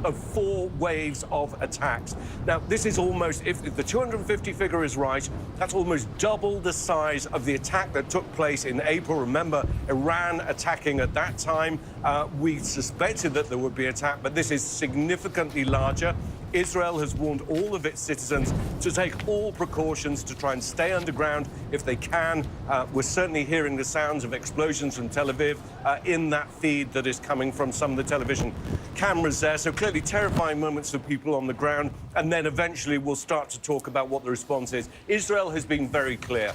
of 4 waves of attacks. Now, this is almost, if the 250 figure is right, that's almost double the size of the attack that took place in April. Remember, Iran attacking at that time. We suspected that there would be attack, but this is significantly larger. Israel has warned all of its citizens to take all precautions to try and stay underground if they can. We're certainly hearing the sounds of explosions from Tel Aviv in that feed that is coming from some of the television cameras there. So clearly terrifying moments for people on the ground. And then eventually we'll start to talk about what the response is. Israel has been very clear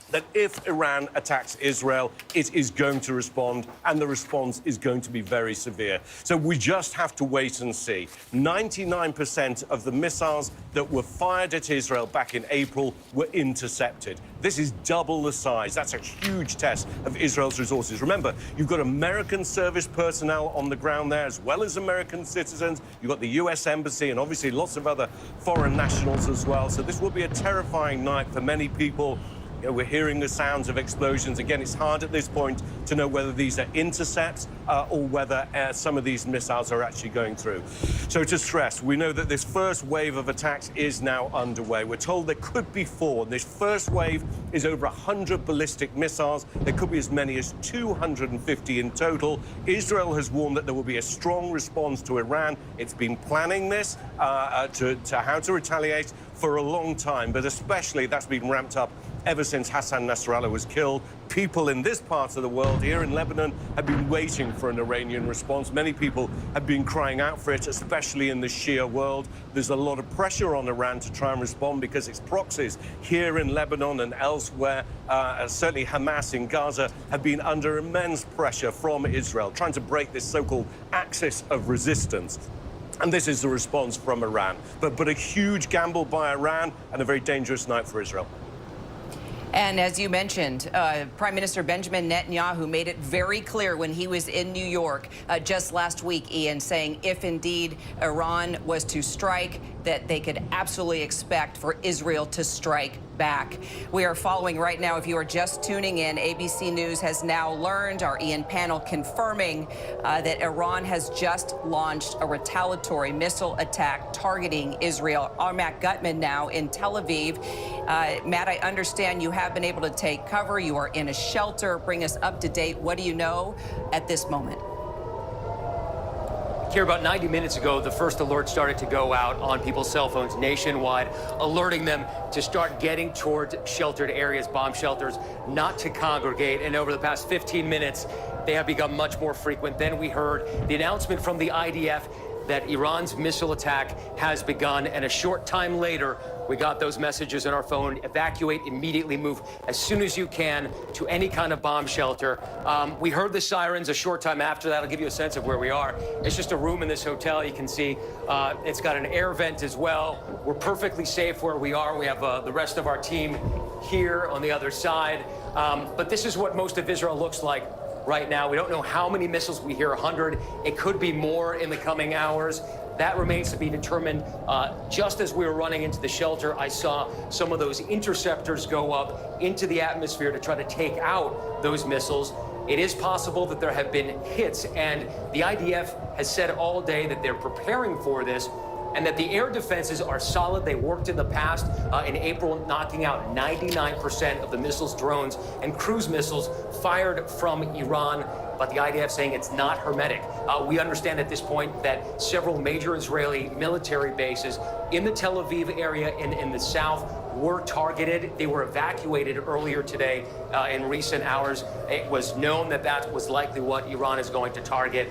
that if Iran attacks Israel, it is going to respond, and the response is going to be very severe. So we just have to wait and see. 99% of the missiles that were fired at Israel back in April were intercepted. This is double the size. That's a huge test of Israel's resources. Remember, you've got American service personnel on the ground there, as well as American citizens. You've got the U.S. Embassy and obviously lots of other foreign nationals as well. So this will be a terrifying night for many people. You know, we're hearing the sounds of explosions. Again, it's hard at this point to know whether these are intercepts or whether some of these missiles are actually going through. So to stress, we know that this first wave of attacks is now underway. We're told there could be 4. This first wave is over 100 ballistic missiles. There could be as many as 250 in total. Israel has warned that there will be a strong response to Iran. It's been planning this to how to retaliate for a long time, but especially that's been ramped up ever since Hassan Nasrallah was killed. People in this part of the world, here in Lebanon, have been waiting for an Iranian response. Many people have been crying out for it, especially in the Shia world. There's a lot of pressure on Iran to try and respond because its proxies here in Lebanon and elsewhere, certainly Hamas in Gaza, have been under immense pressure from Israel, trying to break this so-called axis of resistance. And this is the response from Iran. But a huge gamble by Iran and a very dangerous night for Israel. And as you mentioned, Prime Minister Benjamin Netanyahu made it very clear when he was in New York just last week, Ian, saying if indeed Iran was to strike, that they could absolutely expect for Israel to strike back. We are following right now, if you are just tuning in, ABC News has now learned, our Ian panel confirming that Iran has just launched a retaliatory missile attack targeting Israel. Our Matt Gutman now in Tel Aviv. Matt, I understand you have been able to take cover. You are in a shelter. Bring us up to date. What do you know at this moment? Here, about 90 minutes ago, the first alert started to go out on people's cell phones nationwide, alerting them to start getting towards sheltered areas, bomb shelters, not to congregate. And over the past 15 minutes, they have become much more frequent. Then we heard the announcement from the IDF that Iran's missile attack has begun. And a short time later, we got those messages on our phone: evacuate immediately, move as soon as you can to any kind of bomb shelter. We heard the sirens a short time after that. I'll give you a sense of where we are. It's just a room in this hotel. You can see it's got an air vent as well. We're perfectly safe where we are. We have the rest of our team here on the other side. But this is what most of Israel looks like right now. We don't know how many missiles. We hear 100. It could be more in the coming hours. That remains to be determined. Just as we were running into the shelter, I saw some of those interceptors go up into the atmosphere to try to take out those missiles. It is possible that there have been hits, and the IDF has said all day that they're preparing for this and that the air defenses are solid. They worked in the past in April, knocking out 99% of the missiles, drones, and cruise missiles fired from Iran. But the IDF saying it's not hermetic. We understand at this point that several major Israeli military bases in the Tel Aviv area in the south were targeted. They were evacuated earlier today in recent hours. It was known that that was likely what Iran is going to target.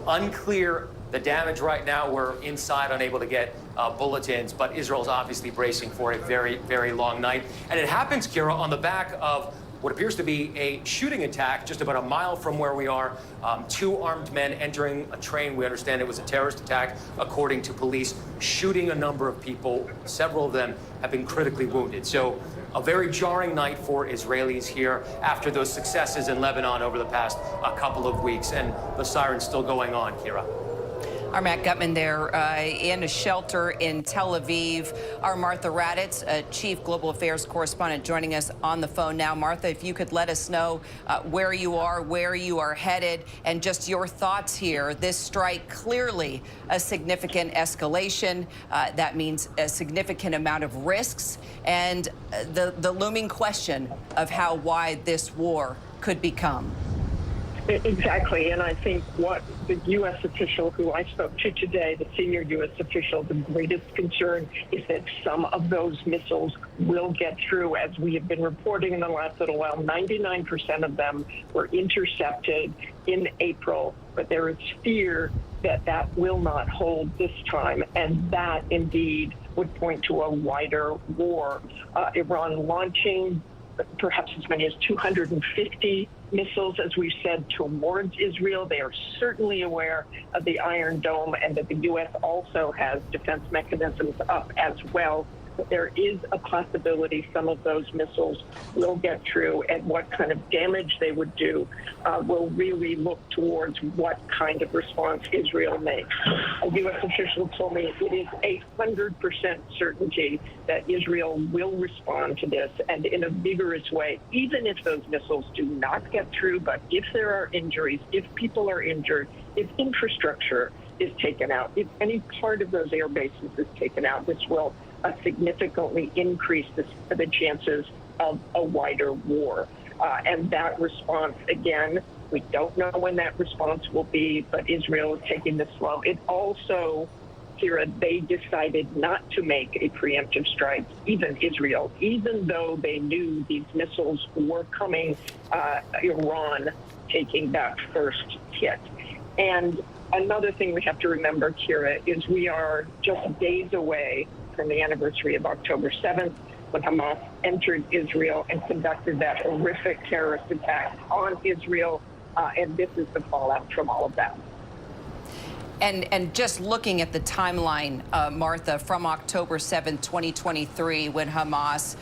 Unclear the damage right now. We're inside, unable to get bulletins, but Israel's obviously bracing for a very, very long night. And it happens, Kira, on the back of what appears to be a shooting attack just about a mile from where we are. 2 armed men entering a train. We understand it was a terrorist attack, according to police, shooting a number of people. Several of them have been critically wounded. So a very jarring night for Israelis here after those successes in Lebanon over the past couple of weeks. And the sirens still going on, Kira. Our Matt Gutman there in a shelter in Tel Aviv. Our Martha Raddatz, Chief Global Affairs Correspondent, joining us on the phone now. Martha, if you could let us know where you are headed, and just your thoughts here. This strike, clearly a significant escalation. That means a significant amount of risks, and the looming question of how wide this war could become. Exactly, and I think what the U.S. official who I spoke to today, the senior U.S. official, the greatest concern is that some of those missiles will get through. As we have been reporting in the last little while, 99% of them were intercepted in April, but there is fear that that will not hold this time, and that indeed would point to a wider war. Iran launching perhaps as many as 250 missiles, as we've said, towards Israel. They are certainly aware of the Iron Dome and that the U.S. also has defense mechanisms up as well. But there is a possibility some of those missiles will get through, and what kind of damage they would do will really look towards what kind of response Israel makes. A U.S. official told me it is 100% certainty that Israel will respond to this, and in a vigorous way, even if those missiles do not get through. But if there are injuries, if people are injured, if infrastructure is taken out, if any part of those air bases is taken out, this will significantly increase the chances of a wider war. And that response, again, we don't know when that response will be, but Israel is taking this slow. It also, Kira, they decided not to make a preemptive strike, even Israel, even though they knew these missiles were coming, Iran taking that first hit. And another thing we have to remember, Kira, is we are just days away from the anniversary of October 7th, when Hamas entered Israel and conducted that horrific terrorist attack on Israel, and this is the fallout from all of that. And just looking at the timeline, Martha, from October 7th, 2023, when Hamas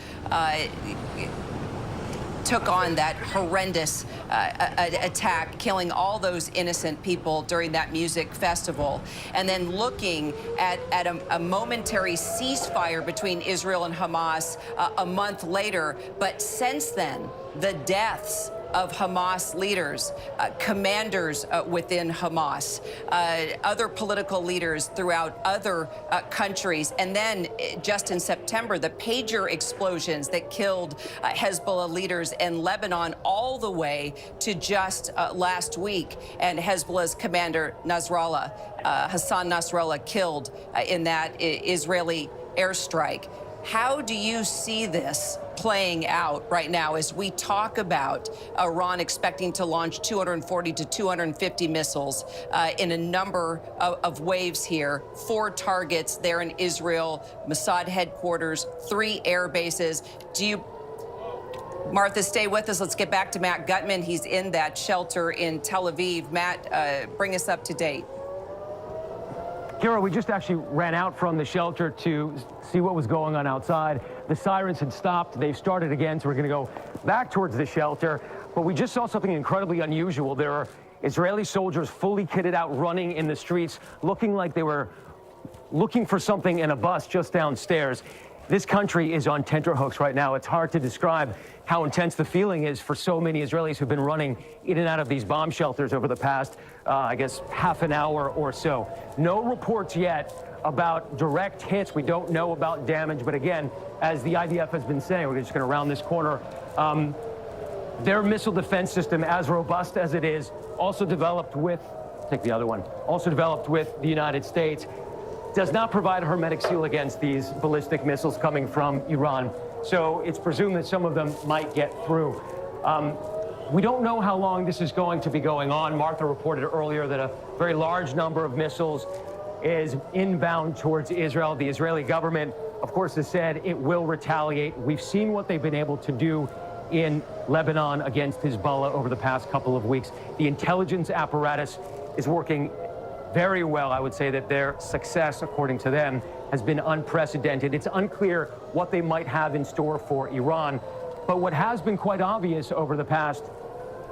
took on that horrendous attack, killing all those innocent people during that music festival, and then looking at a momentary ceasefire between Israel and Hamas a month later. But since then, the deaths of Hamas leaders, commanders within Hamas, other political leaders throughout other countries. And then just in September, the pager explosions that killed Hezbollah leaders in Lebanon, all the way to just last week, and Hezbollah's commander Nasrallah, Hassan Nasrallah, killed in that Israeli airstrike. How do you see this playing out right now as we talk about Iran expecting to launch 240 to 250 missiles in a number of waves here, 4 targets there in Israel, Mossad headquarters, 3 air bases? Martha, stay with us. Let's get back to Matt Gutman. He's in that shelter in Tel Aviv. Matt, bring us up to date. Kira, we just actually ran out from the shelter to see what was going on outside. The sirens had stopped. They've started again, so we're going to go back towards the shelter. But we just saw something incredibly unusual. There are Israeli soldiers fully kitted out running in the streets, looking like they were looking for something in a bus just downstairs. This country is on tenterhooks right now. It's hard to describe how intense the feeling is for so many Israelis who've been running in and out of these bomb shelters over the past, I guess, half an hour or so. No reports yet about direct hits. We don't know about damage. But again, as the IDF has been saying, we're just going to round this corner. Their missile defense system, as robust as it is, also developed with, take the other one, also developed with the United States, does not provide a hermetic seal against these ballistic missiles coming from Iran. So it's presumed that some of them might get through. We don't know how long this is going to be going on. Martha reported earlier that a very large number of missiles is inbound towards Israel. The Israeli government, of course, has said it will retaliate. We've seen what they've been able to do in Lebanon against Hezbollah over the past couple of weeks. The intelligence apparatus is working very well. I would say that their success, according to them, has been unprecedented. It's unclear what they might have in store for Iran. But what has been quite obvious over the past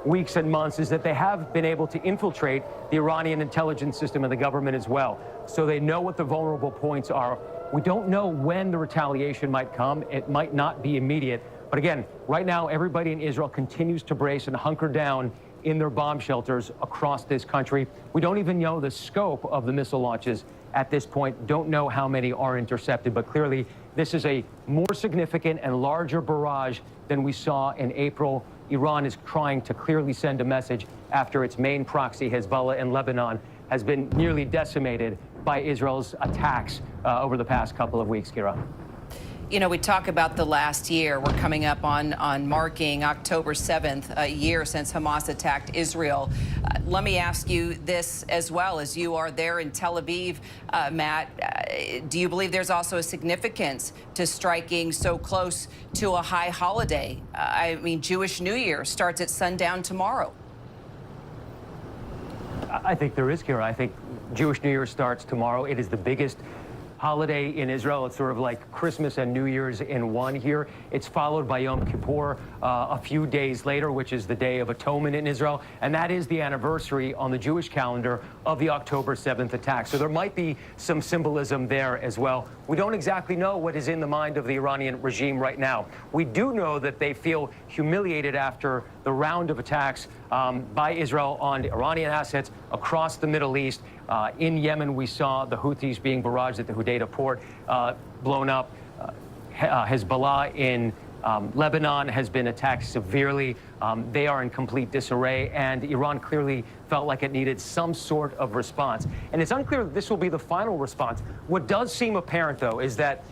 weeks and months is that they have been able to infiltrate the Iranian intelligence system and the government as well. So they know what the vulnerable points are. We don't know when the retaliation might come. It might not be immediate. But again, right now, everybody in Israel continues to brace and hunker down in their bomb shelters across this country. We don't even know the scope of the missile launches at this point. Don't know how many are intercepted, but clearly this is a more significant and larger barrage than we saw in April. Iran is trying to clearly send a message after its main proxy, Hezbollah in Lebanon, has been nearly decimated by Israel's attacks over the past couple of weeks, Kira. You know, we talk about the last year. We're coming up on marking October 7th, a year since Hamas attacked Israel. Let me ask you this as well, as you are there in Tel Aviv, Matt. Do you believe there's also a significance to striking so close to a high holiday? I mean, Jewish New Year starts at sundown tomorrow. I think there is, Kira. I think Jewish New Year starts tomorrow. It is the biggest holiday in Israel. It's sort of like Christmas and New Year's in one here. It's followed by Yom Kippur a few days later, which is the Day of Atonement in Israel. And that is the anniversary on the Jewish calendar of the October 7th attack. So there might be some symbolism there as well. We don't exactly know what is in the mind of the Iranian regime right now. We do know that they feel humiliated after the round of attacks by Israel on Iranian assets across the Middle East. In Yemen, we saw the Houthis being barraged at the Hodeidah port, blown up. Hezbollah in Lebanon has been attacked severely. They are in complete disarray, and Iran clearly felt like it needed some sort of response. And it's unclear that this will be the final response. What does seem apparent, though, is that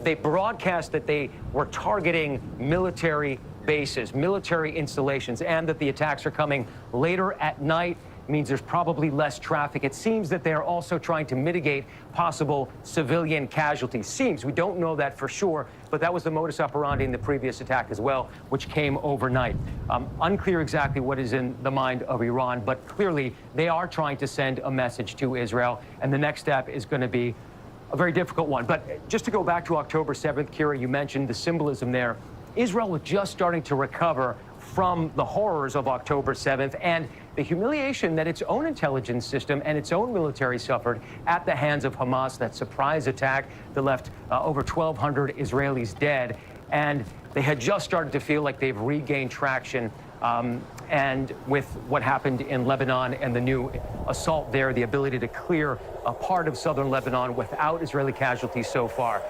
they broadcast that they were targeting military bases, military installations, and that the attacks are coming later at night. Means there's probably less traffic. It seems that they're also trying to mitigate possible civilian casualties. Seems, we don't know that for sure, but that was the modus operandi in the previous attack as well, which came overnight. Unclear exactly what is in the mind of Iran, but clearly they are trying to send a message to Israel, and the next step is going to be a very difficult one. But just to go back to October 7th, Kira, you mentioned the symbolism there. Israel was just starting to recover from the horrors of October 7th and the humiliation that its own intelligence system and its own military suffered at the hands of Hamas, that surprise attack that left over 1,200 Israelis dead. And they had just started to feel like they've regained traction. And with what happened in Lebanon and the new assault there, the ability to clear a part of southern Lebanon without Israeli casualties so far.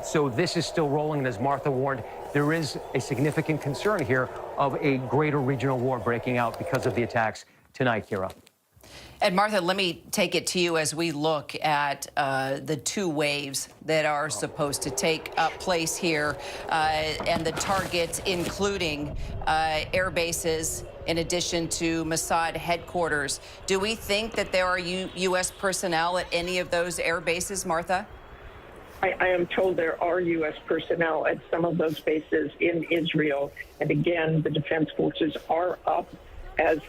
So this is still rolling, and as Martha warned, there is a significant concern here of a greater regional war breaking out because of the attacks tonight, Kira. And Martha, let me take it to you as we look at the two waves that are supposed to take place here and the targets, including air bases, in addition to Mossad headquarters. Do we think that there are U.S. personnel at any of those air bases, Martha? I am told there are U.S. personnel at some of those bases in Israel. And again, the defense forces are up as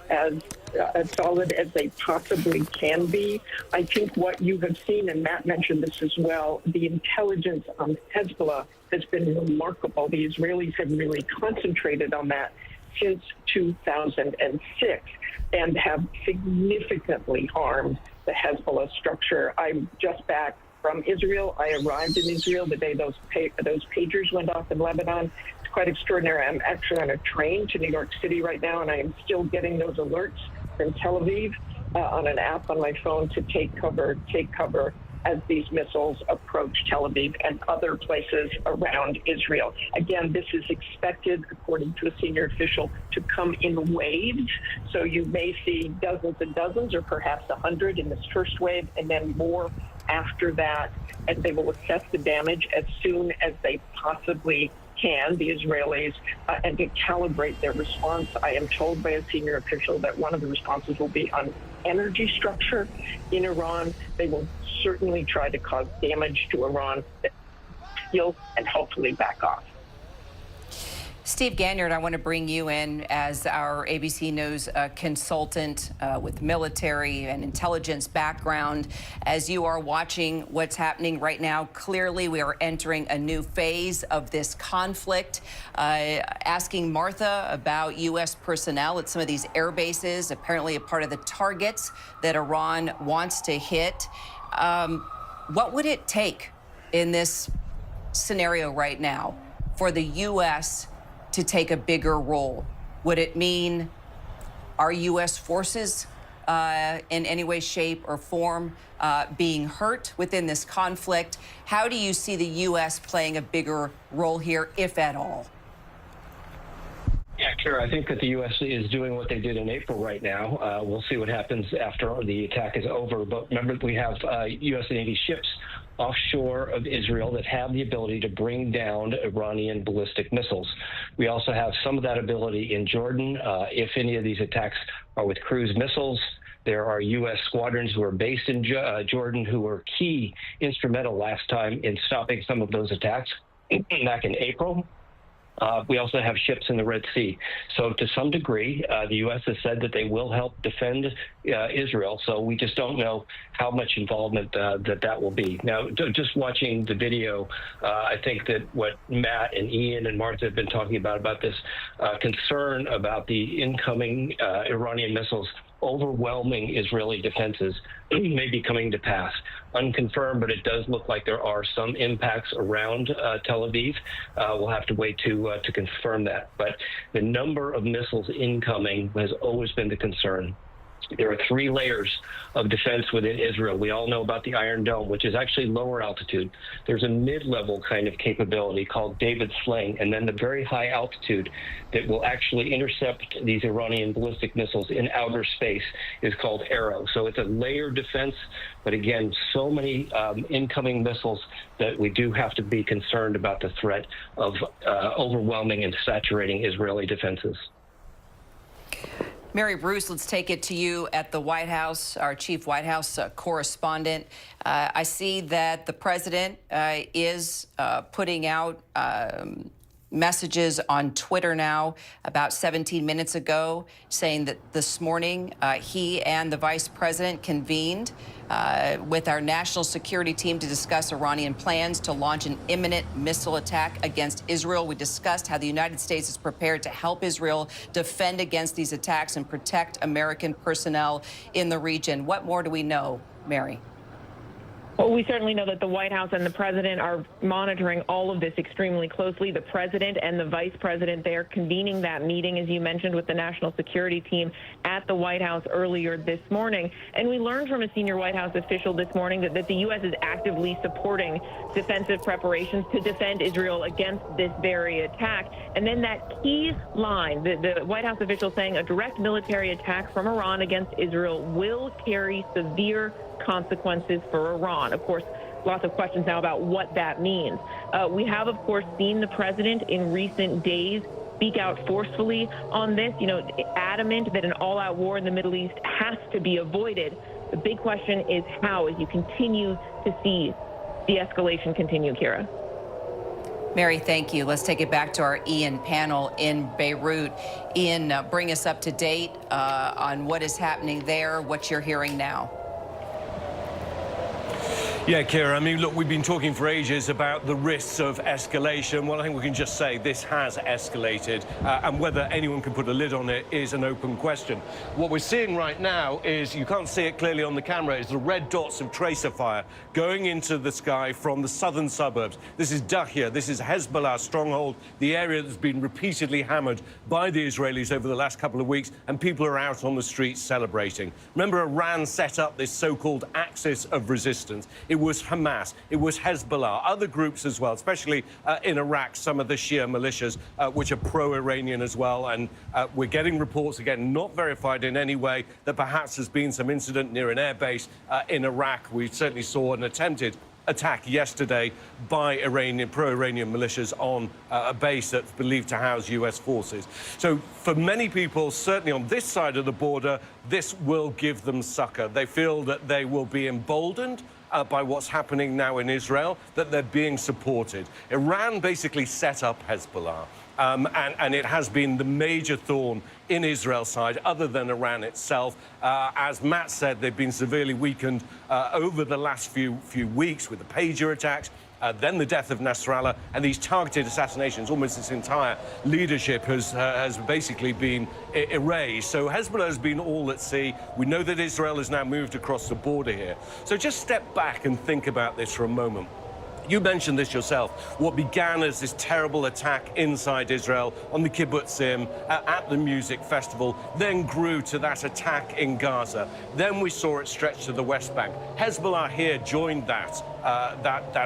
solid as they possibly can be. I think what you have seen, and Matt mentioned this as well, the intelligence on Hezbollah has been remarkable. The Israelis have really concentrated on that since 2006 and have significantly harmed the Hezbollah structure. I'm just back from Israel. I arrived in Israel the day those pagers went off in Lebanon. It's quite extraordinary. I'm actually on a train to New York City right now, and I am still getting those alerts from Tel Aviv on an app on my phone to take cover as these missiles approach Tel Aviv and other places around Israel. Again, this is expected, according to a senior official, to come in waves. So you may see dozens and dozens, or perhaps 100 in this first wave, and then more after that, and they will assess the damage as soon as they possibly can, the Israelis, and to calibrate their response. I am told by a senior official that one of the responses will be on energy structure in Iran. They will certainly try to cause damage to Iran, heal, and hopefully back off. Steve Ganyard, I want to bring you in as our ABC News consultant with military and intelligence background. As you are watching what's happening right now, clearly we are entering a new phase of this conflict. Asking Martha about U.S. personnel at some of these air bases, apparently a part of the targets that Iran wants to hit. What would it take in this scenario right now for the U.S. to take a bigger role? Would it mean our U.S. forces in any way, shape, or form being hurt within this conflict? How do you see the U.S. playing a bigger role here, if at all? Yeah, Kara, I think that the U.S. is doing what they did in April right now. We'll see what happens after the attack is over. But remember, we have U.S. Navy ships offshore of Israel that have the ability to bring down Iranian ballistic missiles. We also have some of that ability in Jordan. If any of these attacks are with cruise missiles, there are U.S. squadrons who are based in Jordan who were key, instrumental last time in stopping some of those attacks back in April. We also have ships in the Red Sea. So to some degree, the U.S. has said that they will help defend Israel. So we just don't know how much involvement that will be. Now, just watching the video, I think that what Matt and Ian and Martha have been talking about this concern about the incoming Iranian missiles overwhelming Israeli defenses may be coming to pass. Unconfirmed, but it does look like there are some impacts around Tel Aviv. We'll have to wait to confirm that. But the number of missiles incoming has always been the concern. There are 3 layers of defense within Israel. We all know about the Iron Dome, which is actually lower altitude. There's a mid-level kind of capability called David's Sling, and then the very high altitude that will actually intercept these Iranian ballistic missiles in outer space is called Arrow. So it's a layered defense, but again, so many incoming missiles that we do have to be concerned about the threat of overwhelming and saturating Israeli defenses. Mary Bruce, let's take it to you at the White House, our chief White House correspondent. I see that the president is putting out messages on Twitter now, about 17 minutes ago, saying that this morning he and the vice president convened with our national security team to discuss Iranian plans to launch an imminent missile attack against Israel. We discussed how the United States is prepared to help Israel defend against these attacks and protect American personnel in the region. What more do we know, Mary? Well, we certainly know that the White House and the president are monitoring all of this extremely closely. The president and the vice president, they are convening that meeting, as you mentioned, with the national security team at the White House earlier this morning. And we learned from a senior White House official this morning that the U.S. is actively supporting defensive preparations to defend Israel against this very attack. And then that key line, the White House official saying a direct military attack from Iran against Israel will carry severe consequences for Iran. Of course, lots of questions now about what that means. We have, of course, seen the president in recent days speak out forcefully on this, adamant that an all-out war in the Middle East has to be avoided. The big question is how, as you continue to see the escalation continue, Kira. Mary, thank you. Let's take it back to our Ian panel in Beirut. Ian, bring us up to date on what is happening there, what you're hearing now. Yeah, Kira, I mean, look, we've been talking for ages about the risks of escalation. Well, I think we can just say this has escalated, and whether anyone can put a lid on it is an open question. What we're seeing right now is, you can't see it clearly on the camera, is the red dots of tracer fire going into the sky from the southern suburbs. This is Dahia, this is Hezbollah stronghold, the area that's been repeatedly hammered by the Israelis over the last couple of weeks, and people are out on the streets celebrating. Remember, Iran set up this so-called axis of resistance. It was Hamas, it was Hezbollah, other groups as well, especially in Iraq, some of the Shia militias, which are pro-Iranian as well. And we're getting reports, again, not verified in any way, that perhaps there's been some incident near an airbase in Iraq. We certainly saw an attempted attack yesterday by pro-Iranian militias on a base that's believed to house U.S. forces. So for many people, certainly on this side of the border, this will give them succor. They feel that they will be emboldened by what's happening now in Israel, that they're being supported. Iran basically set up Hezbollah. and it has been the major thorn in Israel's side, other than Iran itself. As Matt said, they've been severely weakened over the last few weeks with the pager attacks, then the death of Nasrallah, and these targeted assassinations. Almost its entire leadership has basically been erased. So Hezbollah has been all at sea. We know that Israel has now moved across the border here. So just step back and think about this for a moment. You mentioned this yourself. What began as this terrible attack inside Israel on the kibbutzim at the music festival then grew to that attack in Gaza. Then we saw it stretch to the West Bank. Hezbollah here joined that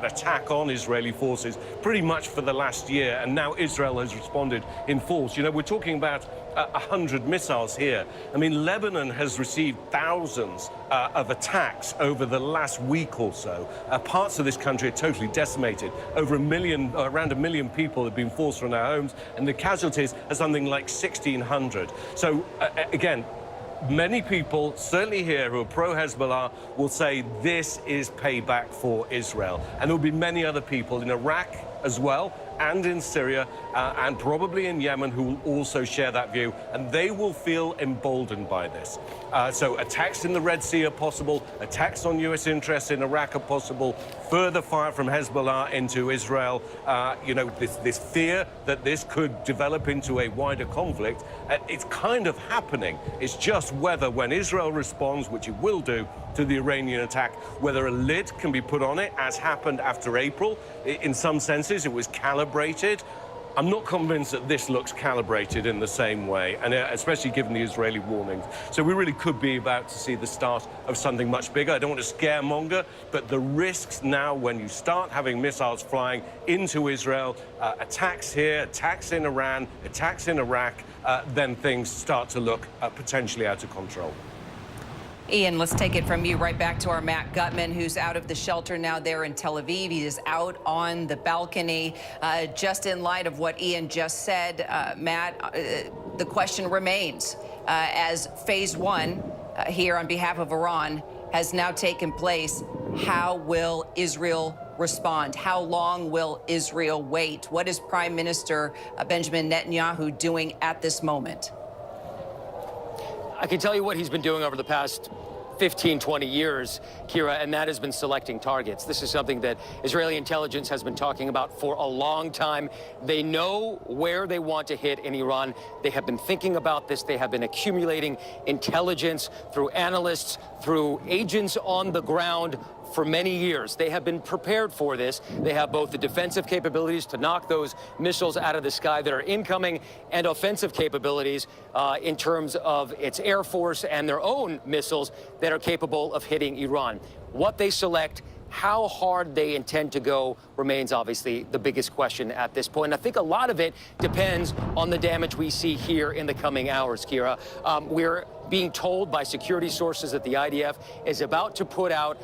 attack on Israeli forces pretty much for the last year, and now Israel has responded in force. You know, we're talking about 100 missiles here. I mean, Lebanon has received thousands of attacks over the last week or so. Parts of this country are totally decimated. Over around a million people have been forced from their homes, and the casualties are something like 1,600. So, again, many people, certainly here, who are pro-Hezbollah, will say this is payback for Israel. And there will be many other people in Iraq as well, and in Syria, and probably in Yemen, who will also share that view, and they will feel emboldened by this. So attacks in the Red Sea are possible, attacks on U.S. interests in Iraq are possible, further fire from Hezbollah into Israel. You know, this fear that this could develop into a wider conflict, it's kind of happening. It's just whether, when Israel responds, which it will do, to the Iranian attack, whether a lid can be put on it, as happened after April. In some senses, it was calibrated. I'm not convinced that this looks calibrated in the same way, and especially given the Israeli warnings. So we really could be about to see the start of something much bigger. I don't want to scaremonger, but the risks now, when you start having missiles flying into Israel, attacks here, attacks in Iran, attacks in Iraq, then things start to look potentially out of control. Ian, let's take it from you right back to our Matt Gutman, who's out of the shelter now there in Tel Aviv. He is out on the balcony. Just in light of what Ian just said, Matt, the question remains, as phase one here on behalf of Iran has now taken place, how will Israel respond? How long will Israel wait? What is Prime Minister Benjamin Netanyahu doing at this moment? I can tell you what he's been doing over the past 15, 20 years, Kira, and that has been selecting targets. This is something that Israeli intelligence has been talking about for a long time. They know where they want to hit in Iran. They have been thinking about this. They have been accumulating intelligence through analysts, through agents on the ground for many years. They have been prepared for this. They have both the defensive capabilities to knock those missiles out of the sky that are incoming, and offensive capabilities in terms of its air force and their own missiles that are capable of hitting Iran. What they select, how hard they intend to go, remains obviously the biggest question at this point. And I think a lot of it depends on the damage we see here in the coming hours, Kira. We're being told by security sources that the IDF is about to put out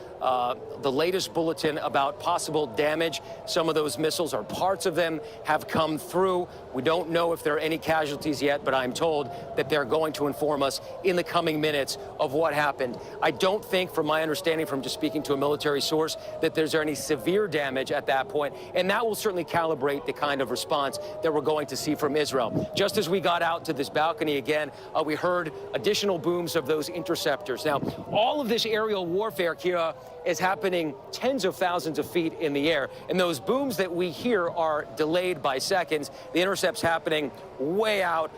the latest bulletin about possible damage. Some of those missiles, or parts of them, have come through. We don't know if there are any casualties yet, but I'm told that they're going to inform us in the coming minutes of what happened. I don't think, from my understanding from just speaking to a military source, that there's any severe damage at that point, and that will certainly calibrate the kind of response that we're going to see from Israel. Just as we got out to this balcony again, we heard additional booms of those interceptors. Now, all of this aerial warfare, Kira, is happening tens of thousands of feet in the air, and those booms that we hear are delayed by seconds. The intercept's happening way out,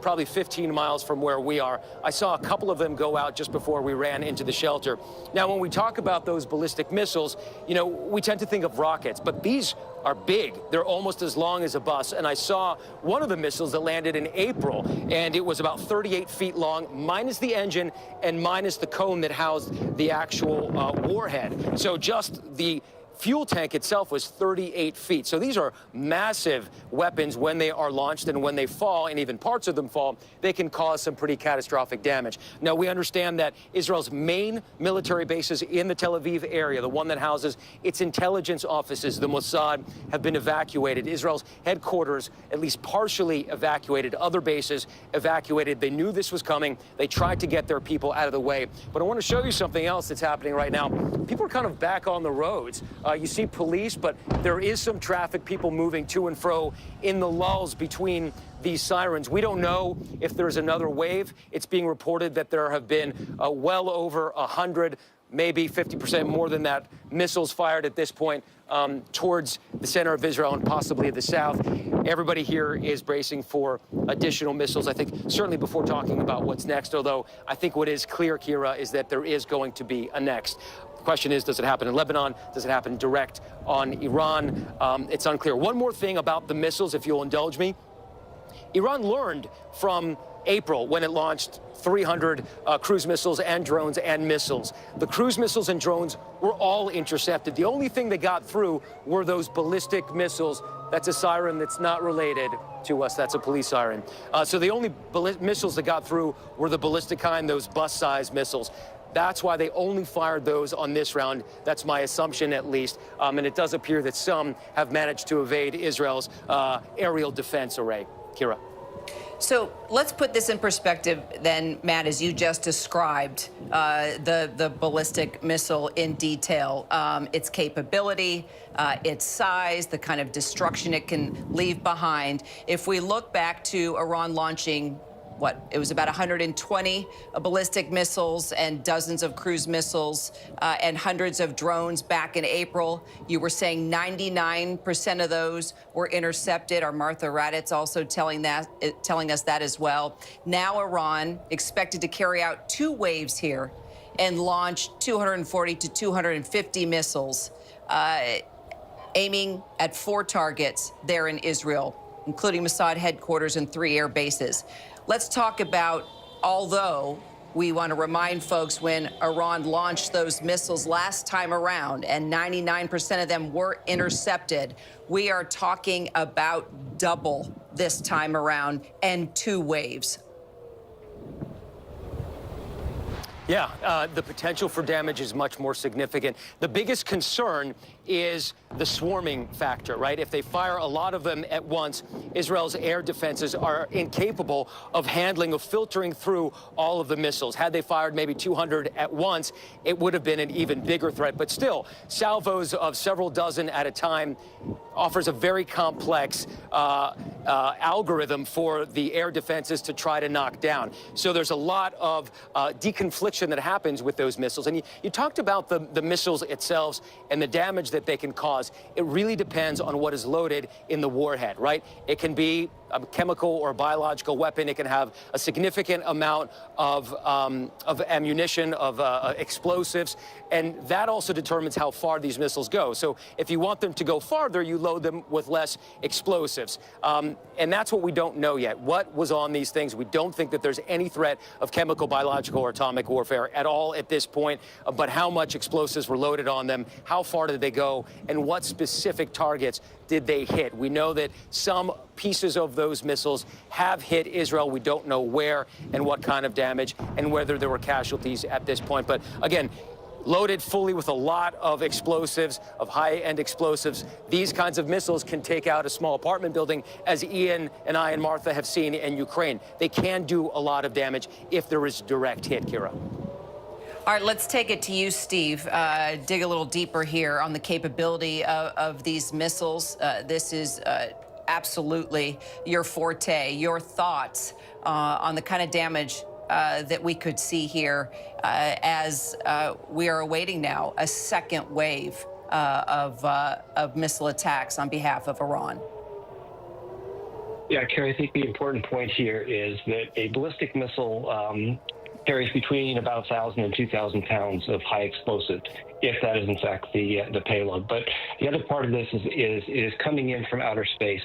probably 15 miles from where we are. I saw a couple of them go out just before we ran into the shelter. Now, when we talk about those ballistic missiles, you know, we tend to think of rockets, but these are big. They're almost as long as a bus. And I saw one of the missiles that landed in April, and it was about 38 feet long, minus the engine and minus the cone that housed the actual warhead. So just the fuel tank itself was 38 feet. So these are massive weapons when they are launched, and when they fall, and even parts of them fall, they can cause some pretty catastrophic damage. Now, we understand that Israel's main military bases in the Tel Aviv area, the one that houses its intelligence offices, the Mossad, have been evacuated. Israel's headquarters, at least partially evacuated. Other bases evacuated. They knew this was coming. They tried to get their people out of the way. But I want to show you something else that's happening right now. People are kind of back on the roads. You see police, but there is some traffic, people moving to and fro in the lulls between these sirens. We don't know if there's another wave. It's being reported that there have been well over 100, maybe 50% more than that, missiles fired at this point towards the center of Israel and possibly the south. Everybody here is bracing for additional missiles, I think, certainly before talking about what's next, although I think what is clear, Kira, is that there is going to be a next. The question is, does it happen in Lebanon? Does it happen direct on Iran? It's unclear. One more thing about the missiles, if you'll indulge me. Iran learned from April when it launched 300 cruise missiles and drones and missiles. The cruise missiles and drones were all intercepted. The only thing that got through were those ballistic missiles. That's a siren that's not related to us. That's a police siren. So the only missiles that got through were the ballistic kind, those bus-sized missiles. That's why they only fired those on this round. That's my assumption, at least. And it does appear that some have managed to evade Israel's aerial defense array. Kira. So let's put this in perspective then, Matt, as you just described the ballistic missile in detail, its capability, its size, the kind of destruction it can leave behind. If we look back to Iran launching, it was about 120 ballistic missiles and dozens of cruise missiles and hundreds of drones back in April. You were saying 99% of those were intercepted. Our Martha Raddatz also telling us that as well. Now Iran expected to carry out 2 waves here and launch 240 to 250 missiles, aiming at 4 targets there in Israel, including Mossad headquarters and 3 air bases. Let's talk about, although we want to remind folks when Iran launched those missiles last time around and 99% of them were intercepted, we are talking about double this time around and 2 waves. Yeah, the potential for damage is much more significant. The biggest concern is the swarming factor, right? If they fire a lot of them at once, Israel's air defenses are incapable of handling, of filtering through all of the missiles. Had they fired maybe 200 at once, it would have been an even bigger threat. But still, salvos of several dozen at a time offers a very complex algorithm for the air defenses to try to knock down. So there's a lot of deconfliction that happens with those missiles. And you talked about the missiles itself and the damage that they can cause. It really depends on what is loaded in the warhead, right? It can be a chemical or biological weapon. It can have a significant amount of ammunition, of explosives, and that also determines how far these missiles go. So if you want them to go farther, you load them with less explosives. And that's what we don't know yet. What was on these things? We don't think that there's any threat of chemical, biological, or atomic warfare at all at this point, but how much explosives were loaded on them, how far did they go, and what specific targets did they hit? We know that some pieces of those missiles have hit Israel. We don't know where and what kind of damage and whether there were casualties at this point. But again, loaded fully with a lot of explosives, of high-end explosives, these kinds of missiles can take out a small apartment building, as Ian and I and Martha have seen in Ukraine. They can do a lot of damage if there is direct hit, Kira. All right, let's take it to you, Steve. Dig a little deeper here on the capability of these missiles. This is absolutely your forte. Your thoughts on the kind of damage that we could see here as we are awaiting now a second wave of missile attacks on behalf of Iran. Yeah, Carrie, I think the important point here is that a ballistic missile carries between about 1,000 and 2,000 pounds of high explosive, if that is in fact the payload. But the other part of this is it is coming in from outer space,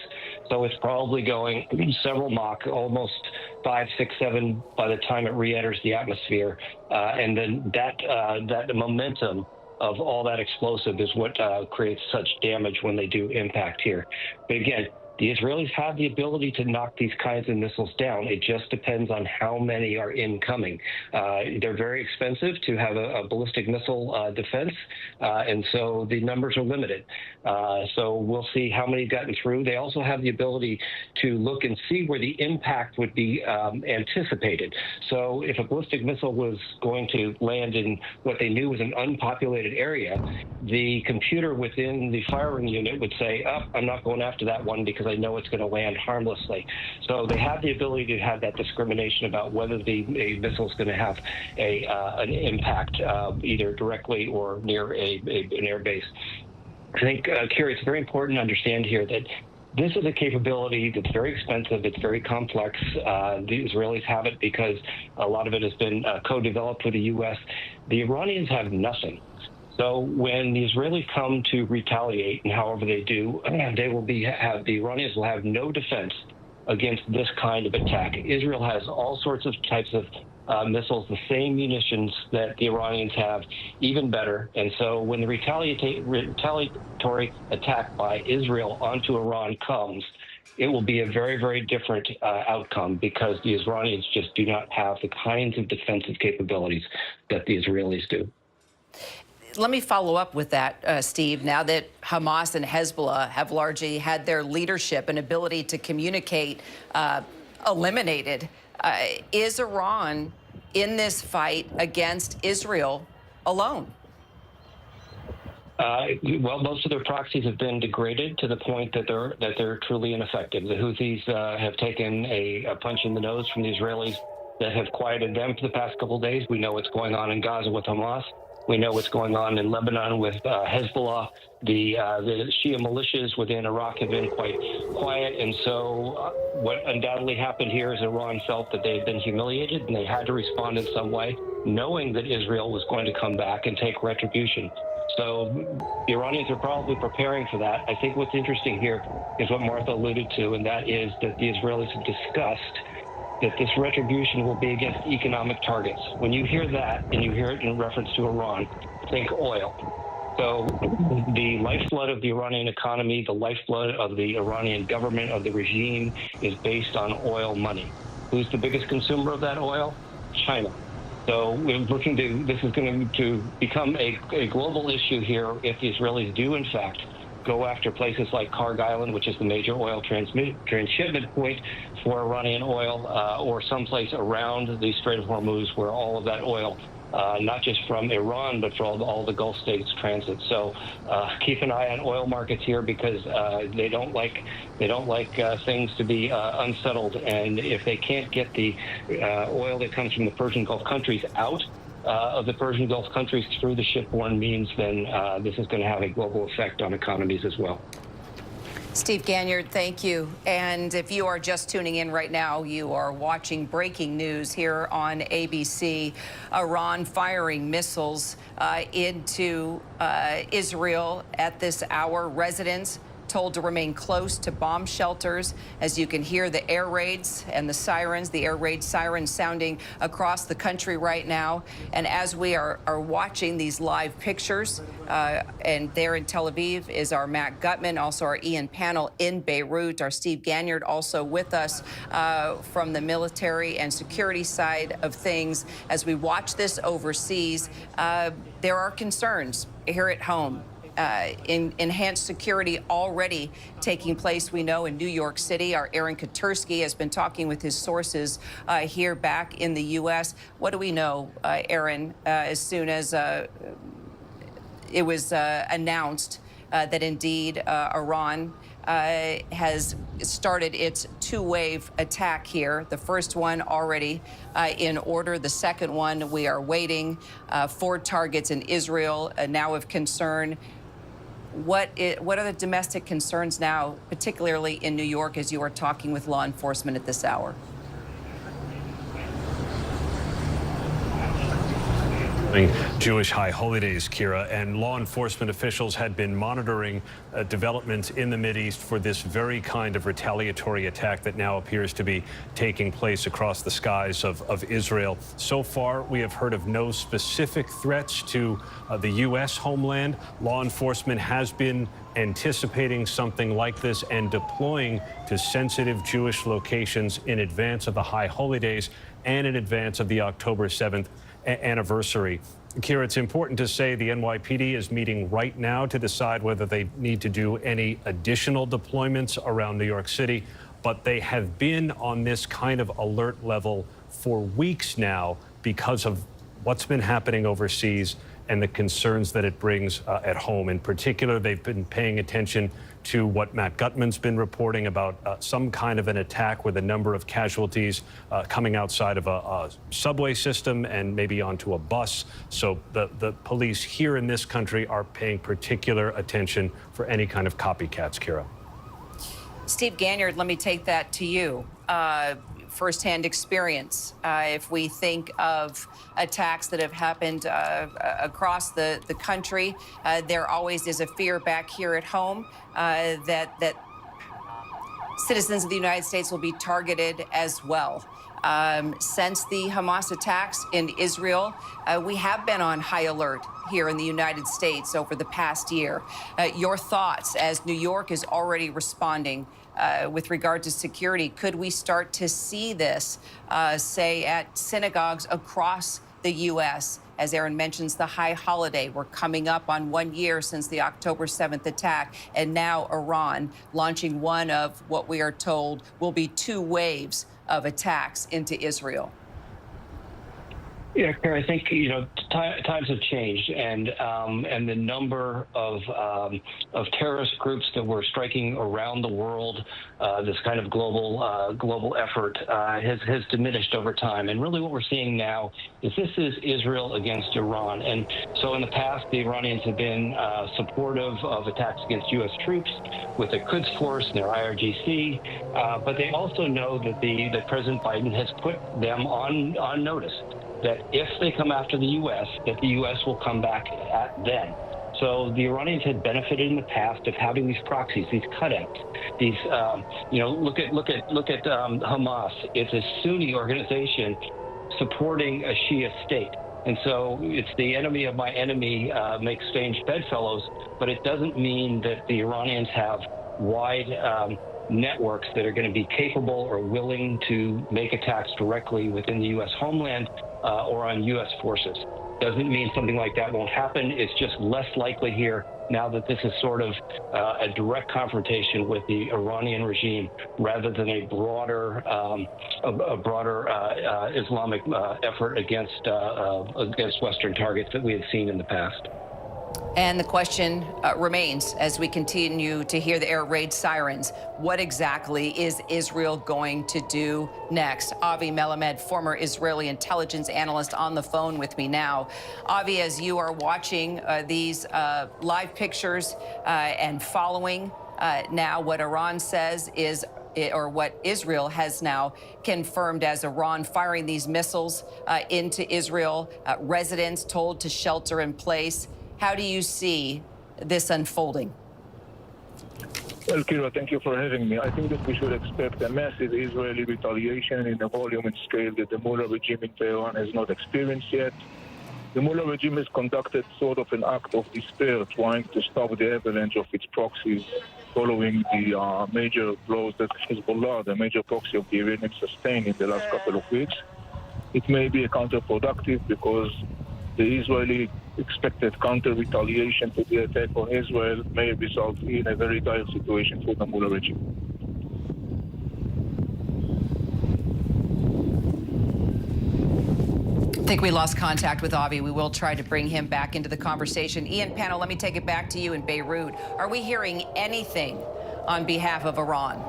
so it's probably going several Mach, almost 5, 6, 7 by the time it re-enters the atmosphere, and then that momentum of all that explosive is what creates such damage when they do impact here. But again, The Israelis have the ability to knock these kinds of missiles down. It just depends on how many are incoming. They're very expensive to have a ballistic missile defense, and so the numbers are limited. So we'll see how many have gotten through. They also have the ability to look and see where the impact would be anticipated. So if a ballistic missile was going to land in what they knew was an unpopulated area, the computer within the firing unit would say, oh, I'm not going after that one because I know it's going to land harmlessly. So they have the ability to have that discrimination about whether a missile is going to have an impact either directly or near an air base. I think, Kira, it's very important to understand here that this is a capability that's very expensive. It's very complex. The Israelis have it because a lot of it has been co-developed with the U.S. The Iranians have nothing. So when the Israelis come to retaliate, and however they do, the Iranians will have no defense against this kind of attack. Israel has all sorts of types of missiles, the same munitions that the Iranians have, even better. And so when the retaliatory attack by Israel onto Iran comes, it will be a very, very different outcome because the Iranians just do not have the kinds of defensive capabilities that the Israelis do. Let me follow up with that, Steve. Now that Hamas and Hezbollah have largely had their leadership and ability to communicate eliminated, is Iran in this fight against Israel alone? Well, most of their proxies have been degraded to the point that they're truly ineffective. The Houthis have taken a punch in the nose from the Israelis that have quieted them for the past couple of days. We know what's going on in Gaza with Hamas. We know what's going on in Lebanon with Hezbollah. The Shia militias within Iraq have been quite quiet. And so what undoubtedly happened here is Iran felt that they had been humiliated and they had to respond in some way, knowing that Israel was going to come back and take retribution. So the Iranians are probably preparing for that. I think what's interesting here is what Martha alluded to, and that is that the Israelis have discussed that this retribution will be against economic targets. When you hear that, and you hear it in reference to Iran, think oil. So the lifeblood of the Iranian economy, the lifeblood of the Iranian government, of the regime, is based on oil money. Who's the biggest consumer of that oil? China. So we're looking to, this is going to become a global issue here if the Israelis do, in fact, go after places like Karg Island, which is the major oil transshipment point for Iranian oil, or someplace around the Strait of Hormuz where all of that oil, not just from Iran, but for all the Gulf states transit. So keep an eye on oil markets here because they don't like things to be unsettled. And if they can't get the oil that comes from the Persian Gulf countries out of the Persian Gulf countries through the shipborne means, then this is going to have a global effect on economies as well. Steve Ganyard, thank you. And if you are just tuning in right now, you are watching breaking news here on ABC. Iran firing missiles into Israel at this hour. Residents told to remain close to bomb shelters. As you can hear, the air raids and the sirens, the air raid sirens sounding across the country right now. And as we are watching these live pictures, and there in Tel Aviv is our Matt Gutman, also our Ian Panel in Beirut, our Steve Ganyard also with us from the military and security side of things. As we watch this overseas, there are concerns here at home. Enhanced security already taking place, we know, in New York City. Our Aaron Katursky has been talking with his sources here back in the U.S. What do we know, Aaron, as soon as it was announced that indeed Iran has started its two-wave attack here? The first one already in order. The second one, we are waiting. 4 targets in Israel now of concern. What are the domestic concerns now, particularly in New York, as you are talking with law enforcement at this hour? Jewish high holy days, Kira, and law enforcement officials had been monitoring developments in the Mideast for this very kind of retaliatory attack that now appears to be taking place across the skies of Israel. So far, we have heard of no specific threats to the U.S. homeland. Law enforcement has been anticipating something like this and deploying to sensitive Jewish locations in advance of the high holy days and in advance of the October 7th anniversary. Kira, it's important to say the NYPD is meeting right now to decide whether they need to do any additional deployments around New York City, but they have been on this kind of alert level for weeks now because of what's been happening overseas and the concerns that it brings at home. In particular, they've been paying attention to what Matt Gutman's been reporting about some kind of an attack with a number of casualties coming outside of a subway system and maybe onto a bus. So the police here in this country are paying particular attention for any kind of copycats, Kira. Steve Ganyard, let me take that to you. Firsthand experience. If we think of attacks that have happened across the country, there always is a fear back here at home that citizens of the United States will be targeted as well. Since the Hamas attacks in Israel, we have been on high alert here in the United States over the past year. Your thoughts as New York is already responding with regard to security? Could we start to see this, say, at synagogues across the U.S.? As Aaron mentions, the high holiday. We're coming up on 1 year since the October 7th attack, and now Iran launching one of what we are told will be 2 waves of attacks into Israel. Yeah, Kara, I think times have changed, and the number of terrorist groups that were striking around the world, this kind of global effort, has diminished over time. And really, what we're seeing now is this is Israel against Iran. And so, in the past, the Iranians have been supportive of attacks against U.S. troops with the Quds Force and their IRGC, but they also know that President Biden has put them on notice that if they come after the U.S., that the U.S. will come back at them. So the Iranians had benefited in the past of having these proxies, these cutouts, these, look at Hamas. It's a Sunni organization supporting a Shia state. And so it's the enemy of my enemy makes strange bedfellows, but it doesn't mean that the Iranians have wide networks that are going to be capable or willing to make attacks directly within the U.S. homeland or on U.S. forces. Doesn't mean something like that won't happen. It's just less likely here now that this is sort of a direct confrontation with the Iranian regime rather than a broader Islamic effort against Western targets that we had seen in the past. And the question remains, as we continue to hear the air raid sirens, what exactly is Israel going to do next? Avi Melamed, former Israeli intelligence analyst, on the phone with me now. Avi, as you are watching these live pictures and following now what Iran says is, or what Israel has now confirmed as Iran firing these missiles into Israel, residents told to shelter in place. How do you see this unfolding? Well, Kira, thank you for having me. I think that we should expect a massive Israeli retaliation in a volume and scale that the Mullah regime in Tehran has not experienced yet. The Mullah regime has conducted sort of an act of despair, trying to stop the avalanche of its proxies following the major blows that Hezbollah, the major proxy of the Iranians, sustained in the last couple of weeks. It may be counterproductive because the Israeli expected counter-retaliation to the attack on Israel may result in a very dire situation for the Mullah regime. I think we lost contact with Avi. We will try to bring him back into the conversation. Ian, panel, let me take it back to you in Beirut. Are we hearing anything on behalf of Iran?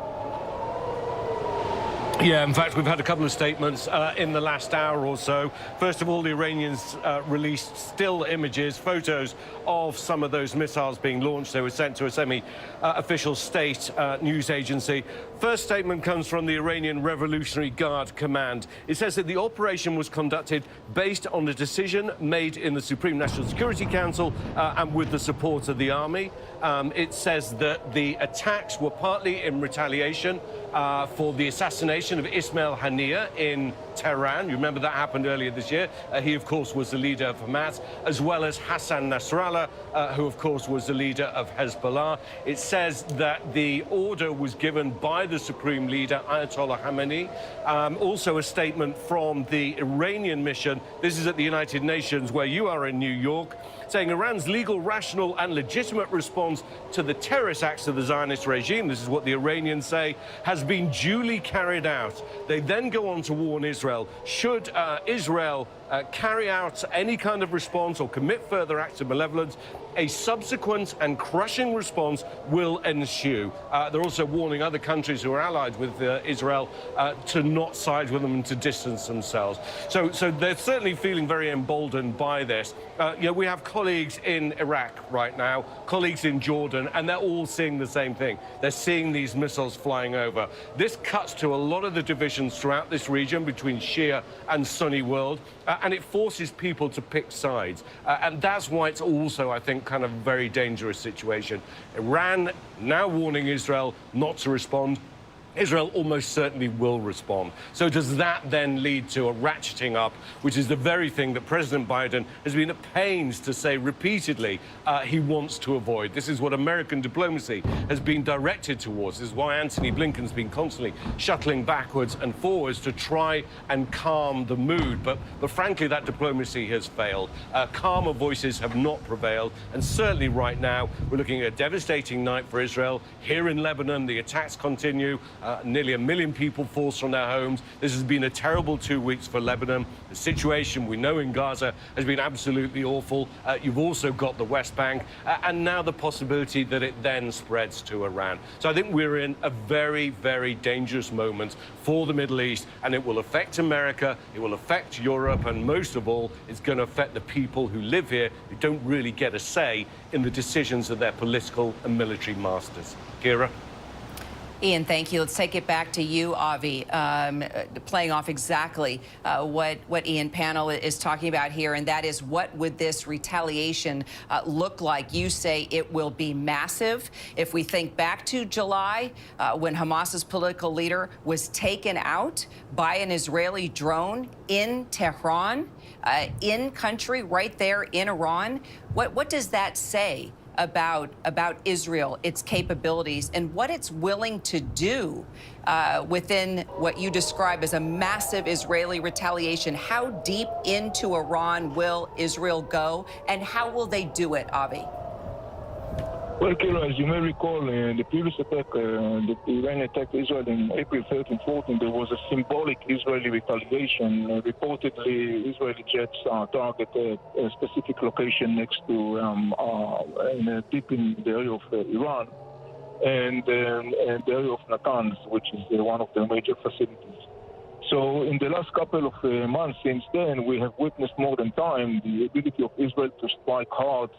Yeah, in fact, we've had a couple of statements in the last hour or so. First of all, the Iranians released still images, photos of some of those missiles being launched. They were sent to a semi-official state news agency. First statement comes from the Iranian Revolutionary Guard Command. It says that the operation was conducted based on a decision made in the Supreme National Security Council and with the support of the army. It says that the attacks were partly in retaliation for the assassination of Ismail Haniyeh in Tehran. You remember that happened earlier this year. He, of course, was the leader of Hamas, as well as Hassan Nasrallah, who, of course, was the leader of Hezbollah. It says that the order was given by the supreme leader, Ayatollah Khamenei. Also a statement from the Iranian mission. This is at the United Nations, where you are in New York, saying Iran's legal, rational and legitimate response to the terrorist acts of the Zionist regime, this is what the Iranians say, has been duly carried out. They then go on to warn Israel, should Israel carry out any kind of response or commit further acts of malevolence, a subsequent and crushing response will ensue. They're also warning other countries who are allied with Israel to not side with them and to distance themselves. So they're certainly feeling very emboldened by this. You know, we have colleagues in Iraq right now, colleagues in Jordan, and they're all seeing the same thing. They're seeing these missiles flying over. This cuts to a lot of the divisions throughout this region between Shia and Sunni world, and it forces people to pick sides. And that's why it's also, I think, kind of a very dangerous situation. Iran now warning Israel not to respond. Israel almost certainly will respond. So does that then lead to a ratcheting up, which is the very thing that President Biden has been at pains to say repeatedly he wants to avoid? This is what American diplomacy has been directed towards. This is why Antony Blinken's been constantly shuttling backwards and forwards to try and calm the mood. But frankly, that diplomacy has failed. Calmer voices have not prevailed. And certainly right now, we're looking at a devastating night for Israel. Here in Lebanon, the attacks continue. Nearly 1 million people forced from their homes. This has been a terrible 2 weeks for Lebanon. The situation we know in Gaza has been absolutely awful. You've also got the West Bank, and now the possibility that it then spreads to Iran. So I think we're in a very, very dangerous moment for the Middle East, and it will affect America, it will affect Europe, and most of all, it's going to affect the people who live here, who don't really get a say in the decisions of their political and military masters. Kira? Ian, thank you. Let's take it back to you, Avi, playing off exactly what Ian Panel is talking about here, and that is, what would this retaliation look like? You say it will be massive. If we think back to July, when Hamas's political leader was taken out by an Israeli drone in Tehran, in country, right there in Iran, what does that say about Israel, its capabilities, and what it's willing to do within what you describe as a massive Israeli retaliation? How deep into Iran will Israel go, and how will they do it, Avi? Well, Kira, as you may recall, the previous attack, the Iranian attack Israel in April 13, 14, there was a symbolic Israeli retaliation. Reportedly, Israeli jets targeted a specific location next to, deep in the area of Iran, and the area of Natanz, which is one of their major facilities. So in the last couple of months since then, we have witnessed more than time the ability of Israel to strike hard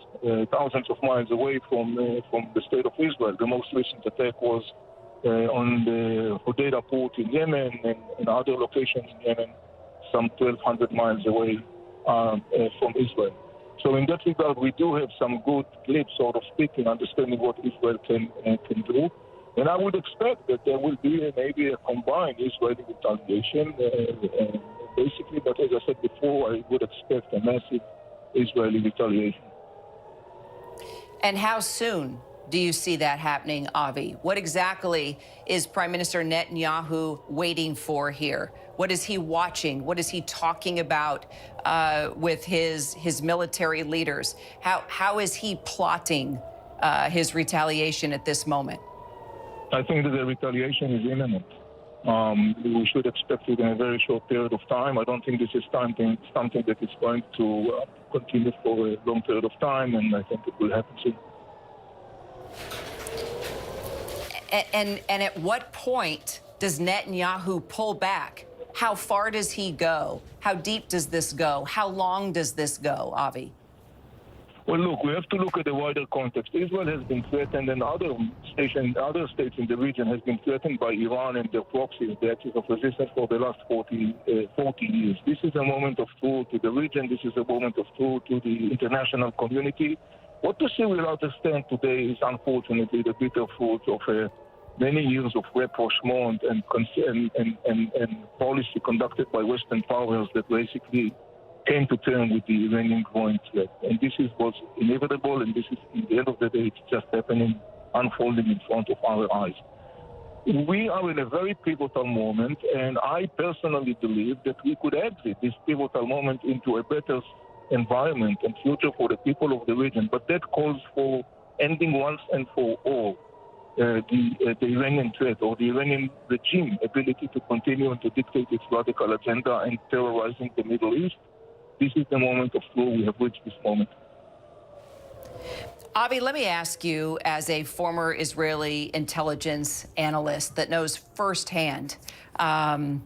thousands of miles away from the state of Israel. The most recent attack was on the Hodeidah port in Yemen and other locations in Yemen, some 1,200 miles away from Israel. So in that regard, we do have some good glimpse, sort of speaking, understanding what Israel can do. And I would expect that there will be maybe a combined Israeli retaliation, basically. But as I said before, I would expect a massive Israeli retaliation. And how soon do you see that happening, Avi? What exactly is Prime Minister Netanyahu waiting for here? What is he watching? What is he talking about with his military leaders? How is he plotting his retaliation at this moment? I think that the retaliation is imminent. We should expect it in a very short period of time. I don't think this is something that is going to continue for a long period of time, and I think it will happen soon. And at what point Does Netanyahu pull back? How far does he go? How deep does this go? How long does this go, Avi? Well, look, we have to look at the wider context. Israel has been threatened, and other states in the region has been threatened by Iran and their proxies, the axis of resistance, for the last 40 years. This is a moment of truth to the region. This is a moment of truth to the international community. What we see without a stand today is, unfortunately, the bitter fruit of many years of rapprochement and policy conducted by Western powers that basically came to terms with the Iranian growing threat. And this is what's inevitable, and this is, in the end of the day, it's just happening, unfolding in front of our eyes. We are in a very pivotal moment, and I personally believe that we could exit this pivotal moment into a better environment and future for the people of the region. But that calls for ending once and for all the Iranian threat, or the Iranian regime ability to continue and to dictate its radical agenda and terrorizing the Middle East. This is the moment of truth. We have reached this moment. Avi, let me ask you, as a former Israeli intelligence analyst that knows firsthand how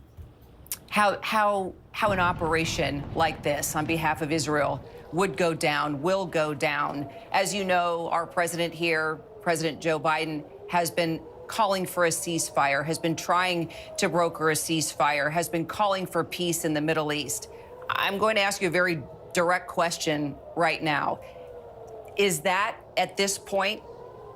an operation like this on behalf of Israel would go down, will go down. As you know, our president here, President Joe Biden, has been calling for a ceasefire, has been trying to broker a ceasefire, has been calling for peace in the Middle East. I'm going to ask you a very direct question right now. Is that, at this point,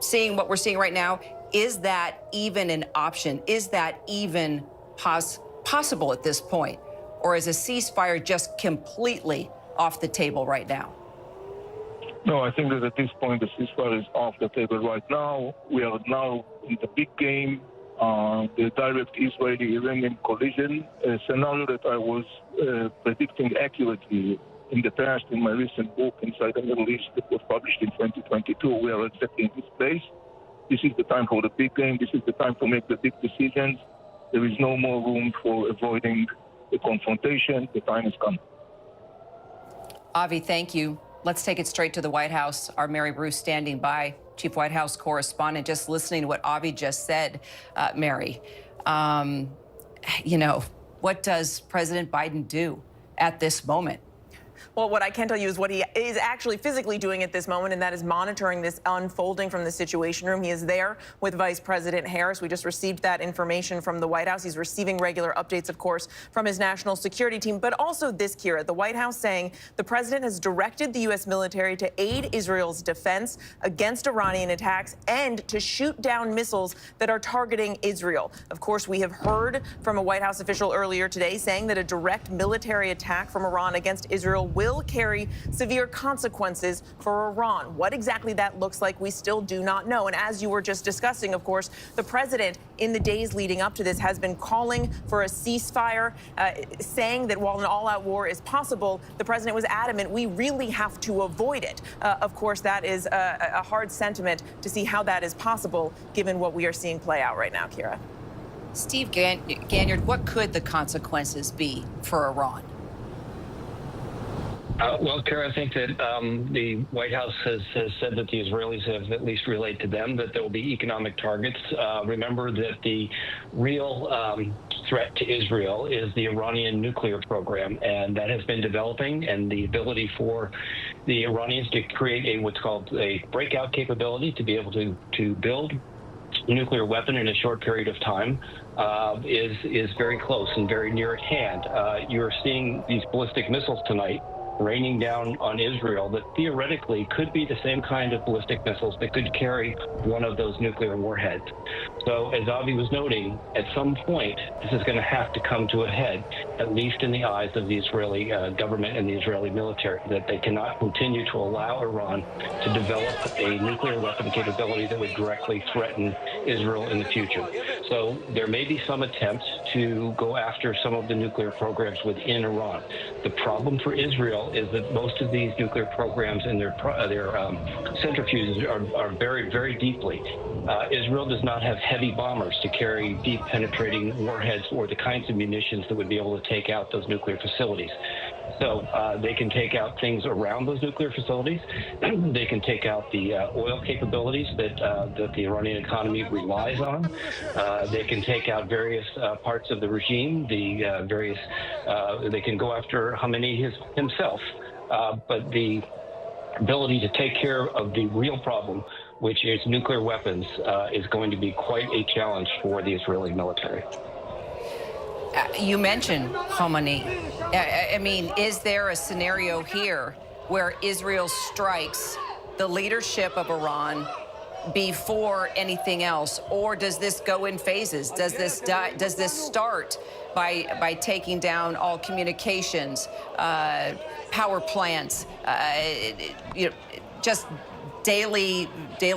seeing what we're seeing right now, is that even an option? Is that even possible at this point? Or is a ceasefire just completely off the table right now? No, I think that at this point the ceasefire is off the table right now. We are now in the big game, the direct Israeli-Iranian collision, a scenario that I was predicting accurately in the past in my recent book, Inside the Middle East, that was published in 2022. We are exactly in this place. This is the time for the big game. This is the time to make the big decisions. There is no more room for avoiding the confrontation. The time has come. Avi, thank you. Let's take it straight to the White House. Our Mary Bruce standing by, Chief White House Correspondent, just listening to what Avi just said. Mary, you know, what does President Biden do at this moment? Well, what I can tell you is what he is actually physically doing at this moment, and that is monitoring this unfolding from the Situation Room. He is there with Vice President Harris. We just received that information from the White House. He's receiving regular updates, of course, from his national security team. But also this, Kira, the White House saying the president has directed the U.S. military to aid Israel's defense against Iranian attacks and to shoot down missiles that are targeting Israel. Of course, we have heard from a White House official earlier today saying that a direct military attack from Iran against Israel will carry severe consequences for Iran. What exactly that looks like, we still do not know. And as you were just discussing, of course, the president in the days leading up to this has been calling for a ceasefire, saying that while an all-out war is possible, the president was adamant we really have to avoid it. Of course, that is a hard sentiment to see how that is possible, given what we are seeing play out right now, Kira. Steve Ganyard, what could the consequences be for Iran? Well, Kara, I think that the White House has said that the Israelis have at least relayed to them that there will be economic targets. Remember that the real threat to Israel is the Iranian nuclear program, and that has been developing, and the ability for the Iranians to create what's called a breakout capability to be able to build a nuclear weapon in a short period of time is very close and very near at hand. You're seeing these ballistic missiles tonight raining down on Israel that theoretically could be the same kind of ballistic missiles that could carry one of those nuclear warheads. So as Avi was noting, at some point, this is going to have to come to a head, at least in the eyes of the Israeli government and the Israeli military, that they cannot continue to allow Iran to develop a nuclear weapon capability that would directly threaten Israel in the future. So there may be some attempts to go after some of the nuclear programs within Iran. The problem for Israel is that most of these nuclear programs and their centrifuges are buried very deeply. Israel does not have heavy bombers to carry deep penetrating warheads or the kinds of munitions that would be able to take out those nuclear facilities. So they can take out things around those nuclear facilities. They can take out the oil capabilities that the Iranian economy relies on. They can take out various parts of the regime. They can go after Khamenei himself. But the ability to take care of the real problem, which is nuclear weapons, is going to be quite a challenge for the Israeli military. You mentioned Khamenei. I mean, is there a scenario here where Israel strikes the leadership of Iran before anything else, or does this go in phases? Does this start by taking down all communications, power plants, just daily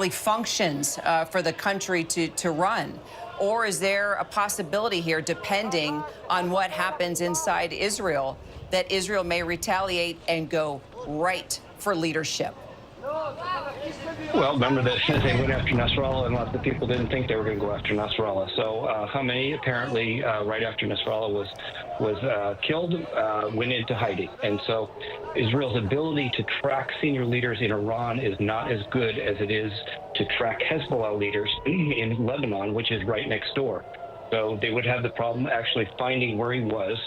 functions for the country to run? Or is there a possibility here, depending on what happens inside Israel, that Israel may retaliate and go right for leadership? Well, remember that they went after Nasrallah, and lots of people didn't think they were going to go after Nasrallah. So Khamenei apparently, right after Nasrallah was killed, went into hiding. And so Israel's ability to track senior leaders in Iran is not as good as it is to track Hezbollah leaders in Lebanon, which is right next door. So they would have the problem actually finding where he was.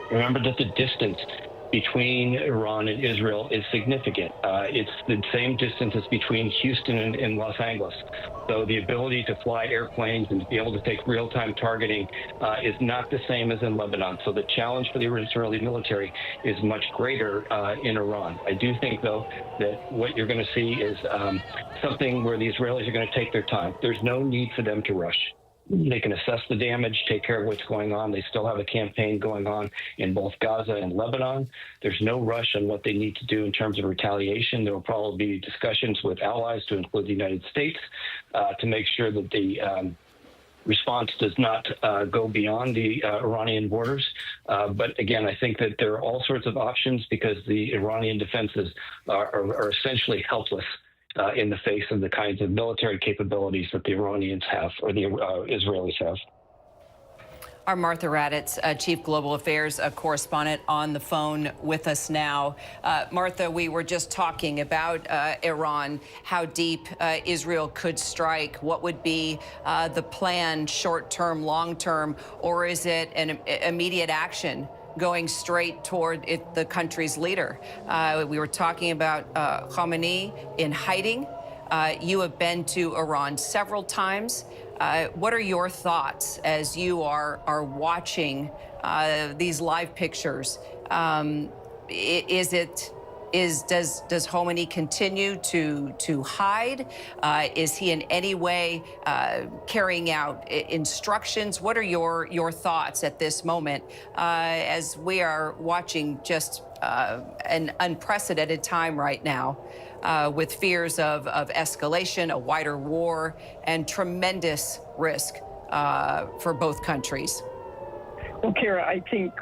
Remember that the distance between Iran and Israel is significant. It's the same distance as between Houston and Los Angeles. So the ability to fly airplanes and to be able to take real-time targeting is not the same as in Lebanon. So the challenge for the Israeli military is much greater in Iran. I do think, though, that what you're going to see is something where the Israelis are going to take their time. There's no need for them to rush. They can assess the damage, take care of what's going on. They still have a campaign going on in both Gaza and Lebanon. There's no rush on what they need to do in terms of retaliation. There will probably be discussions with allies, to include the United States, to make sure that the response does not go beyond the Iranian borders. But again, I think that there are all sorts of options because the Iranian defenses are essentially helpless in the face of the kinds of military capabilities that the Iranians have, or the Israelis have. Our Martha Raddatz, Chief Global Affairs Correspondent, on the phone with us now. Martha, we were just talking about Iran, how deep Israel could strike. What would be the plan, short-term, long-term, or is it an immediate action going straight toward the country's leader? We were talking about Khamenei in hiding. You have been to Iran several times. What are your thoughts as you are watching these live pictures? Does Khamenei continue to hide? Is he in any way carrying out instructions? What are your thoughts at this moment as we are watching just an unprecedented time right now with fears of escalation, a wider war, and tremendous risk for both countries? Well, Kira, I think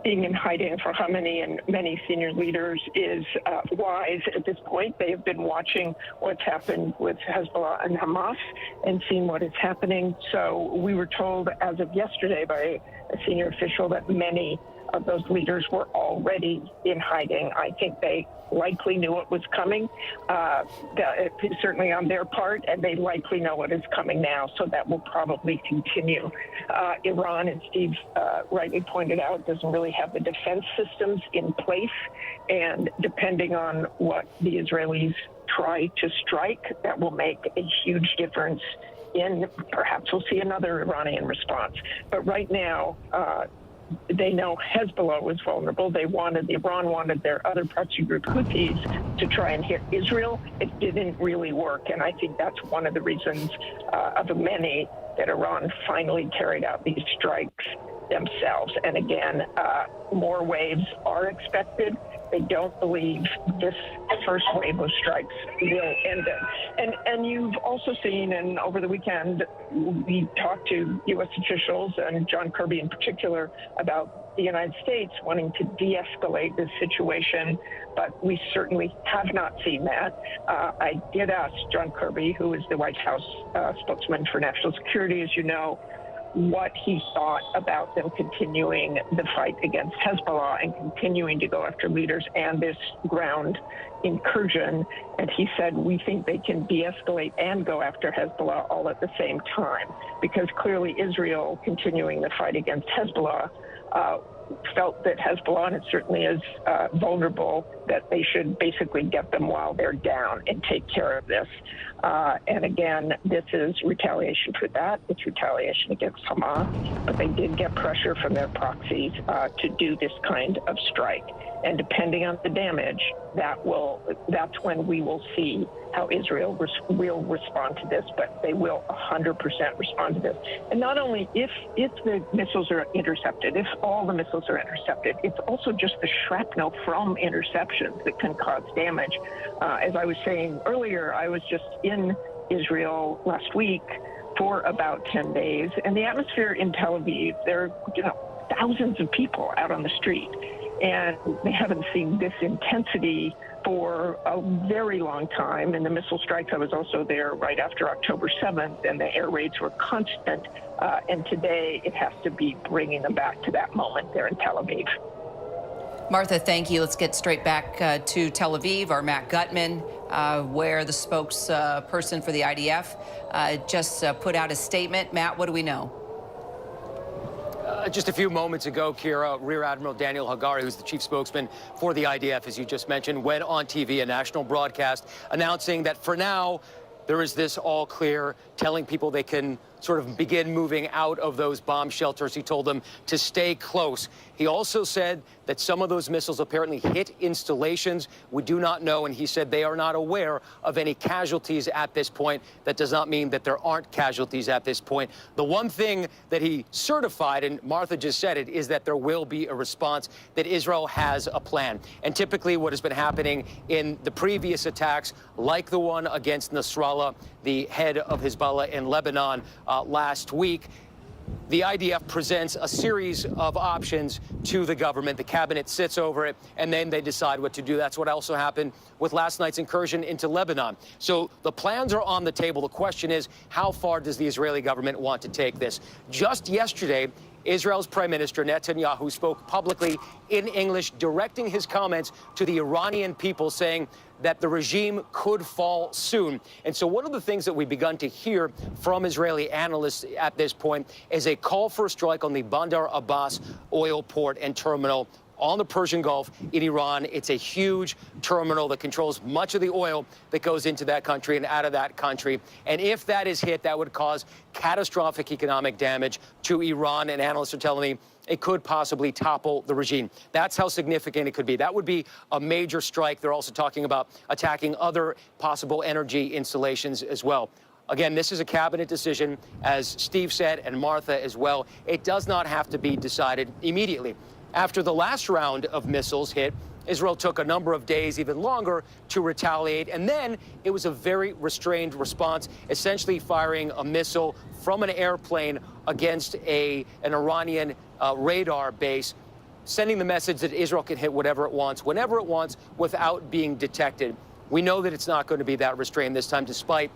being in hiding for Khamenei and many senior leaders is wise at this point. They have been watching what's happened with Hezbollah and Hamas and seeing what is happening. So we were told as of yesterday by a senior official that many of those leaders were already in hiding. I think they likely knew what was coming, certainly on their part, and they likely know what is coming now, so that will probably continue. Iran, as Steve rightly pointed out, doesn't really have the defense systems in place, and depending on what the Israelis try to strike, that will make a huge difference in perhaps we'll see another Iranian response. But right now, they know Hezbollah was vulnerable. Iran wanted their other proxy group, Houthis, to try and hit Israel. It didn't really work, and I think that's one of the reasons of many that Iran finally carried out these strikes themselves. And again, more waves are expected. They don't believe this first wave of strikes will end it. And you've also seen, and over the weekend, we talked to U.S. officials, and John Kirby in particular, about the United States wanting to de-escalate this situation, but we certainly have not seen that. I did ask John Kirby, who is the White House spokesman for national security, as you know, what he thought about them continuing the fight against Hezbollah and continuing to go after leaders and this ground incursion. And he said, we think they can de-escalate and go after Hezbollah all at the same time, because clearly Israel continuing the fight against Hezbollah felt that Hezbollah, and it certainly is vulnerable, that they should basically get them while they're down and take care of this. And again, this is retaliation for that. It's retaliation against Hamas, but they did get pressure from their proxies to do this kind of strike. And depending on the damage, that's when we will see how Israel will respond to this, but they will 100% respond to this. And not only if the missiles are intercepted, if all the missiles are intercepted, it's also just the shrapnel from interceptions that can cause damage. As I was saying earlier, I was just in Israel last week for about 10 days, and the atmosphere in Tel Aviv, there are thousands of people out on the street, and they haven't seen this intensity for a very long time. And the missile strikes, I was also there right after October 7th, and the air raids were constant. And today it has to be bringing them back to that moment there in Tel Aviv. Martha, thank you. Let's get straight back to Tel Aviv. Our Matt Gutman, where the spokesperson for the IDF just put out a statement. Matt, what do we know? Just a few moments ago, Kira, Rear Admiral Daniel Hagari, who's the chief spokesman for the IDF, as you just mentioned, went on TV, a national broadcast, announcing that for now, there is this all clear, telling people they can sort of begin moving out of those bomb shelters. He told them to stay close. He also said that some of those missiles apparently hit installations. We do not know, and he said they are not aware of any casualties at this point. That does not mean that there aren't casualties at this point. The one thing that he certified, and Martha just said it, is that there will be a response, that Israel has a plan. And typically what has been happening in the previous attacks, like the one against Nasrallah, the head of Hezbollah in Lebanon, last week, the IDF presents a series of options to the government. The cabinet sits over it, and then they decide what to do. That's what also happened with last night's incursion into Lebanon. So the plans are on the table. The question is, how far does the Israeli government want to take this? Just yesterday, Israel's Prime Minister Netanyahu spoke publicly in English, directing his comments to the Iranian people, saying that the regime could fall soon. And so one of the things that we've begun to hear from Israeli analysts at this point is a call for a strike on the Bandar Abbas oil port and terminal on the Persian Gulf in Iran. It's a huge terminal that controls much of the oil that goes into that country and out of that country. And if that is hit, that would cause catastrophic economic damage to Iran. And analysts are telling me it could possibly topple the regime. That's how significant it could be. That would be a major strike. They're also talking about attacking other possible energy installations as well. Again, this is a cabinet decision, as Steve said, and Martha as well. It does not have to be decided immediately. After the last round of missiles hit, Israel took a number of days, even longer, to retaliate. And then it was a very restrained response, essentially firing a missile from an airplane against an Iranian radar base, sending the message that Israel can hit whatever it wants, whenever it wants, without being detected. We know that it's not going to be that restrained this time, despite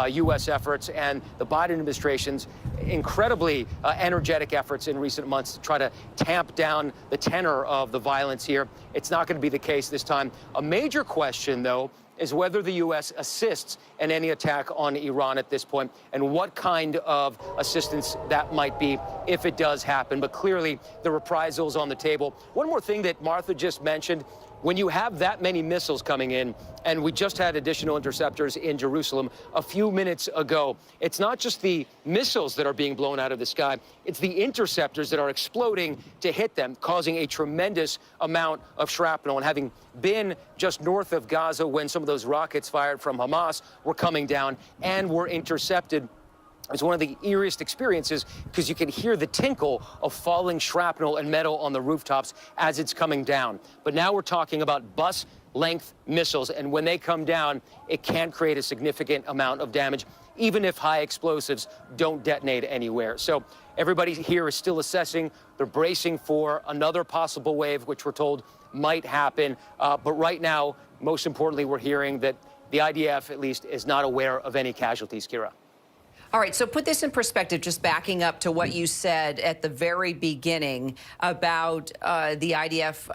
U.S. efforts and the Biden administration's incredibly energetic efforts in recent months to try to tamp down the tenor of the violence here. It's not going to be the case this time. A major question, though, is whether the U.S. assists in any attack on Iran at this point, and what kind of assistance that might be if it does happen. But clearly, the reprisals on the table. One more thing that Martha just mentioned. When you have that many missiles coming in, and we just had additional interceptors in Jerusalem a few minutes ago, it's not just the missiles that are being blown out of the sky, it's the interceptors that are exploding to hit them, causing a tremendous amount of shrapnel. And having been just north of Gaza when some of those rockets fired from Hamas were coming down and were intercepted, it's one of the eeriest experiences, because you can hear the tinkle of falling shrapnel and metal on the rooftops as it's coming down. But now we're talking about bus-length missiles, and when they come down, it can create a significant amount of damage, even if high explosives don't detonate anywhere. So everybody here is still assessing. They're bracing for another possible wave, which we're told might happen. But right now, most importantly, we're hearing that the IDF, at least, is not aware of any casualties, Kira. All right, so put this in perspective, just backing up to what you said at the very beginning about the IDF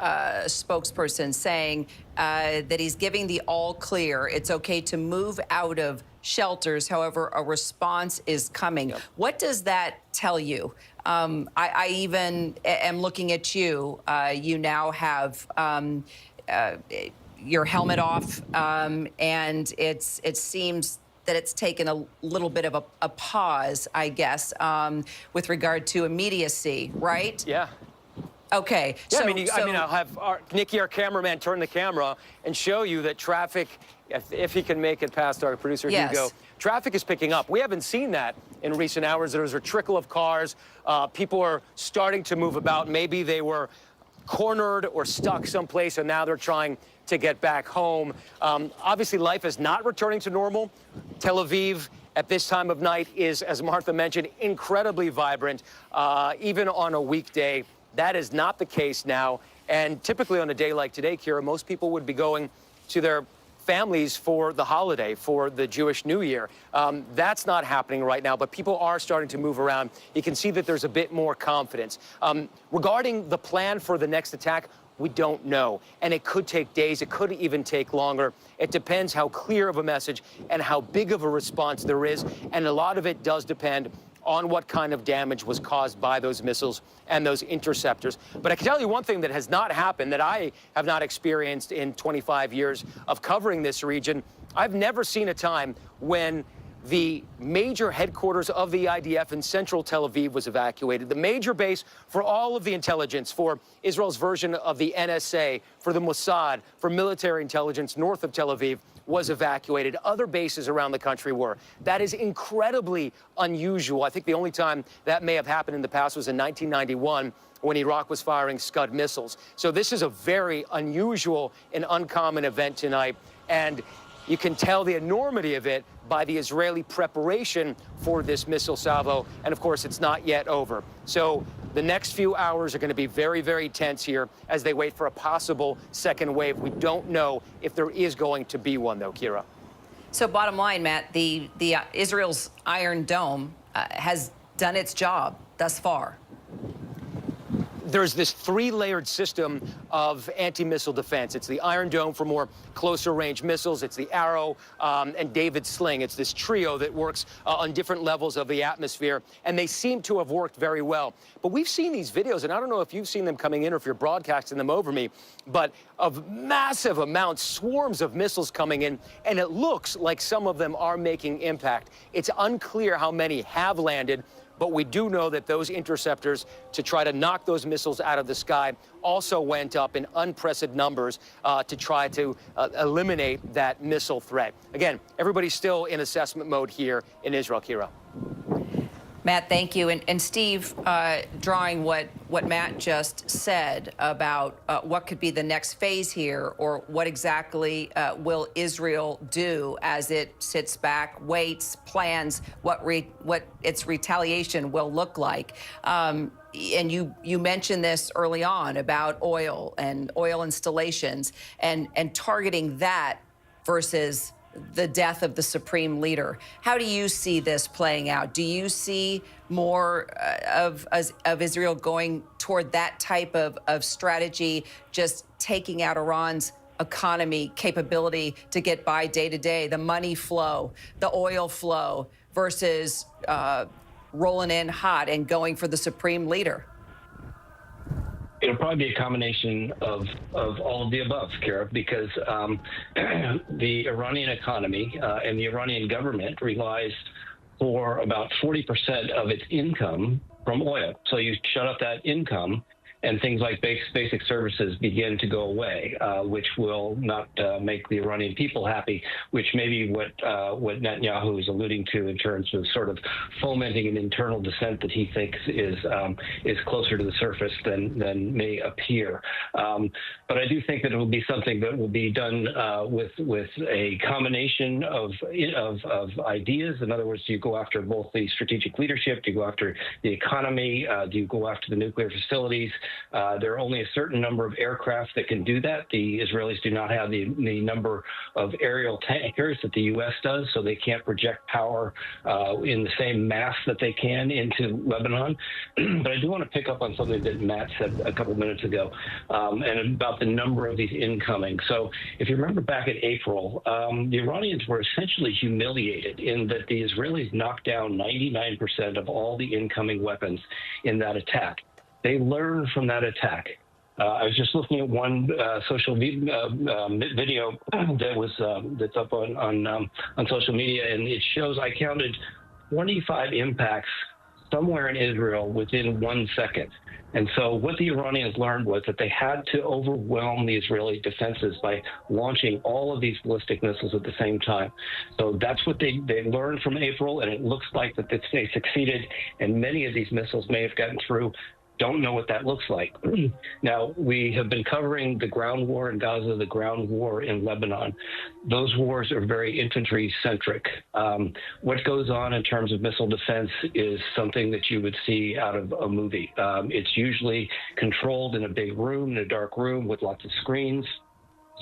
spokesperson saying that he's giving the all clear. It's okay to move out of shelters. However, a response is coming. Yep. What does that tell you? I even am looking at you. You now have your helmet off, and it seems that it's taken a little bit of a pause, I guess, with regard to immediacy, right? Yeah. Okay. Yeah, so, I mean, I'll have Nikki, our cameraman, turn the camera and show you that traffic, if he can make it past our producer, Hugo, traffic is picking up. We haven't seen that in recent hours. There's a trickle of cars. People are starting to move about. Maybe they were cornered or stuck someplace, and now they're trying to get back home. Obviously, life is not returning to normal. Tel Aviv at this time of night is, as Martha mentioned, incredibly vibrant, even on a weekday. That is not the case now. And typically on a day like today, Kira, most people would be going to their families for the holiday, for the Jewish New Year. That's not happening right now, but people are starting to move around. You can see that there's a bit more confidence. Regarding the plan for the next attack, we don't know. And it could take days. It could even take longer. It depends how clear of a message and how big of a response there is. And a lot of it does depend on what kind of damage was caused by those missiles and those interceptors. But I can tell you one thing that has not happened, that I have not experienced in 25 years of covering this region. I've never seen a time when the major headquarters of the IDF in central Tel Aviv was evacuated. The major base for all of the intelligence, for Israel's version of the NSA, for the Mossad, for military intelligence north of Tel Aviv, was evacuated. Other bases around the country were. That is incredibly unusual. I think the only time that may have happened in the past was in 1991 when Iraq was firing Scud missiles. So this is a very unusual and uncommon event tonight. And you can tell the enormity of it by the Israeli preparation for this missile salvo. And of course, it's not yet over. So the next few hours are going to be very, very tense here as they wait for a possible second wave. We don't know if there is going to be one, though, Kira. So bottom line, Matt, the Israel's Iron Dome has done its job thus far. There's this three-layered system of anti-missile defense. It's the Iron Dome for more closer-range missiles. It's the Arrow and David Sling. It's this trio that works on different levels of the atmosphere, and they seem to have worked very well. But we've seen these videos, and I don't know if you've seen them coming in or if you're broadcasting them over me, but of massive amounts, swarms of missiles coming in, and it looks like some of them are making impact. It's unclear how many have landed, but we do know that those interceptors to try to knock those missiles out of the sky also went up in unprecedented numbers to try to eliminate that missile threat. Again, everybody's still in assessment mode here in Israel, Kira. Matt, thank you. And Steve, drawing what Matt just said about what could be the next phase here, or what exactly will Israel do as it sits back, waits, plans what its retaliation will look like. And you mentioned this early on about oil and oil installations and targeting that versus the death of the supreme leader. How do you see this playing out? Do you see more of Israel going toward that type of strategy, just taking out Iran's economy capability to get by day to day, the money flow, the oil flow, versus rolling in hot and going for the supreme leader? It'll probably be a combination of all of the above, Kara, because the Iranian economy and the Iranian government relies for about 40% of its income from oil. So you shut off that income, and things like basic services begin to go away, which will not make the Iranian people happy, which may be what Netanyahu is alluding to in terms of sort of fomenting an internal dissent that he thinks is closer to the surface than may appear. But I do think that it will be something that will be done with a combination of ideas. In other words, do you go after both the strategic leadership? Do you go after the economy? Do you go after the nuclear facilities? There are only a certain number of aircraft that can do that. The Israelis do not have the number of aerial tankers that the U.S. does, so they can't project power in the same mass that they can into Lebanon. But I do want to pick up on something that Matt said a couple minutes ago, and about the number of these incoming. So if you remember back in April, the Iranians were essentially humiliated in that the Israelis knocked down 99% of all the incoming weapons in that attack. They learned from that attack. I was just looking at one social video that's up on social media, and it shows I counted 25 impacts somewhere in Israel within 1 second. And so what the Iranians learned was that they had to overwhelm the Israeli defenses by launching all of these ballistic missiles at the same time. So that's what they learned from April, and it looks like that they succeeded, and many of these missiles may have gotten through. Don't know what that looks like. Now, we have been covering the ground war in Gaza, the ground war in Lebanon. Those wars are very infantry-centric. What goes on in terms of missile defense is something that you would see out of a movie. It's usually controlled in a big room, in a dark room with lots of screens.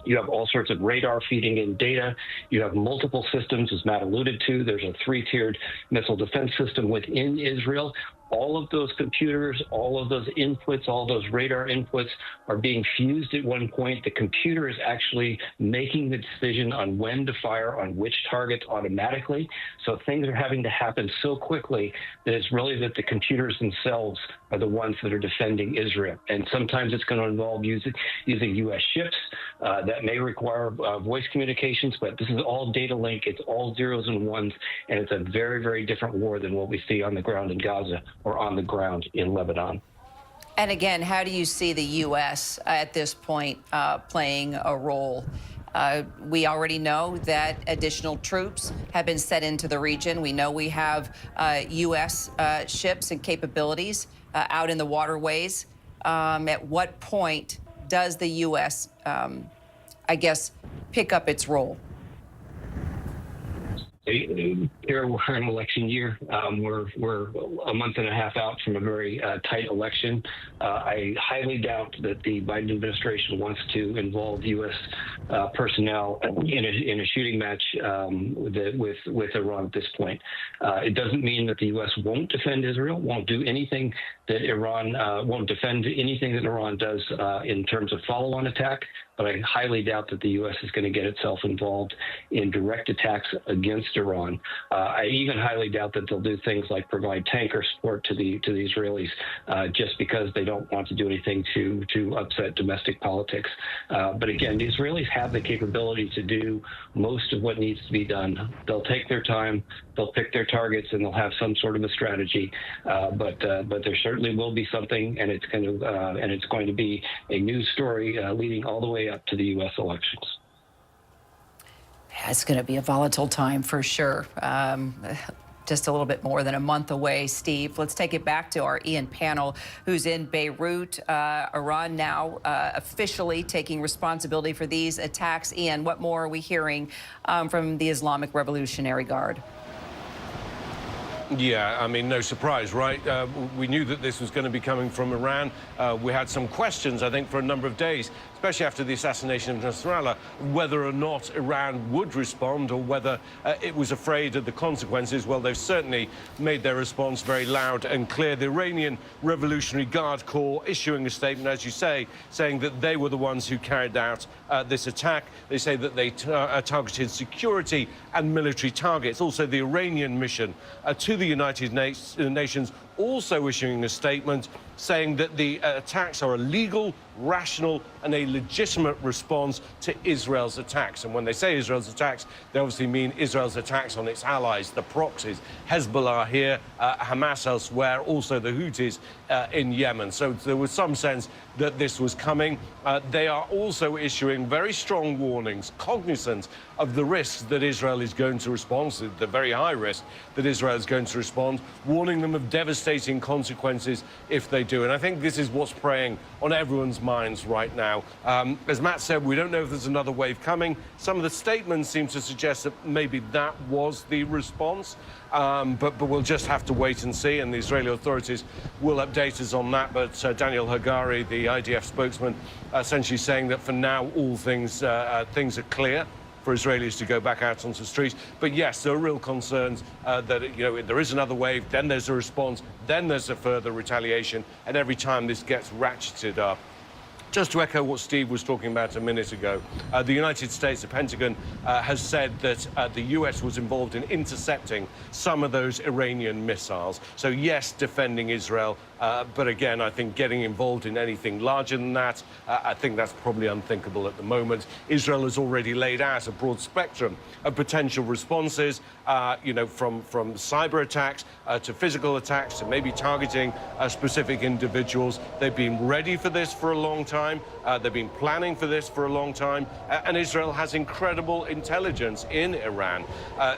You have all sorts of radar feeding in data. You have multiple systems, as Matt alluded to. There's a three-tiered missile defense system within Israel. All of those computers, all of those inputs, all those radar inputs are being fused at one point. The computer is actually making the decision on when to fire on which targets automatically. So things are having to happen so quickly that it's really that the computers themselves are the ones that are defending Israel. And sometimes it's going to involve using U.S. ships. That may require voice communications, but this is all data link. It's all zeros and ones, and it's a very, very different war than what we see on the ground in Gaza or on the ground in Lebanon. And again, how do you see the U.S. at this point playing a role? We already know that additional troops have been sent into the region. We know we have U.S. ships and capabilities out in the waterways. At what point does the U.S., I guess, pick up its role? Here we're in election year. We're a month and a half out from a very tight election. I highly doubt that the Biden administration wants to involve U.S. Personnel in a shooting match with Iran at this point. It doesn't mean that the U.S. won't defend Israel, won't do anything that Iran won't defend anything that Iran does in terms of follow-on attack. But I highly doubt that the U.S. is going to get itself involved in direct attacks against Iran. I even highly doubt that they'll do things like provide tanker support to the Israelis just because they don't want to do anything to upset domestic politics. But again, the Israelis have the capability to do most of what needs to be done. They'll take their time, they'll pick their targets, and they'll have some sort of a strategy. But there certainly will be something, and it's going to be a news story leading all the way up to the U.S. elections. It's going to be a volatile time for sure. Just a little bit more than a month away, Steve. Let's take it back to our Ian panel, who's in Beirut. Iran now officially taking responsibility for these attacks. Ian, what more are we hearing from the Islamic Revolutionary Guard? Yeah, I mean, no surprise, right? We knew that this was going to be coming from Iran. We had some questions, I think, for a number of days, especially after the assassination of Nasrallah, whether or not Iran would respond or whether it was afraid of the consequences. Well, they've certainly made their response very loud and clear. The Iranian Revolutionary Guard Corps issuing a statement, as you say, saying that they were the ones who carried out this attack. They say that they targeted security and military targets. Also, the Iranian mission to the United Nations also issuing a statement saying that the attacks are a legal, rational, and a legitimate response to Israel's attacks. And when they say Israel's attacks, they obviously mean Israel's attacks on its allies, the proxies, Hezbollah here, Hamas elsewhere, also the Houthis in Yemen. So there was some sense that this was coming. They are also issuing very strong warnings, cognizant of the risks that Israel is going to respond to, the very high risk that Israel is going to respond, warning them of devastating consequences if they do. And I think this is what's preying on everyone's minds right now. As Matt said, we don't know if there's another wave coming. Some of the statements seem to suggest that maybe that was the response. But we'll just have to wait and see, and the Israeli authorities will update us on that. But Daniel Hagari, the IDF spokesman, essentially saying that for now all things are clear for Israelis to go back out onto the streets. But yes, there are real concerns that if there is another wave, then there's a response, then there's a further retaliation, and every time this gets ratcheted up. Just to echo what Steve was talking about a minute ago, the United States, the Pentagon, has said that the U.S. was involved in intercepting some of those Iranian missiles. So, yes, defending Israel, but again, I think getting involved in anything larger than that, I think that's probably unthinkable at the moment. Israel has already laid out a broad spectrum of potential responses, from cyber attacks to physical attacks to maybe targeting specific individuals. They've been ready for this for a long time. They've been planning for this for a long time. And Israel has incredible intelligence in Iran.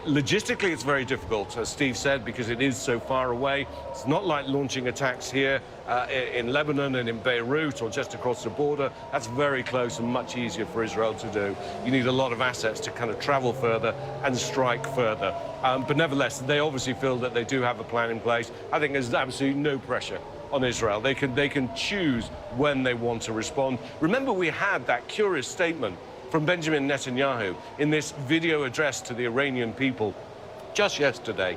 Logistically, it's very difficult, as Steve said, because it is so far away. It's not like launching attacks here in Lebanon and in Beirut or just across the border. That's very close and much easier for Israel to do. You need a lot of assets to kind of travel further and strike further. But nevertheless, they obviously feel that they do have a plan in place. I think there's absolutely no pressure on Israel. They can choose when they want to respond. Remember, we had that curious statement from Benjamin Netanyahu in this video address to the Iranian people just yesterday,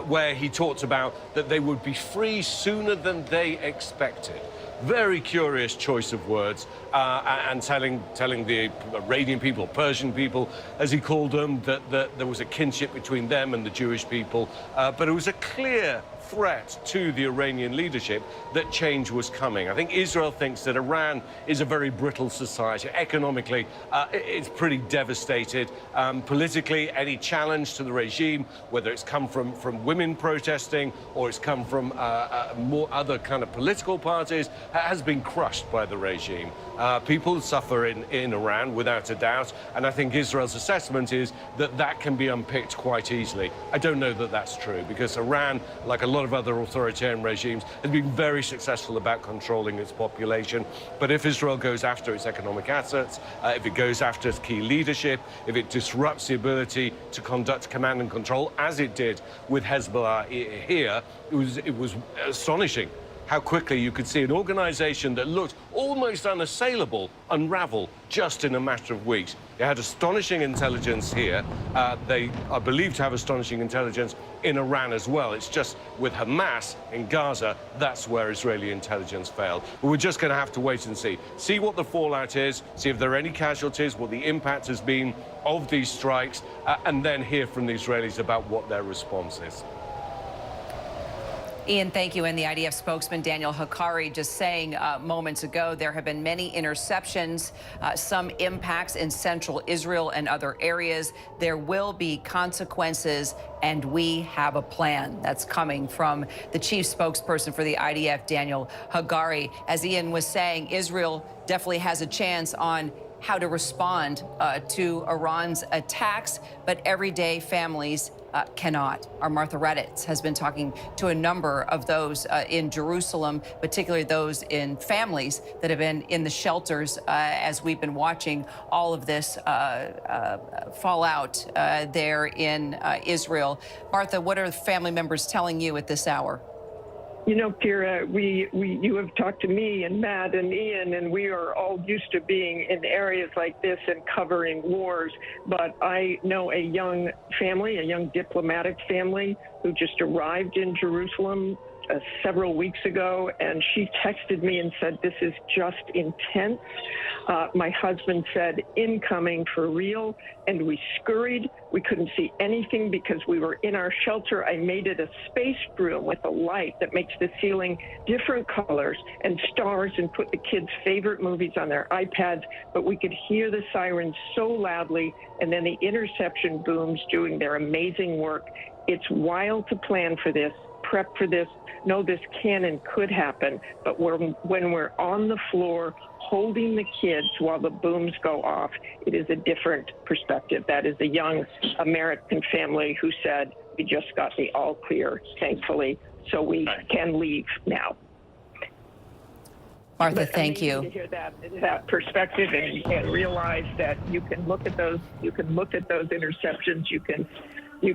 where he talked about that they would be free sooner than they expected. Very curious choice of words, and telling the Iranian people, Persian people, as he called them, that there was a kinship between them and the Jewish people. But it was a clear threat to the Iranian leadership that change was coming. I think Israel thinks that Iran is a very brittle society. Economically, it's pretty devastated. Politically, any challenge to the regime, whether it's come from women protesting or it's come from more other kind of political parties, has been crushed by the regime. People suffer in Iran, without a doubt, and I think Israel's assessment is that that can be unpicked quite easily. I don't know that that's true, because Iran, like a lot of other authoritarian regimes, has been very successful about controlling its population. But if Israel goes after its economic assets, if it goes after its key leadership, if it disrupts the ability to conduct command and control, as it did with Hezbollah here, it was astonishing how quickly you could see an organization that looked almost unassailable unravel just in a matter of weeks. They had astonishing intelligence here. They are believed to have astonishing intelligence in Iran as well. It's just with Hamas in Gaza, that's where Israeli intelligence failed. But we're just going to have to wait and see what the fallout is, see if there are any casualties, what the impact has been of these strikes, and then hear from the Israelis about what their response is. Ian, thank you. And the IDF spokesman, Daniel Hagari, just saying moments ago, there have been many interceptions, some impacts in central Israel and other areas. There will be consequences, and we have a plan. That's coming from the chief spokesperson for the IDF, Daniel Hagari. As Ian was saying, Israel definitely has a chance on how to respond to Iran's attacks, but everyday families cannot. Our Martha Redditz has been talking to a number of those in Jerusalem, particularly those in families that have been in the shelters as we've been watching all of this fallout there in Israel. Martha, what are family members telling you at this hour? You know, Kira, you have talked to me and Matt and Ian, and we are all used to being in areas like this and covering wars. But I know a young family, a young diplomatic family who just arrived in Jerusalem several weeks ago, and she texted me and said, "This is just intense." My husband said, "Incoming for real," and we scurried. We couldn't see anything because we were in our shelter. I made it a space room with a light that makes the ceiling different colors and stars, and put the kids' favorite movies on their iPads, but we could hear the sirens so loudly, and then the interception booms doing their amazing work. It's wild to plan for this. prep for this, know this can and could happen. But when we're on the floor holding the kids while the booms go off, it is a different perspective. That is a young American family who said, we just got the all clear, thankfully, so we can leave now. Martha, thank you. To hear that perspective and realize that you can look at those interceptions, you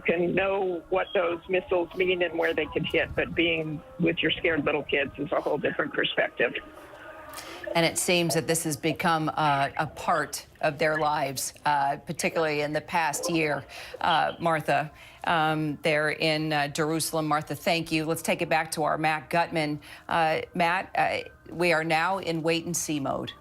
can know what those missiles mean and where they can hit, but being with your scared little kids is a whole different perspective. And it seems that this has become a part of their lives, particularly in the past year. Martha, there in Jerusalem. Martha, thank you. Let's take it back to our Matt Gutman. Matt, we are now in wait-and-see mode.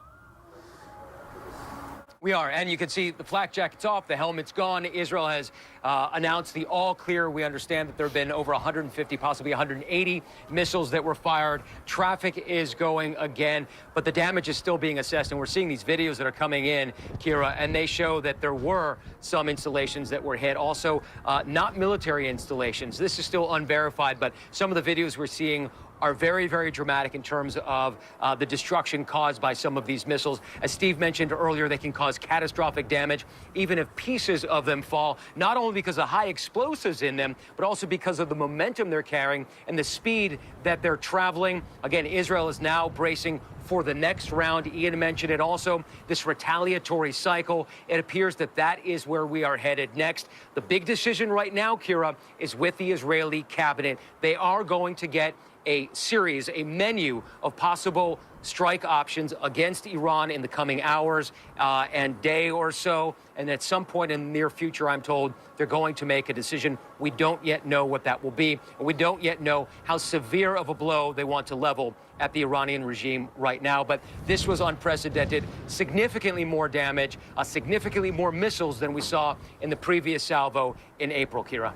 We are, and you can see the flak jacket's off, the helmet's gone. Israel has announced the all clear. We understand that there have been over 150, possibly 180 missiles that were fired. Traffic is going again, but the damage is still being assessed, and we're seeing these videos that are coming in, Kira, and they show that there were some installations that were hit. Also, not military installations. This is still unverified, but some of the videos we're seeing are very, very dramatic in terms of the destruction caused by some of these missiles. As Steve mentioned earlier, they can cause catastrophic damage, even if pieces of them fall, not only because of high explosives in them, but also because of the momentum they're carrying and the speed that they're traveling. Again, Israel is now bracing for the next round. Ian mentioned it also, this retaliatory cycle. It appears that that is where we are headed next. The big decision right now, Kira, is with the Israeli cabinet. They are going to get a menu of possible strike options against Iran in the coming hours and day or so. And at some point in the near future, I'm told, they're going to make a decision. We don't yet know what that will be. And we don't yet know how severe of a blow they want to level at the Iranian regime right now. But this was unprecedented, significantly more damage, significantly more missiles than we saw in the previous salvo in April, Kira.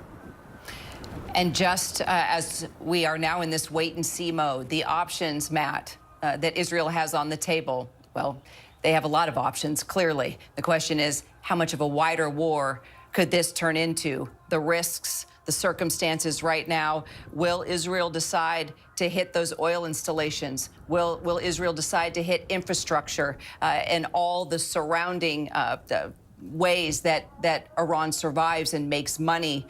And just as we are now in this wait-and-see mode, the options, Matt, that Israel has on the table, well, they have a lot of options, clearly. The question is, how much of a wider war could this turn into? The risks, the circumstances right now. Will Israel decide to hit those oil installations? Will Israel decide to hit infrastructure and all the surrounding ways that Iran survives and makes money?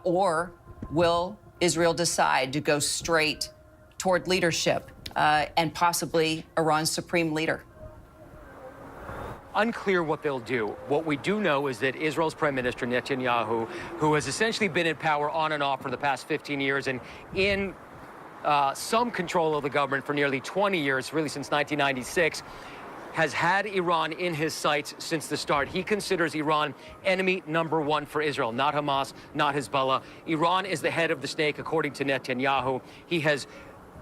Or will Israel decide to go straight toward leadership and possibly Iran's supreme leader? Unclear what they'll do. What we do know is that Israel's Prime Minister Netanyahu, who has essentially been in power on and off for the past 15 years and in some control of the government for nearly 20 years, really since 1996, has had Iran in his sights since the start. He considers Iran enemy number one for Israel, not Hamas, not Hezbollah. Iran is the head of the snake, according to Netanyahu. He has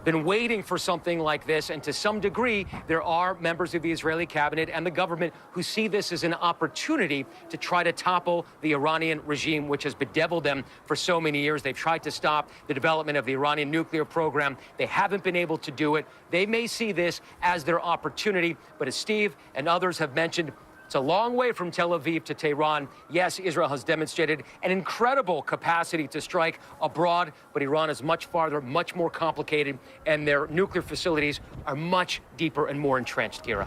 been waiting for something like this, and to some degree, there are members of the Israeli cabinet and the government who see this as an opportunity to try to topple the Iranian regime, which has bedeviled them for so many years. They've tried to stop the development of the Iranian nuclear program. They haven't been able to do it. They may see this as their opportunity, but as Steve and others have mentioned, it's a long way from Tel Aviv to Tehran. Yes, Israel has demonstrated an incredible capacity to strike abroad, but Iran is much farther, much more complicated, and their nuclear facilities are much deeper and more entrenched, Kira.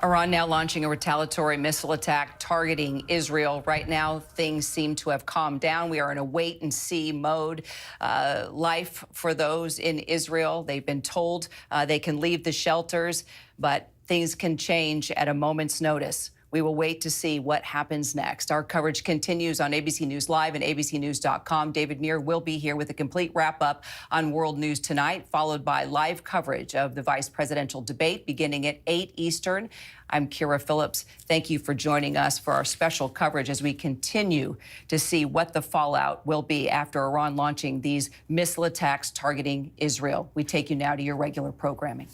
Iran now launching a retaliatory missile attack targeting Israel. Right now, things seem to have calmed down. We are in a wait-and-see mode. Life for those in Israel, they've been told they can leave the shelters, but things can change at a moment's notice. We will wait to see what happens next. Our coverage continues on ABC News Live and abcnews.com. David Neer will be here with a complete wrap-up on World News Tonight, followed by live coverage of the vice presidential debate beginning at 8 Eastern. I'm Kira Phillips. Thank you for joining us for our special coverage as we continue to see what the fallout will be after Iran launching these missile attacks targeting Israel. We take you now to your regular programming.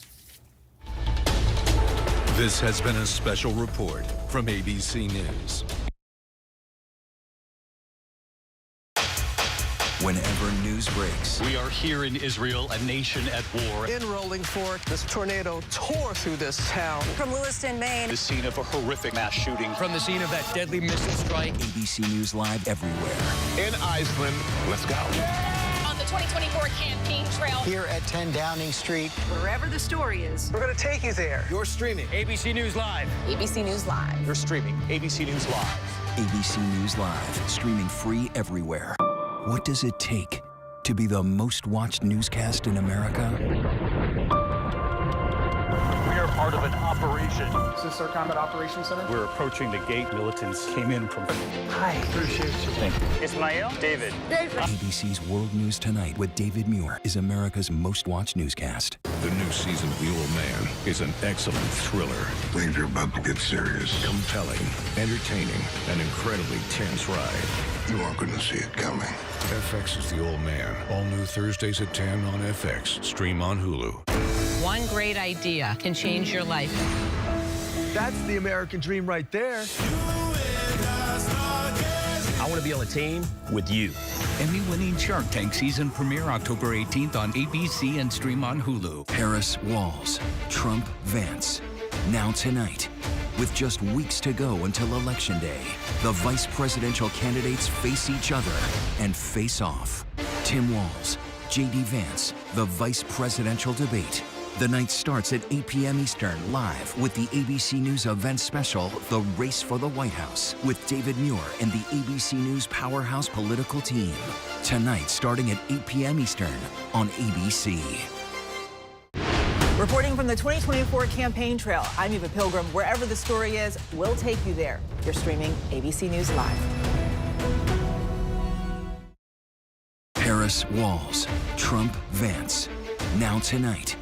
This has been a special report from ABC News. Whenever news breaks, we are here in Israel, a nation at war. In Rolling Fork, this tornado tore through this town. From Lewiston, Maine. The scene of a horrific mass shooting. From the scene of that deadly missile strike. ABC News Live everywhere. In Iceland, let's go. On the 2024 campaign trail. Here at 10 Downing Street. Wherever the story is, We're going to take you there. You're streaming ABC News Live. ABC News Live. You're streaming ABC News Live. ABC News Live, streaming free everywhere. What does it take to be the most watched newscast in America? We are part of an operation. Is this our Combat Operations Center? We're approaching the gate. Militants came in from... Hi. Appreciate you. Thank you. Ismail, David. ABC's World News Tonight with David Muir is America's most watched newscast. The new season of The Old Man is an excellent thriller. Things are about to get serious. Compelling, entertaining, and incredibly tense ride. You aren't going to see it coming. FX is The Old Man. All new Thursdays at 10 on FX. Stream on Hulu. One great idea can change your life. That's the American dream right there. I want to be on a team with you. Emmy-winning Shark Tank season premiere October 18th on ABC and stream on Hulu. Harris, Walz, Trump, Vance. Now tonight. With just weeks to go until Election Day, the vice presidential candidates face each other and face off. Tim Walz, J.D. Vance, the vice presidential debate. The night starts at 8 p.m. Eastern, live with the ABC News event special, The Race for the White House, with David Muir and the ABC News Powerhouse political team. Tonight, starting at 8 p.m. Eastern on ABC. Reporting from the 2024 campaign trail, I'm Eva Pilgrim. Wherever the story is, we'll take you there. You're streaming ABC News Live. Harris, Walz, Trump, Vance. Now tonight.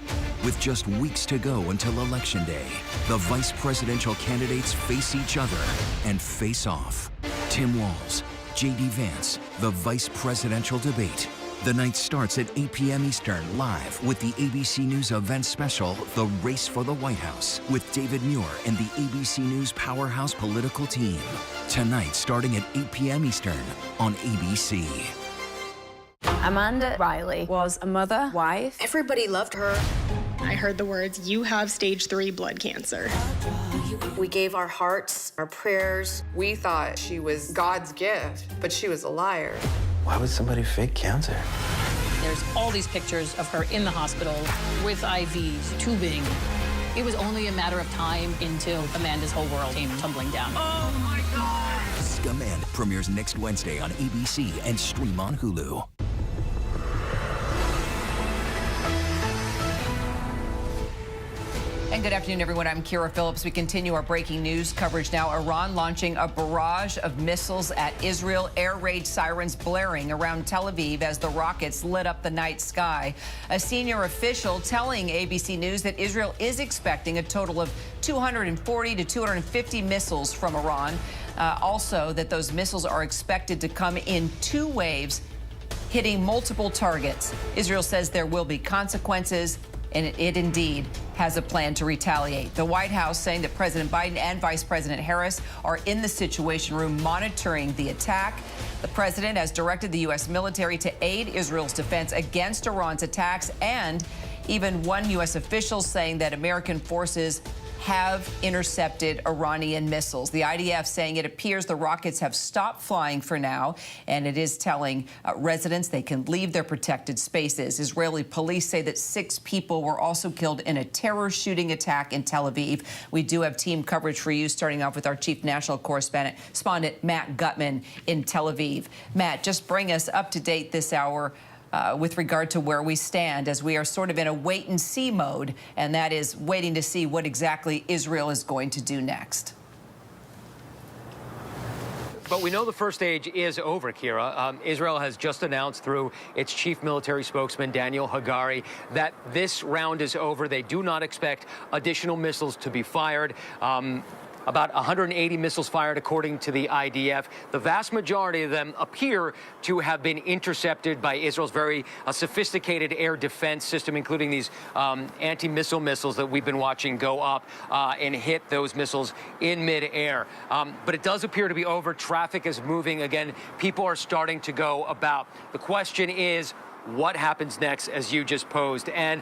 With just weeks to go until Election Day, the vice presidential candidates face each other and face off. Tim Walz, J.D. Vance, the vice presidential debate. The night starts at 8 p.m. Eastern, live with the ABC News event special, The Race for the White House, with David Muir and the ABC News Powerhouse political team. Tonight, starting at 8 p.m. Eastern on ABC. Amanda Riley was a mother, wife. Everybody loved her. I heard the words, "You have stage 3 blood cancer." We gave our hearts, our prayers. We thought she was God's gift, but she was a liar. Why would somebody fake cancer? There's all these pictures of her in the hospital with IVs, tubing. It was only a matter of time until Amanda's whole world came tumbling down. Oh my God! Scamanda premieres next Wednesday on ABC and stream on Hulu. And good afternoon, everyone. I'm Kira Phillips. We continue our breaking news coverage now. Iran launching a barrage of missiles at Israel. Air raid sirens blaring around Tel Aviv as the rockets lit up the night sky. A senior official telling ABC News that Israel is expecting a total of 240 to 250 missiles from Iran. Also, that those missiles are expected to come in 2 waves, hitting multiple targets. Israel says there will be consequences, and it indeed has a plan to retaliate. The White House saying that President Biden and Vice President Harris are in the Situation Room monitoring the attack. The president has directed the U.S. military to aid Israel's defense against Iran's attacks, and even one U.S. official saying that American forces have intercepted Iranian missiles. The IDF saying it appears the rockets have stopped flying for now, and it is telling residents they can leave their protected spaces. Israeli police say that 6 people were also killed in a terror shooting attack in Tel Aviv. We do have team coverage for you, starting off with our chief national correspondent, Matt Gutman in Tel Aviv. Matt, just bring us up to date this hour with regard to where we stand, as we are sort of in a wait-and-see mode, and that is waiting to see what exactly Israel is going to do next. But we know the first stage is over, Kira. Israel has just announced through its chief military spokesman, Daniel Hagari, that this round is over. They do not expect additional missiles to be fired. About 180 missiles fired, according to the IDF. The vast majority of them appear to have been intercepted by Israel's very sophisticated air defense system, including these anti-missile missiles that we've been watching go up and hit those missiles in midair. But it does appear to be over. Traffic is moving again. People are starting to go about. The question is, what happens next, as you just posed? And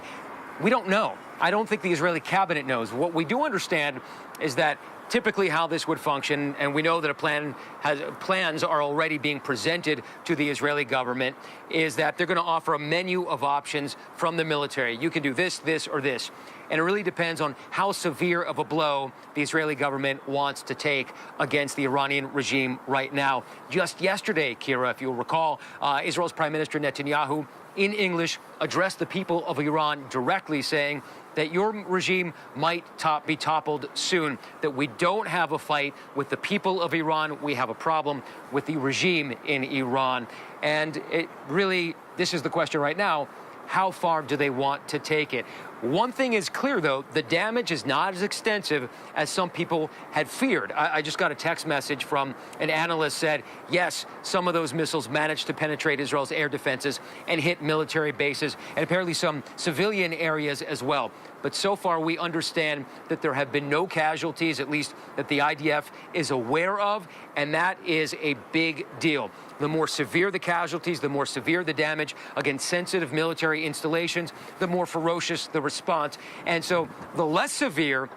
we don't know. I don't think the Israeli cabinet knows. What we do understand is that typically how this would function, and we know that plans are already being presented to the Israeli government, is that they're going to offer a menu of options from the military. You can do this, this, or this. And it really depends on how severe of a blow the Israeli government wants to take against the Iranian regime right now. Just yesterday, Kira, if you'll recall, Israel's Prime Minister Netanyahu, in English, addressed the people of Iran directly, saying that your regime might be toppled soon, that we don't have a fight with the people of Iran, we have a problem with the regime in Iran. And it really, this is the question right now, how far do they want to take it? One thing is clear, though, the damage is not as extensive as some people had feared. I just got a text message from an analyst said, yes, some of those missiles managed to penetrate Israel's air defenses and hit military bases and apparently some civilian areas as well. But so far, we understand that there have been no casualties, at least that the IDF is aware of, and that is a big deal. The more severe the casualties, the more severe the damage against sensitive military installations, the more ferocious the response. And so the less severe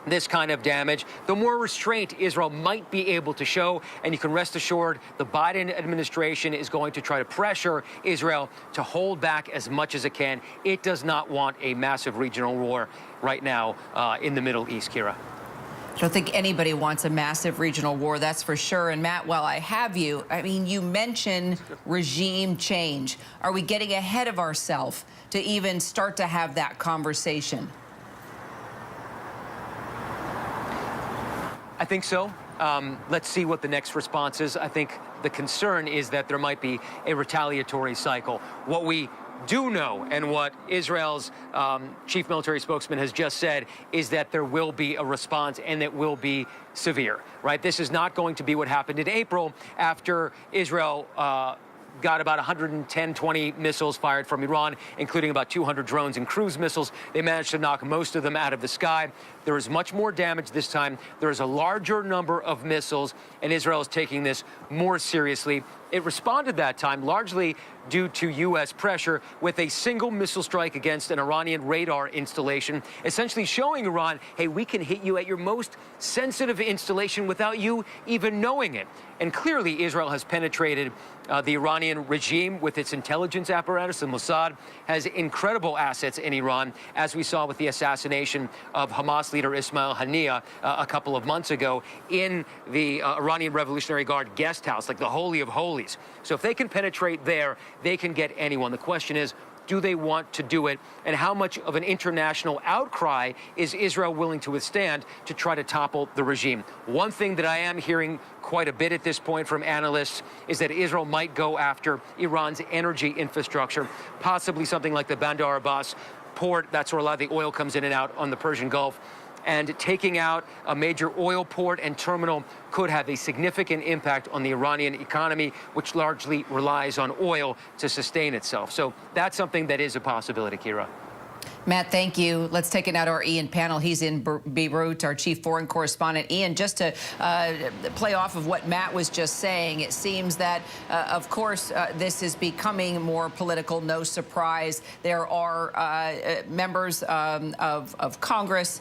this kind of damage, the more restraint Israel might be able to show. And you can rest assured the Biden administration is going to try to pressure Israel to hold back as much as it can. It does not want a massive regional war right now in the Middle East, Kira. I don't think anybody wants a massive regional war, that's for sure. And Matt, while I have you, I mean, you mentioned regime change. Are we getting ahead of ourselves to even start to have that conversation? I think so. Let's see what the next response is. I think the concern is that there might be a retaliatory cycle. What we do know, and what Israel's chief military spokesman has just said, is that there will be a response and it will be severe, right? This is not going to be what happened in April after Israel got about 120 missiles fired from Iran, including about 200 drones and cruise missiles. They managed to knock most of them out of the sky. There is much more damage this time. There is a larger number of missiles, and Israel is taking this more seriously. It responded that time largely due to U.S. pressure with a single missile strike against an Iranian radar installation, essentially showing Iran, hey, we can hit you at your most sensitive installation without you even knowing it. And clearly, Israel has penetrated the Iranian regime with its intelligence apparatus. The Mossad has incredible assets in Iran, as we saw with the assassination of Hamas leader Ismail Haniyeh a couple of months ago in the Iranian Revolutionary Guard guest house, like the Holy of Holies. So if they can penetrate there, they can get anyone. The question is, do they want to do it? And how much of an international outcry is Israel willing to withstand to try to topple the regime? One thing that I am hearing quite a bit at this point from analysts is that Israel might go after Iran's energy infrastructure, possibly something like the Bandar Abbas port. That's where a lot of the oil comes in and out on the Persian Gulf. And taking out a major oil port and terminal could have a significant impact on the Iranian economy, which largely relies on oil to sustain itself. So that's something that is a possibility, Kira. Matt, thank you. Let's take it now to our Ian panel. He's in Beirut, our chief foreign correspondent. Ian, just to play off of what Matt was just saying, it seems that, of course, this is becoming more political, no surprise. There are members of Congress,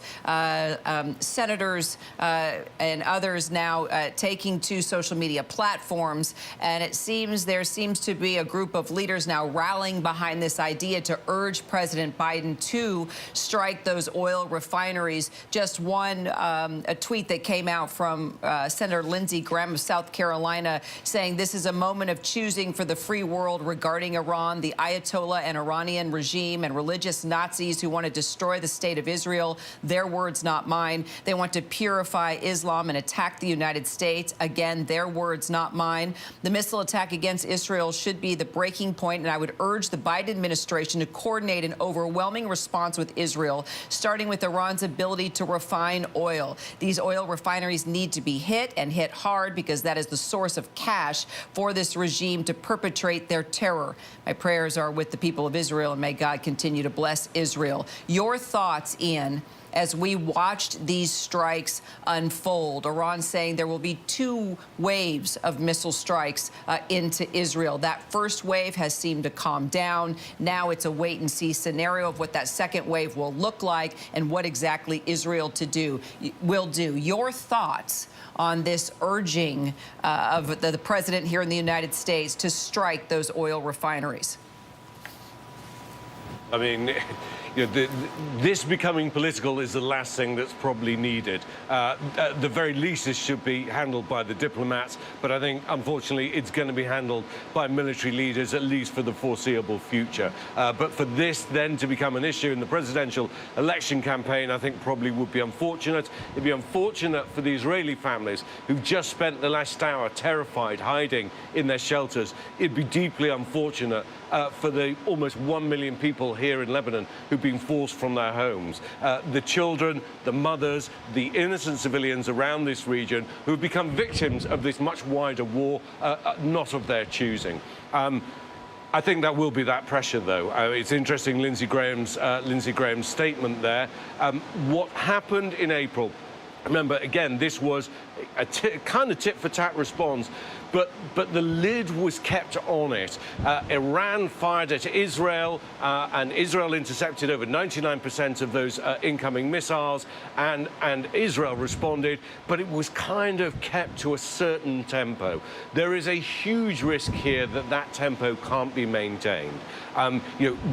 senators, and others now taking to social media platforms. And it seems there seems to be a group of leaders now rallying behind this idea to urge President Biden to strike those oil refineries. Just one a tweet that came out from Senator Lindsey Graham of South Carolina saying this is a moment of choosing for the free world regarding Iran, the Ayatollah and Iranian regime and religious Nazis who want to destroy the state of Israel. Their words, not mine. They want to purify Islam and attack the United States. Again, their words, not mine. The missile attack against Israel should be the breaking point, and I would urge the Biden administration to coordinate an overwhelming response with Israel, starting with Iran's ability to refine oil. These oil refineries need to be hit and hit hard because that is the source of cash for this regime to perpetrate their terror. My prayers are with the people of Israel, and may God continue to bless Israel. Your thoughts, Ian, as we watched these strikes unfold. Iran saying there will be 2 waves of missile strikes into Israel. That first wave has seemed to calm down. Now it's a wait-and-see scenario of what that second wave will look like and what exactly Israel will do. Your thoughts on this urging of the president here in the United States to strike those oil refineries? I mean, this becoming political is the last thing that's probably needed. At the very least, this should be handled by the diplomats, but I think, unfortunately, it's going to be handled by military leaders, at least for the foreseeable future. But for this then to become an issue in the presidential election campaign, I think probably would be unfortunate. It'd be unfortunate for the Israeli families who've just spent the last hour terrified, hiding in their shelters. It'd be deeply unfortunate for the almost 1 million people here in Lebanon who've been forced from their homes. The children, the mothers, the innocent civilians around this region who have become victims of this much wider war, not of their choosing. I think that will be that pressure, though. It's interesting, Lindsey Graham's statement there. What happened in April, remember, again, this was a kind of tit-for-tat response, but the lid was kept on it. Iran fired at Israel, and Israel intercepted over 99% of those incoming missiles, and Israel responded, but it was kind of kept to a certain tempo. There is a huge risk here that that tempo can't be maintained.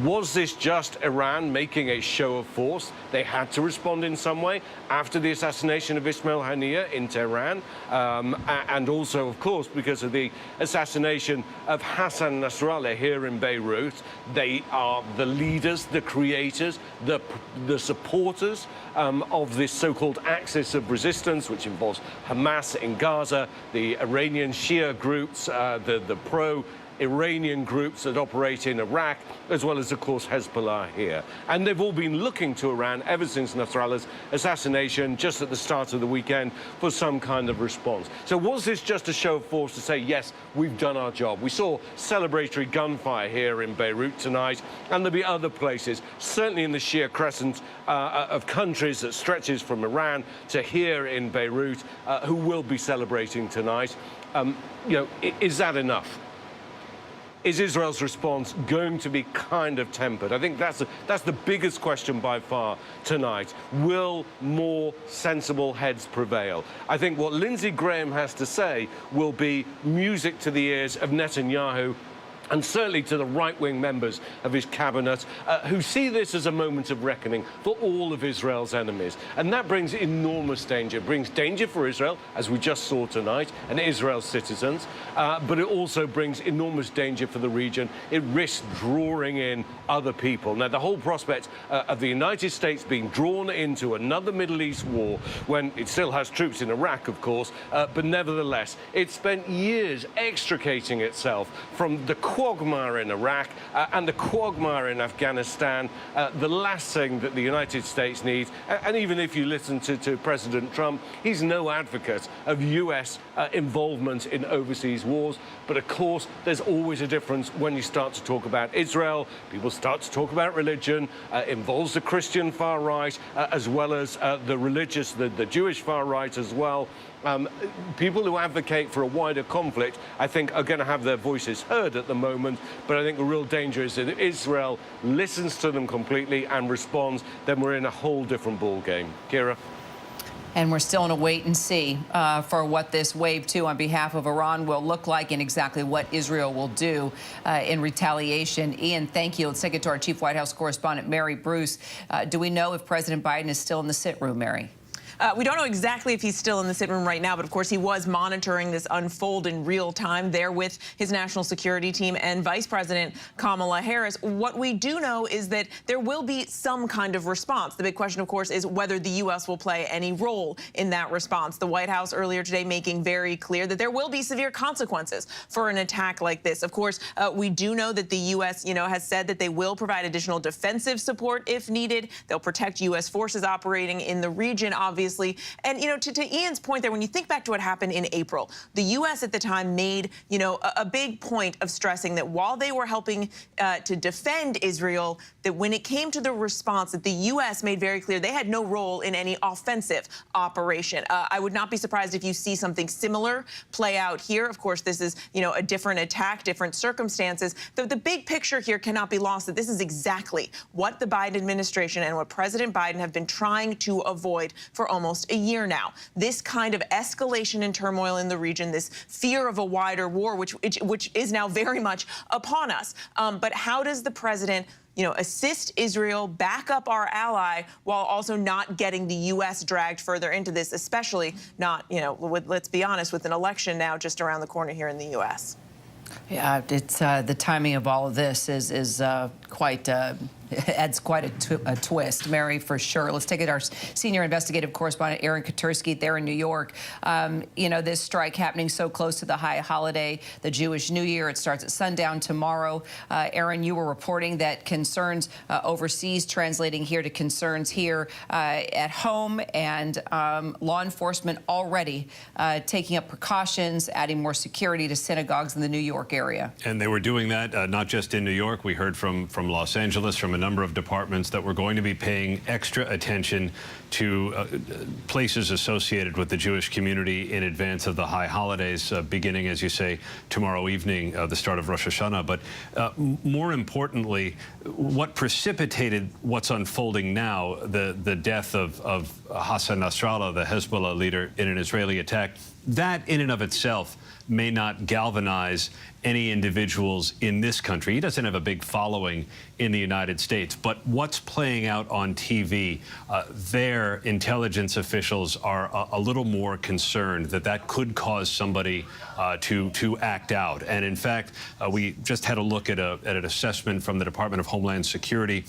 Was this just Iran making a show of force? They had to respond in some way after the assassination of Ismail Haniyeh in Tehran, and also, of course, because of the assassination of Hassan Nasrallah here in Beirut. They are the leaders, the creators, the supporters of this so-called axis of resistance, which involves Hamas in Gaza, the Iranian Shia groups, the pro-Iranian groups that operate in Iraq, as well as, of course, Hezbollah here. And they've all been looking to Iran ever since Nasrallah's assassination, just at the start of the weekend, for some kind of response. So was this just a show of force to say, yes, we've done our job? We saw celebratory gunfire here in Beirut tonight, and there'll be other places, certainly in the Shia crescent of countries that stretches from Iran to here in Beirut, who will be celebrating tonight. Is that enough? Is Israel's response going to be kind of tempered? I think that's the biggest question by far tonight. Will more sensible heads prevail? I think what Lindsey Graham has to say will be music to the ears of Netanyahu, and certainly to the right-wing members of his cabinet, who see this as a moment of reckoning for all of Israel's enemies. And that brings enormous danger. It brings danger for Israel, as we just saw tonight, and Israel's citizens, but it also brings enormous danger for the region. It risks drawing in other people. Now, the whole prospect of the United States being drawn into another Middle East war, when it still has troops in Iraq, of course, but nevertheless, it spent years extricating itself from the quagmire in Iraq and the quagmire in Afghanistan. The last thing that the United States needs, and even if you listen to President Trump, he's no advocate of U.S. involvement in overseas wars. But of course, there's always a difference when you start to talk about Israel. People start to talk about religion. Involves the Christian far right, as well as the religious, the Jewish far right as well. People who advocate for a wider conflict, I think, are going to have their voices heard at the moment. But I think the real danger is that if Israel listens to them completely and responds, then we're in a whole different ballgame. Kira? And we're still in a wait and see for what this wave 2 on behalf of Iran will look like and exactly what Israel will do in retaliation. Ian, thank you. Let's take it to our chief White House correspondent, Mary Bruce. Do we know if President Biden is still in the sit room, Mary? We don't know exactly if he's still in the sit room right now, but of course he was monitoring this unfold in real time there with his national security team and Vice President Kamala Harris. What we do know is that there will be some kind of response. The big question, of course, is whether the U.S. will play any role in that response. The White House earlier today making very clear that there will be severe consequences for an attack like this. Of course, we do know that the U.S. has said that they will provide additional defensive support if needed. They'll protect U.S. forces operating in the region, obviously. obviously. And, you know, to Ian's point there, when you think back to what happened in April, the U.S. at the time made, you know, a big point of stressing that while they were helping to defend Israel, that when it came to the response, that the U.S. made very clear they had no role in any offensive operation. I would not be surprised if you see something similar play out here. Of course, this is, you know, a different attack, different circumstances. The big picture here cannot be lost, that this is exactly what the Biden administration and what President Biden have been trying to avoid for almost a year now. This kind of escalation and turmoil in the region, this fear of a wider war, which is now very much upon us. But how does the president, you know, assist Israel, back up our ally, while also not getting the U.S. dragged further into this, especially not, you know, let's be honest, with an election now just around the corner here in the U.S.? Yeah, it's the timing of all of this is quite adds quite a twist, Mary, for sure. Let's take it to our senior investigative correspondent, Aaron Katursky, there in New York. You know, this strike happening so close to the high holiday, the Jewish New Year. It starts at sundown tomorrow. Aaron, you were reporting that concerns overseas translating here to concerns here at home, and law enforcement already taking up precautions, adding more security to synagogues in the New York area. And they were doing that not just in New York. We heard from Los Angeles, from a number of departments, that we're going to be paying extra attention to places associated with the Jewish community in advance of the high holidays, beginning, as you say, tomorrow evening, the start of Rosh Hashanah. But more importantly, what precipitated what's unfolding now, the death of Hassan Nasrallah, the Hezbollah leader, in an Israeli attack, that in and of itself may not galvanize any individuals in this country. He doesn't have a big following in the United States, but what's playing out on TV, their intelligence officials are a little more concerned that that could cause somebody to act out. And in fact, we just had a look at an assessment from the Department of Homeland Security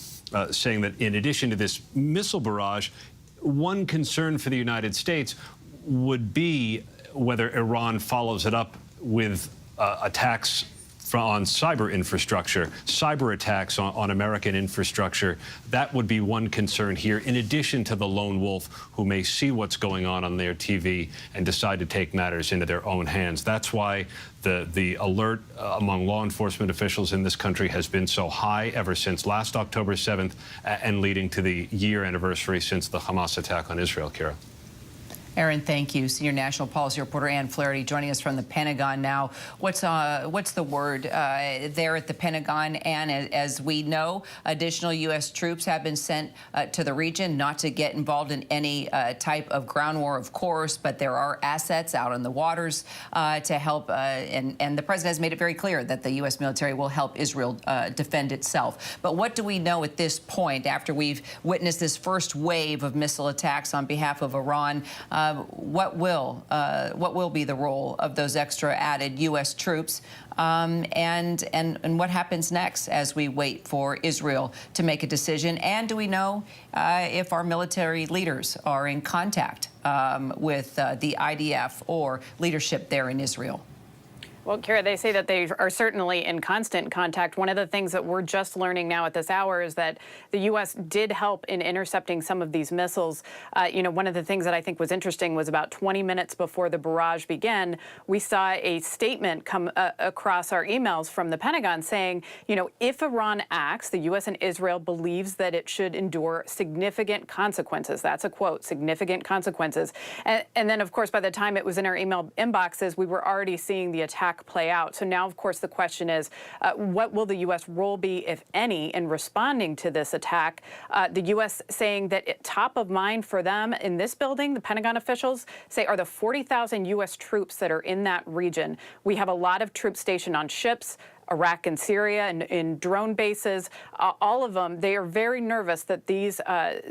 saying that in addition to this missile barrage, one concern for the United States would be whether Iran follows it up with attacks on cyber infrastructure, cyber attacks on American infrastructure. That would be one concern here, in addition to the lone wolf who may see what's going on their TV and decide to take matters into their own hands. That's why the alert among law enforcement officials in this country has been so high ever since last October 7th and leading to the year anniversary since the Hamas attack on Israel, Kira. Aaron, thank you. Senior national policy reporter Ann Flaherty joining us from the Pentagon now. What's the word there at the Pentagon? And as we know, additional U.S. troops have been sent to the region, not to get involved in any type of ground war, of course, but there are assets out in the waters to help. And the president has made it very clear that the U.S. military will help Israel defend itself. But what do we know at this point, after we've witnessed this first wave of missile attacks on behalf of Iran? What will be the role of those extra added U.S. troops, and what happens next as we wait for Israel to make a decision? And do we know if our military leaders are in contact with the IDF or leadership there in Israel? Well, Kira, they say that they are certainly in constant contact. One of the things that we're just learning now at this hour is that the U.S. did help in intercepting some of these missiles. You know, one of the things that I think was interesting was about 20 minutes before the barrage began, we saw a statement come across our emails from the Pentagon saying, you know, if Iran acts, the U.S. and Israel believes that it should endure significant consequences. That's a quote, significant consequences. And then, of course, by the time it was in our email inboxes, we were already seeing the attack play out. So now, of course, the question is, what will the U.S. role be, if any, in responding to this attack? The U.S. saying that top of mind for them in this building, the Pentagon officials say, are the 40,000 U.S. troops that are in that region. We have a lot of troops stationed on ships, Iraq and Syria, and in drone bases, all of them, they are very nervous that these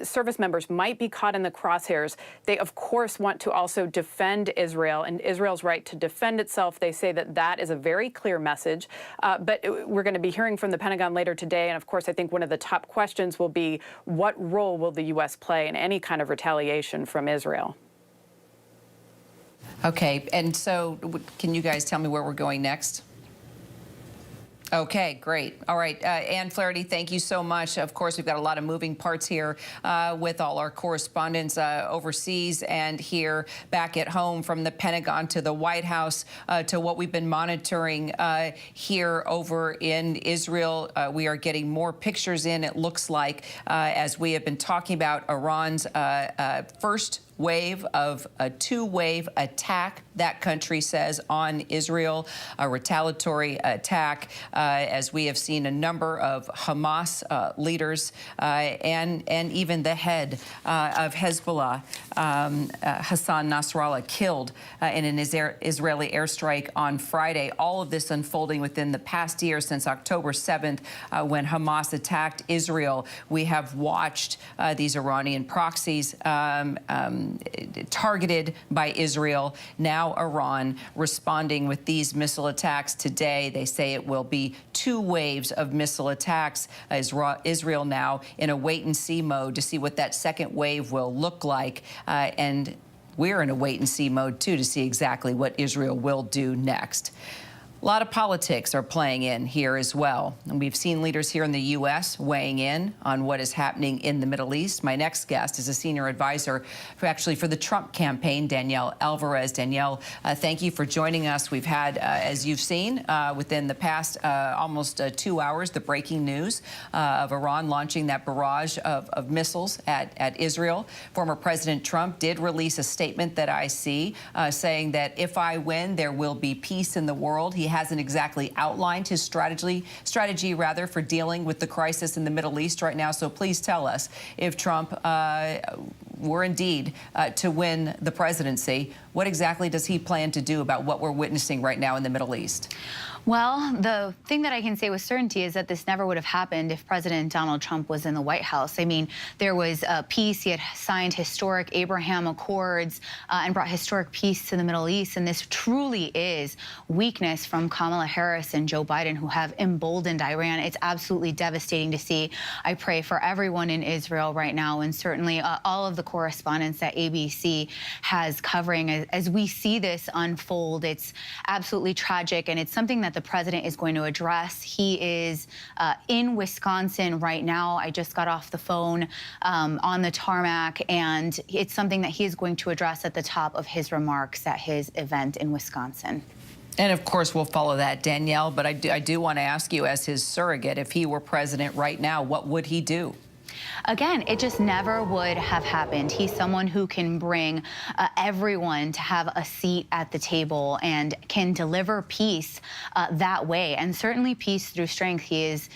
service members might be caught in the crosshairs. They, of course, want to also defend Israel and Israel's right to defend itself. They say that that is a very clear message. But we're going to be hearing from the Pentagon later today. And, of course, I think one of the top questions will be, what role will the U.S. play in any kind of retaliation from Israel? Okay. And so can you guys tell me where we're going next? Okay, great. All right, Ann Flaherty, thank you so much. Of course, we've got a lot of moving parts here with all our correspondents overseas and here back at home, from the Pentagon to the White House to what we've been monitoring here over in Israel. We are getting more pictures in, it looks like, as we have been talking about Iran's first wave of a two-wave attack, that country says, on Israel, a retaliatory attack, as we have seen a number of Hamas leaders and even the head of Hezbollah, Hassan Nasrallah, killed in an Israeli airstrike on Friday. All of this unfolding within the past year, since October 7th, when Hamas attacked Israel. We have watched these Iranian proxies targeted by Israel, now Iran, responding with these missile attacks today. They say it will be two waves of missile attacks. Israel now in a wait-and-see mode to see what that second wave will look like. And we're in a wait-and-see mode, too, to see exactly what Israel will do next. A lot of politics are playing in here as well. And we've seen leaders here in the U.S. weighing in on what is happening in the Middle East. My next guest is a senior advisor for the Trump campaign, Danielle Alvarez. Danielle, thank you for joining us. We've had, as you've seen, within the past almost 2 hours, the breaking news of Iran launching that barrage of missiles at Israel. Former President Trump did release a statement that I see saying that if I win, there will be peace in the world. He hasn't exactly outlined his strategy for dealing with the crisis in the Middle East right now. So please tell us, if Trump were indeed to win the presidency, what exactly does he plan to do about what we're witnessing right now in the Middle East? Well, the thing that I can say with certainty is that this never would have happened if President Donald Trump was in the White House. I mean, there was peace. He had signed historic Abraham Accords and brought historic peace to the Middle East. And this truly is weakness from Kamala Harris and Joe Biden, who have emboldened Iran. It's absolutely devastating to see. I pray for everyone in Israel right now, and certainly all of the correspondents that ABC has covering as we see this unfold. It's absolutely tragic, and it's something that the president is going to address. He is in Wisconsin right now. I just got off the phone on the tarmac, and it's something that he is going to address at the top of his remarks at his event in Wisconsin. And of course, we'll follow that, Danielle. But I do want to ask you, as his surrogate, if he were president right now, what would he do? Again, it just never would have happened. He's someone who can bring everyone to have a seat at the table and can deliver peace that way, and certainly peace through strength. He is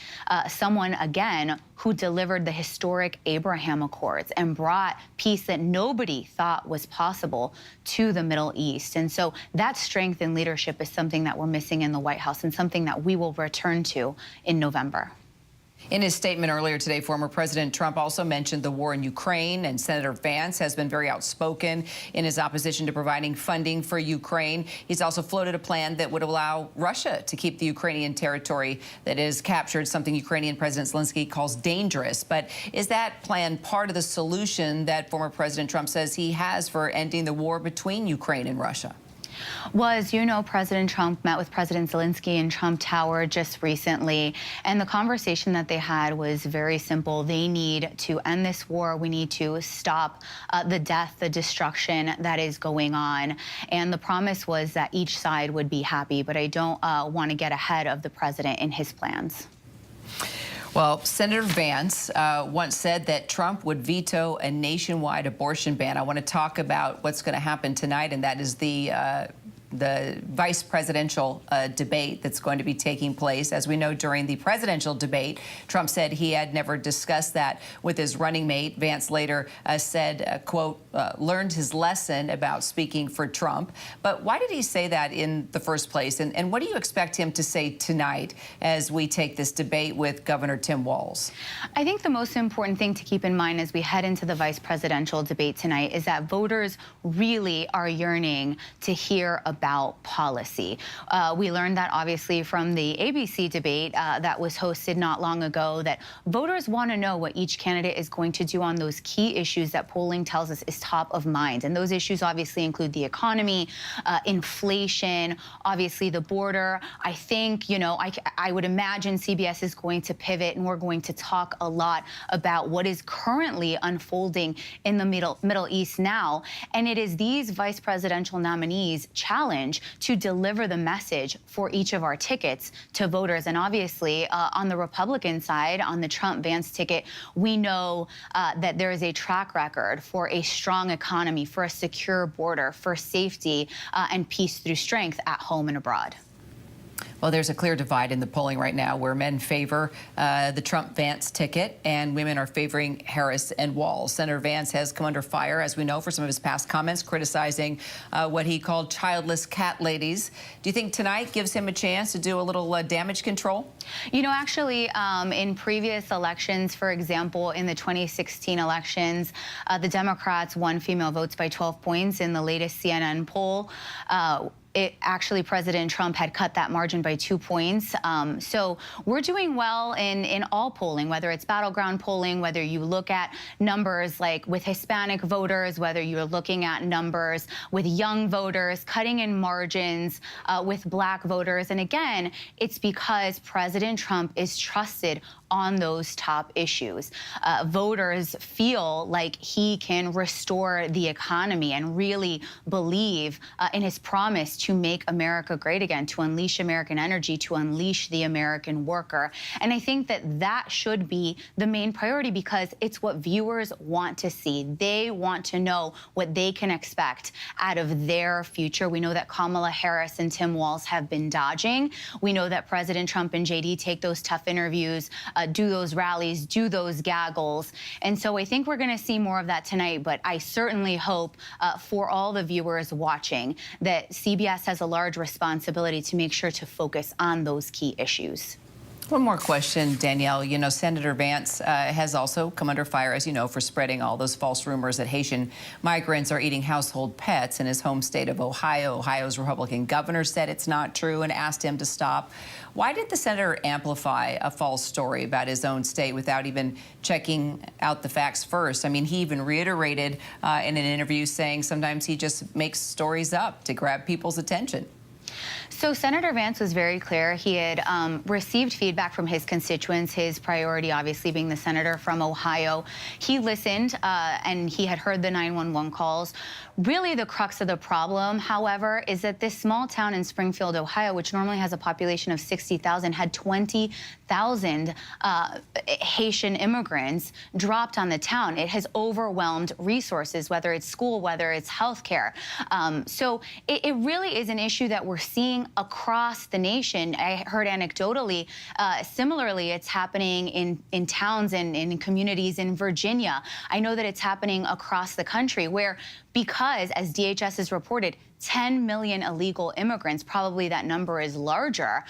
someone, again, who delivered the historic Abraham Accords and brought peace that nobody thought was possible to the Middle East. And so that strength and leadership is something that we're missing in the White House, and something that we will return to in November. In his statement earlier today, former President Trump also mentioned the war in Ukraine, and Senator Vance has been very outspoken in his opposition to providing funding for Ukraine. He's also floated a plan that would allow Russia to keep the Ukrainian territory that is captured, something Ukrainian President Zelensky calls dangerous. But is that plan part of the solution that former President Trump says he has for ending the war between Ukraine and Russia? Well, as you know, President Trump met with President Zelensky in Trump Tower just recently, and the conversation that they had was very simple. They need to end this war. We need to stop the death, the destruction that is going on. And the promise was that each side would be happy, but I don't want to get ahead of the president in his plans. Well, Senator Vance once said that Trump would veto a nationwide abortion ban. I want to talk about what's going to happen tonight, and that is the vice presidential debate that's going to be taking place. As we know, during the presidential debate, Trump said he had never discussed that with his running mate. Vance later said, quote, learned his lesson about speaking for Trump. But why did he say that in the first place? And what do you expect him to say tonight as we take this debate with Governor Tim Walz? I think the most important thing to keep in mind as we head into the vice presidential debate tonight is that voters really are yearning to hear a about policy. We learned that obviously from the ABC debate that was hosted not long ago, that voters want to know what each candidate is going to do on those key issues that polling tells us is top of mind. And those issues obviously include the economy, inflation, obviously the border. I think, you know, I would imagine CBS is going to pivot, and we're going to talk a lot about what is currently unfolding in the Middle East now. And it is these vice presidential nominees' challenge to deliver the message for each of our tickets to voters. And obviously, on the Republican side, on the Trump-Vance ticket, we know that there is a track record for a strong economy, for a secure border, for safety and peace through strength at home and abroad. Well, there's a clear divide in the polling right now where men favor the Trump-Vance ticket and women are favoring Harris and Walz. Senator Vance has come under fire, as we know, for some of his past comments criticizing what he called childless cat ladies. Do you think tonight gives him a chance to do a little damage control? You know, actually, in previous elections, for example, in the 2016 elections, the Democrats won female votes by 12 points in the latest CNN poll. Actually, President Trump had cut that margin by 2 points. So we're doing well in all polling, whether it's battleground polling, whether you look at numbers like with Hispanic voters, whether you're looking at numbers with young voters, cutting in margins with black voters. And again, it's because President Trump is trusted on those top issues. Voters feel like he can restore the economy and really believe in his promise to make America great again, to unleash American energy, to unleash the American worker. And I think that that should be the main priority because it's what viewers want to see. They want to know what they can expect out of their future. We know that Kamala Harris and Tim Walz have been dodging. We know that President Trump and JD take those tough interviews, do those rallies, do those gaggles. And so I think we're going to see more of that tonight, but I certainly hope for all the viewers watching that CBS has a large responsibility to make sure to focus on those key issues. One more question, Danielle. You know, Senator Vance has also come under fire, as you know, for spreading all those false rumors that Haitian migrants are eating household pets in his home state of Ohio. Ohio's Republican governor said it's not true and asked him to stop. Why did the senator amplify a false story about his own state without even checking out the facts first? I mean, he even reiterated in an interview saying sometimes he just makes stories up to grab people's attention. So Senator Vance was very clear. He had received feedback from his constituents, his priority obviously being the senator from Ohio. He listened and he had heard the 911 calls. Really the crux of the problem, however, is that this small town in Springfield, Ohio, which normally has a population of 60,000, had 20,000 Haitian immigrants dropped on the town. It has overwhelmed resources, whether it's school, whether it's healthcare. So it really is an issue that we're seeing across the nation. I heard anecdotally, similarly, it's happening in towns and in communities in Virginia. I know that it's happening across the country where, because, as DHS has reported, 10 million illegal immigrants, probably that number is larger,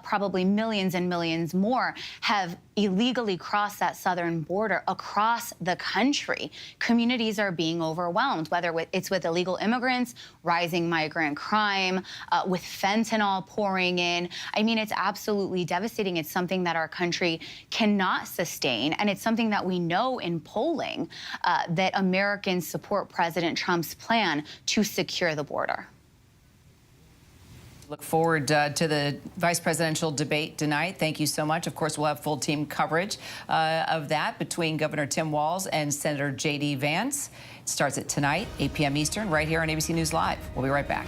probably millions and millions more, have illegally crossed that southern border across the country. Communities are being overwhelmed, whether it's with illegal immigrants, rising migrant crime, with fentanyl pouring in. I mean, it's absolutely devastating. It's something that our country cannot sustain, and it's something that we know in polling that Americans support President Trump's plan to secure the border. Look forward to the vice presidential debate tonight. Thank you so much. Of course, we'll have full team coverage of that between Governor Tim Walz and Senator J.D. Vance. It starts at tonight, 8 p.m. Eastern, right here on ABC News Live. We'll be right back.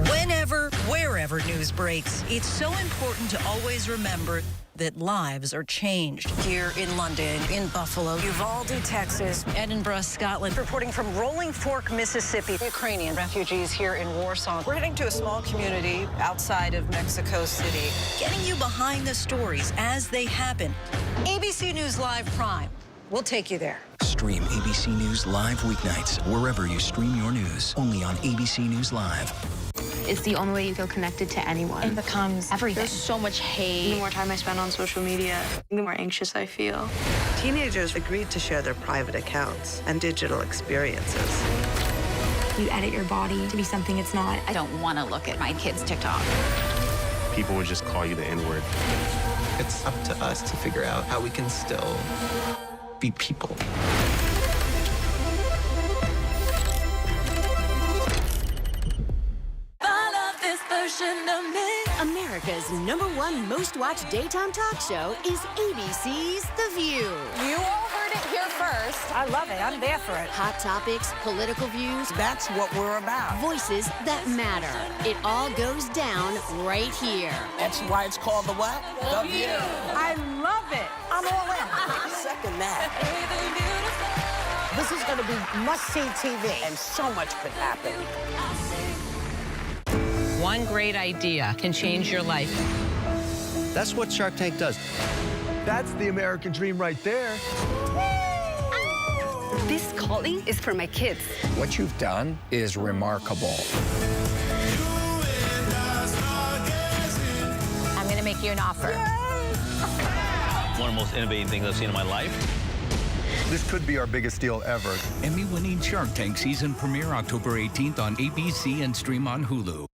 Whenever, wherever news breaks, it's so important to always remember that lives are changed. Here in London, in Buffalo, Uvalde, Texas, Edinburgh, Scotland. Reporting from Rolling Fork, Mississippi. Ukrainian refugees here in Warsaw. We're heading to a small community outside of Mexico City. Getting you behind the stories as they happen. ABC News Live Prime. We'll take you there. Stream ABC News Live weeknights wherever you stream your news. Only on ABC News Live. It's the only way you feel connected to anyone. It becomes everything. There's so much hate. The more time I spend on social media, the more anxious I feel. Teenagers agreed to share their private accounts and digital experiences. You edit your body to be something it's not. I don't want to look at my kids' TikTok. People would just call you the N-word. It's up to us to figure out how we can still be people. America's #1 most watched daytime talk show is ABC's The View. You all heard it here first. I love it. I'm there for it. Hot topics, political views. That's what we're about. Voices that matter. It all goes down right here. That's why it's called The what? The View. I love it. I'm all in. Second that. This is going to be must-see TV, and so much could happen. One great idea can change your life. That's what Shark Tank does. That's the American dream right there. This calling is for my kids. What you've done is remarkable. I'm going to make you an offer. One of the most innovative things I've seen in my life. This could be our biggest deal ever. Emmy-winning Shark Tank season premiere October 18th on ABC and stream on Hulu.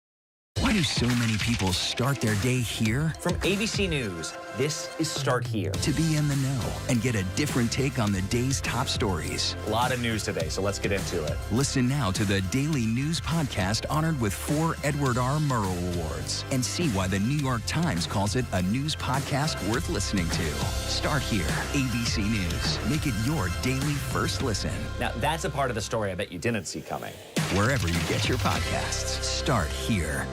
Why do so many people start their day here? From ABC News, this is Start Here. To be in the know and get a different take on the day's top stories. A lot of news today, so let's get into it. Listen now to the Daily News Podcast honored with 4 Edward R. Murrow Awards and see why the New York Times calls it a news podcast worth listening to. Start Here, ABC News. Make it your daily first listen. Now, that's a part of the story I bet you didn't see coming. Wherever you get your podcasts, Start Here.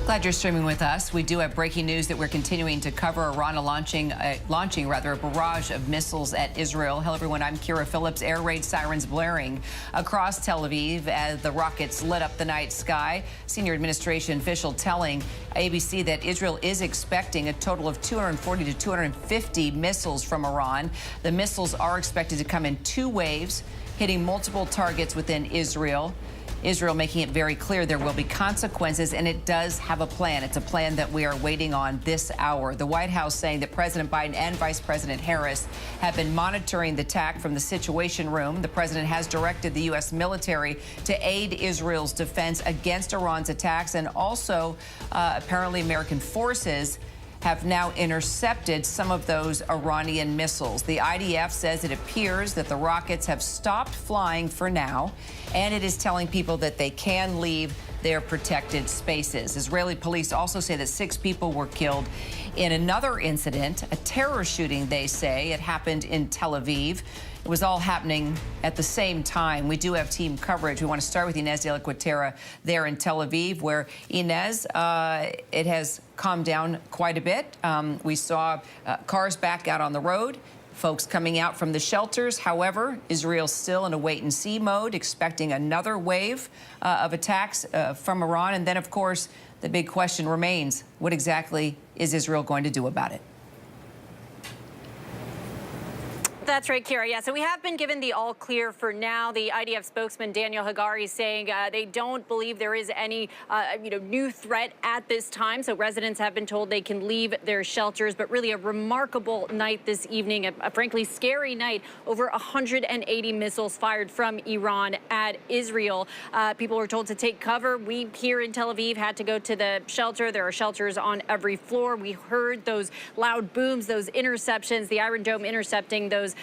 Glad you're streaming with us. We do have breaking news that we're continuing to cover. Iran launching a barrage of missiles at Israel. Hello, everyone. I'm Kira Phillips. Air raid sirens blaring across Tel Aviv as the rockets lit up the night sky. Senior administration official telling ABC that Israel is expecting a total of 240 to 250 missiles from Iran. The missiles are expected to come in 2 waves, hitting multiple targets within Israel. Israel making it very clear there will be consequences, and it does have a plan. It's a plan that we are waiting on this hour. The White House saying that President Biden and Vice President Harris have been monitoring the attack from the Situation Room. The president has directed the U.S. military to aid Israel's defense against Iran's attacks, and also apparently American forces have now intercepted some of those Iranian missiles. The IDF says it appears that the rockets have stopped flying for now, and it is telling people that they can leave their protected spaces. Israeli police also say that 6 people were killed in another incident, a terror shooting, they say. It happened in Tel Aviv. It was all happening at the same time. We do have team coverage. We want to start with Inez de la Cuetera there in Tel Aviv, where, Inez, it has calmed down quite a bit. We saw cars back out on the road, folks coming out from the shelters. However, Israel's still in a wait-and-see mode, expecting another wave of attacks from Iran. And then, of course, the big question remains, what exactly is Israel going to do about it? That's right, Kira. Yeah, so we have been given the all clear for now. The IDF spokesman Daniel Hagari is saying they don't believe there is any new threat at this time. So residents have been told they can leave their shelters. But really a remarkable night this evening, a frankly scary night. Over 180 missiles fired from Iran at Israel. People were told to take cover. We here in Tel Aviv had to go to the shelter. There are shelters on every floor. We heard those loud booms, those interceptions, the Iron Dome intercepting those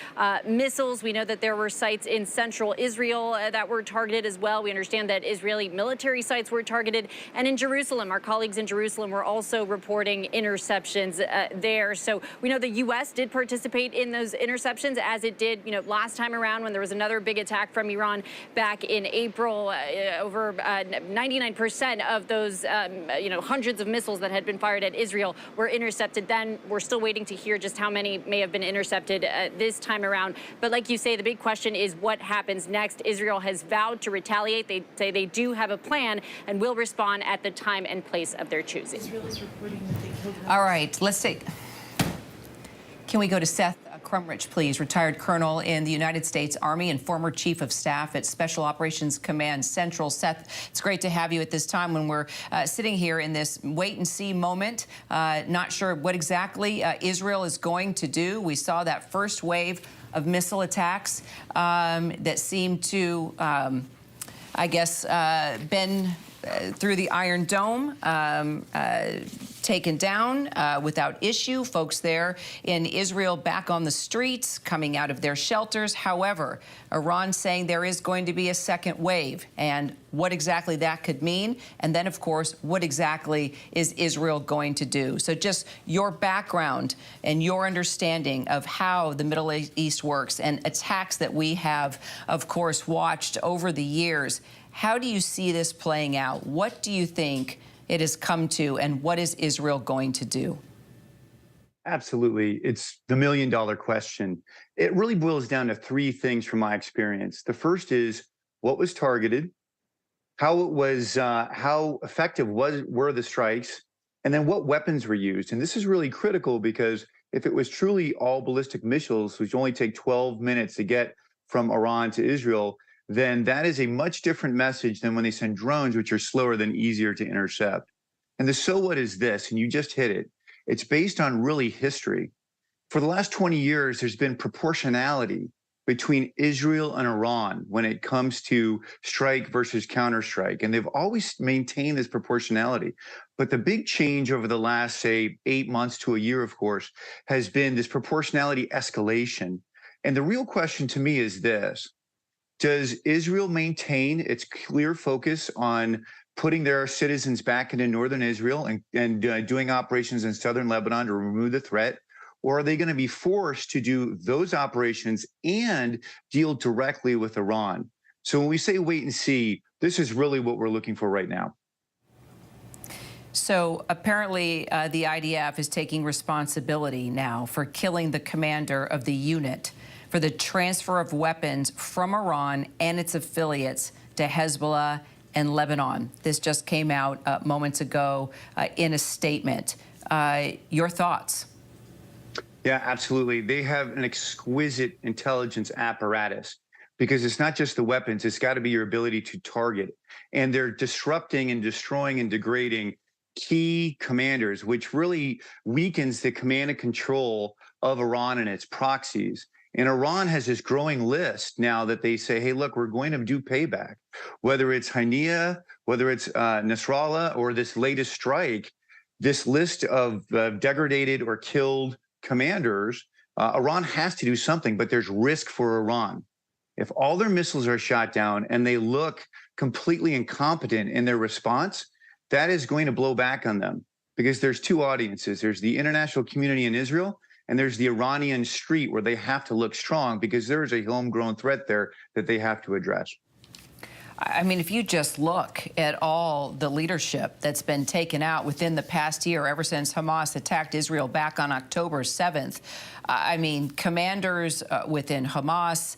missiles. We know that there were sites in central Israel that were targeted as well. We understand that Israeli military sites were targeted. And in Jerusalem, our colleagues in Jerusalem were also reporting interceptions there. So we know the U.S. did participate in those interceptions, as it did, last time around when there was another big attack from Iran back in April. Over 99% of those, hundreds of missiles that had been fired at Israel were intercepted then. We're still waiting to hear just how many may have been intercepted this time around. But like you say, the big question is what happens next. Israel has vowed to retaliate. They say they do have a plan and will respond at the time and place of their choosing. All right, let's take. Can we go to Seth Crumrich, please. Retired colonel in the United States Army and former chief of staff at Special Operations Command Central. Seth, it's great to have you at this time when we're sitting here in this wait-and-see moment. Not sure what exactly Israel is going to do. We saw that first wave of missile attacks that seemed to, I guess, been through the Iron Dome, taken down without issue. Folks there in Israel back on the streets, coming out of their shelters. However, Iran saying there is going to be a second wave, and what exactly that could mean. And then, of course, what exactly is Israel going to do? So just your background and your understanding of how the Middle East works and attacks that we have, of course, watched over the years. How do you see this playing out? What do you think it has come to, and what is Israel going to do? Absolutely. It's the million-dollar question. It really boils down to three things from my experience. The first is what was targeted, how effective were the strikes, and then what weapons were used. And this is really critical because if it was truly all ballistic missiles, which only take 12 minutes to get from Iran to Israel, then that is a much different message than when they send drones, which are slower than easier to intercept. And the so what is this, and you just hit it. It's based on really history. For the last 20 years, there's been proportionality between Israel and Iran when it comes to strike versus counterstrike. And they've always maintained this proportionality. But the big change over the last, say, 8 months to a year, of course, has been this proportionality escalation. And the real question to me is this. Does Israel maintain its clear focus on putting their citizens back into northern Israel and doing operations in southern Lebanon to remove the threat? Or are they going to be forced to do those operations and deal directly with Iran? So when we say wait and see, this is really what we're looking for right now. So apparently the IDF is taking responsibility now for killing the commander of the unit for the transfer of weapons from Iran and its affiliates to Hezbollah and Lebanon. This just came out moments ago in a statement. Your thoughts? Yeah, absolutely. They have an exquisite intelligence apparatus because it's not just the weapons, it's got to be your ability to target. And they're disrupting and destroying and degrading key commanders, which really weakens the command and control of Iran and its proxies. And Iran has this growing list now that they say, hey, look, we're going to do payback. Whether it's Hania, whether it's Nasrallah, or this latest strike, this list of degraded or killed commanders, Iran has to do something, but there's risk for Iran. If all their missiles are shot down and they look completely incompetent in their response, that is going to blow back on them because there's two audiences. There's the international community in Israel, and there's the Iranian street where they have to look strong because there is a homegrown threat there that they have to address. I mean, if you just look at all the leadership that's been taken out within the past year, ever since Hamas attacked Israel back on October 7th, I mean, commanders within Hamas,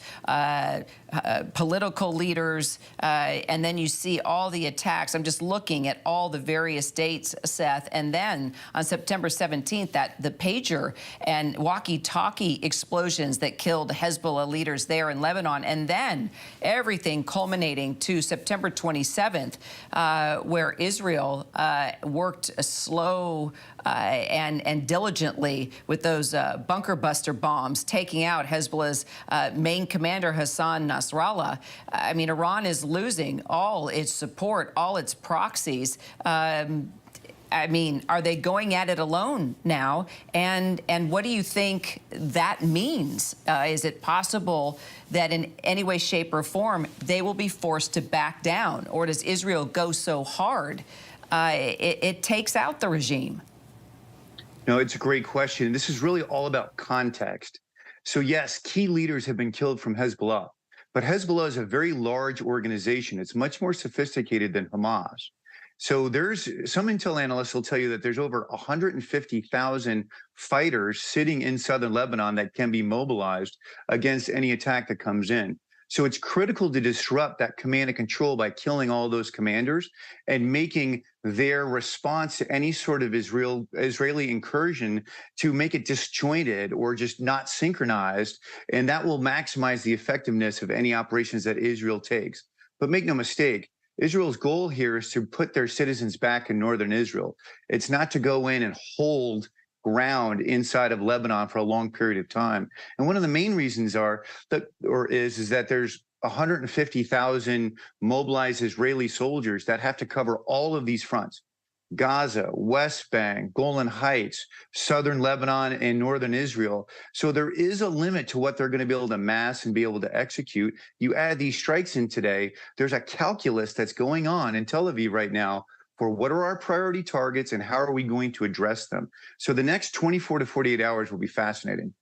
political leaders, and then you see all the attacks. I'm just looking at all the various dates, Seth, and then on September 17th, the pager and walkie-talkie explosions that killed Hezbollah leaders there in Lebanon, and then everything culminating to September 27th, where Israel worked slow and diligently with those bunker buster bombs, taking out Hezbollah's main commander, Hassan Nasrallah. I mean, Iran is losing all its support, all its proxies. I mean, are they going at it alone now? And what do you think that means? Is it possible that in any way, shape, or form they will be forced to back down? Or does Israel go so hard it takes out the regime? No, it's a great question. This is really all about context. So yes, key leaders have been killed from Hezbollah, but Hezbollah is a very large organization. It's much more sophisticated than Hamas. So there's some intel analysts will tell you that there's over 150,000 fighters sitting in southern Lebanon that can be mobilized against any attack that comes in. So it's critical to disrupt that command and control by killing all those commanders and making their response to any sort of Israeli incursion to make it disjointed or just not synchronized. And that will maximize the effectiveness of any operations that Israel takes. But make no mistake, Israel's goal here is to put their citizens back in northern Israel. It's not to go in and hold ground inside of Lebanon for a long period of time. And one of the main reasons is that there's 150,000 mobilized Israeli soldiers that have to cover all of these fronts: Gaza, West Bank, Golan Heights, southern Lebanon, and northern Israel. So there is a limit to what they're going to be able to mass and be able to execute. You add these strikes in today, there's a calculus that's going on in Tel Aviv right now for what are our priority targets and how are we going to address them. So the next 24 to 48 hours will be fascinating.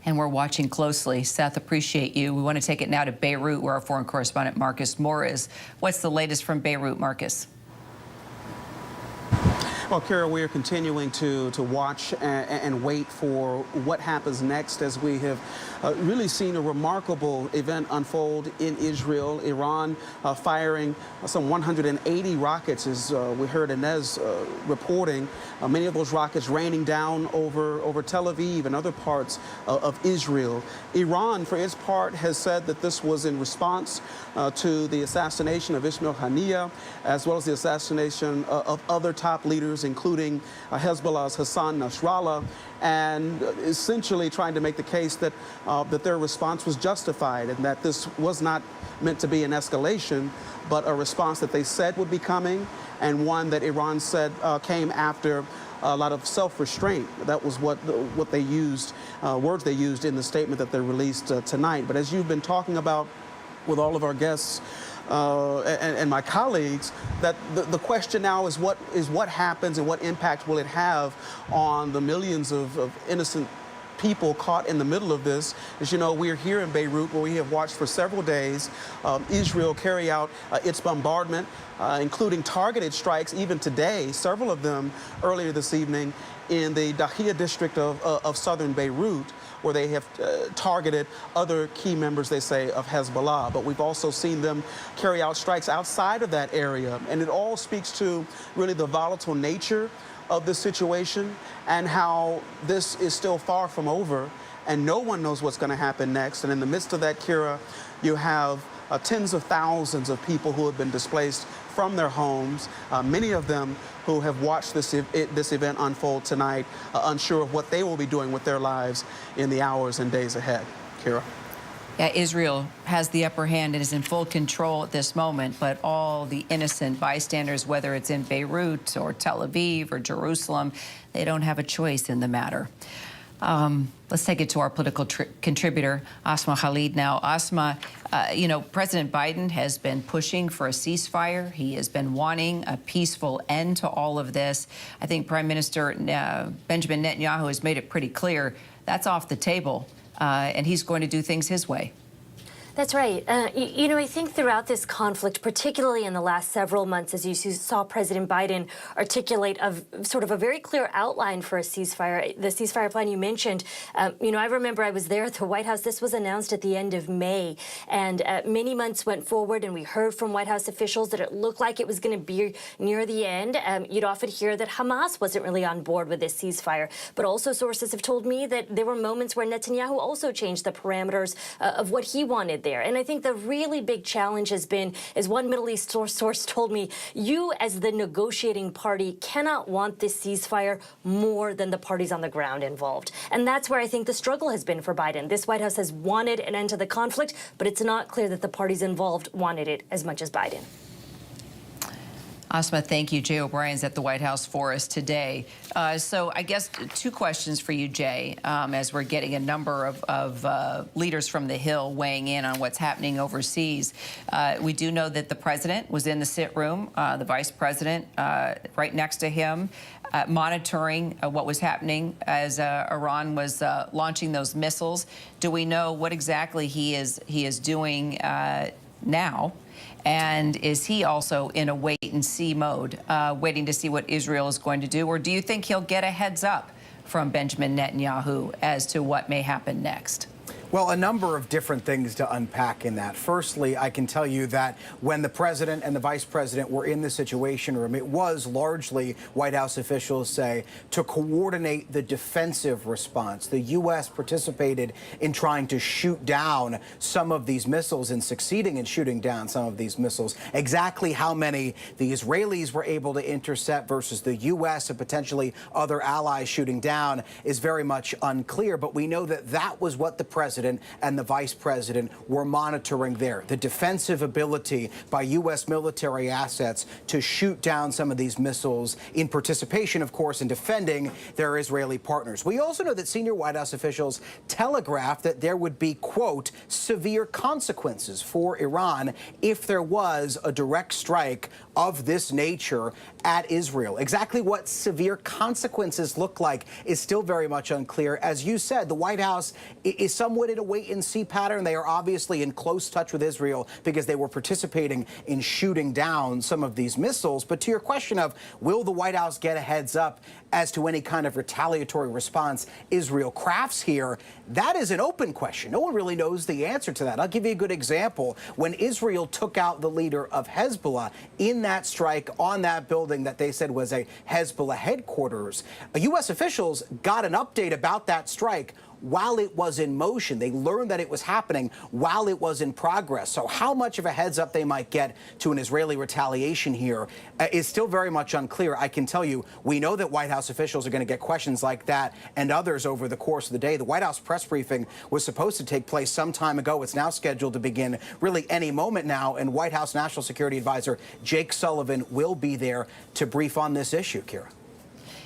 And we're watching closely. Seth, appreciate you. We want to take it now to Beirut, where our foreign correspondent Marcus Moore is. What's the latest from Beirut, Marcus? Well, Kara, we are continuing to watch and wait for what happens next, as we have really seen a remarkable event unfold in Israel. Iran firing some 180 rockets, as we heard Inez reporting. Many of those rockets raining down over Tel Aviv and other parts of Israel. Iran, for its part, has said that this was in response to the assassination of Ismail Haniyeh, as well as the assassination of other top leaders, including Hezbollah's Hassan Nasrallah, and essentially trying to make the case that that their response was justified and that this was not meant to be an escalation, but a response that they said would be coming, and one that Iran said came after a lot of self-restraint. That was what they used, words they used in the statement that they released tonight. But as you've been talking about with all of our guests and my colleagues, that the question now is what happens and what impact will it have on the millions of innocent people caught in the middle of this. As you know, we're here in Beirut, where we have watched for several days Israel carry out its bombardment, including targeted strikes even today, several of them earlier this evening in the Dahia district of southern Beirut, where they have targeted other key members, they say, of Hezbollah. But we've also seen them carry out strikes outside of that area. And it all speaks to really the volatile nature of the situation and how this is still far from over and no one knows what's going to happen next. And in the midst of that, Kira, you have tens of thousands of people who have been displaced from their homes, many of them who have watched this event unfold tonight, unsure of what they will be doing with their lives in the hours and days ahead. Kira. Yeah, Israel has the upper hand and is in full control at this moment, but all the innocent bystanders, whether it's in Beirut or Tel Aviv or Jerusalem, they don't have a choice in the matter. Let's take it to our political contributor, Asma Khalid. Now, Asma, you know, President Biden has been pushing for a ceasefire. He has been wanting a peaceful end to all of this. I think Prime Minister Benjamin Netanyahu has made it pretty clear that's off the table, and he's going to do things his way. That's right. You know, I think throughout this conflict, particularly in the last several months, as you saw President Biden articulate sort of a very clear outline for a ceasefire, the ceasefire plan you mentioned. You know, I remember I was there at the White House. This was announced at the end of May, and many months went forward, and we heard from White House officials that it looked like it was going to be near the end. You'd often hear that Hamas wasn't really on board with this ceasefire, but also sources have told me that there were moments where Netanyahu also changed the parameters of what he wanted there. And I think the really big challenge has been, as one Middle East source told me, you as the negotiating party cannot want this ceasefire more than the parties on the ground involved. And that's where I think the struggle has been for Biden. This White House has wanted an end to the conflict, but it's not clear that the parties involved wanted it as much as Biden. Asma, thank you. Jay O'Brien's at the White House for us today. So I guess two questions for you, Jay, as we're getting a number of leaders from the Hill weighing in on what's happening overseas. We do know that the president was in the sit room, the vice president right next to him, monitoring what was happening as Iran was launching those missiles. Do we know what exactly he is doing now? And is he also in a wait-and-see mode, waiting to see what Israel is going to do? Or do you think he'll get a heads up from Benjamin Netanyahu as to what may happen next? Well, a number of different things to unpack in that. Firstly, I can tell you that when the president and the vice president were in the Situation Room, it was largely, White House officials say, to coordinate the defensive response. The U.S. participated in trying to shoot down some of these missiles and succeeding in shooting down some of these missiles. Exactly how many the Israelis were able to intercept versus the U.S. and potentially other allies shooting down is very much unclear. But we know that that was what the president and the vice president were monitoring there. The defensive ability by U.S. military assets to shoot down some of these missiles in participation, of course, in defending their Israeli partners. We also know that senior White House officials telegraphed that there would be, quote, severe consequences for Iran if there was a direct strike of this nature at Israel. Exactly what severe consequences look like is still very much unclear. As you said, the White House is somewhat in a wait-and-see pattern. They are obviously in close touch with Israel because they were participating in shooting down some of these missiles. But to your question of will the White House get a heads up as to any kind of retaliatory response Israel crafts here, that is an open question. No one really knows the answer to that. I'll give you a good example. When Israel took out the leader of Hezbollah in that strike on that building that they said was a Hezbollah headquarters, U.S. officials got an update about that strike while it was in motion. They learned that it was happening while it was in progress. So how much of a heads up they might get to an Israeli retaliation here is still very much unclear. I can tell you, we know that White House officials are going to get questions like that and others over the course of the day. The White House press briefing was supposed to take place some time ago. It's now scheduled to begin really any moment now. And White House National Security Advisor Jake Sullivan will be there to brief on this issue, Kira.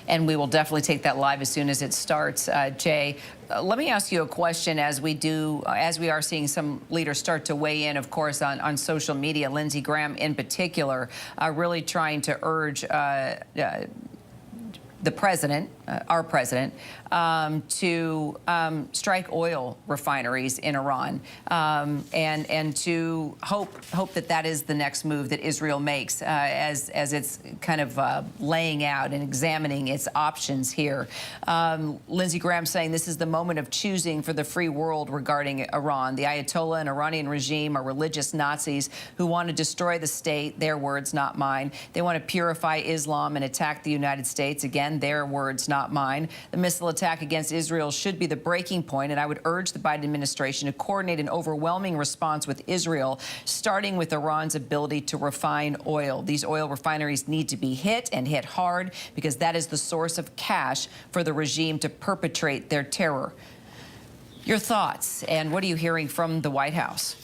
And we will definitely take that live as soon as it starts. Jay, let me ask you a question as we are seeing some leaders start to weigh in, of course, on social media, Lindsey Graham in particular, really trying to urge the president, our president, to strike oil refineries in Iran, and to hope that that is the next move that Israel makes as it's kind of laying out and examining its options here. Lindsey Graham saying this is the moment of choosing for the free world regarding Iran. The Ayatollah and Iranian regime are religious Nazis who want to destroy the state, their words, not mine. They want to purify Islam and attack the United States. Again, their words, not mine. The missile attack against Israel should be the breaking point, and I would urge the Biden administration to coordinate an overwhelming response with Israel, starting with Iran's ability to refine oil. These oil refineries need to be hit and hit hard because that is the source of cash for the regime to perpetrate their terror. Your thoughts, and what are you hearing from the White House?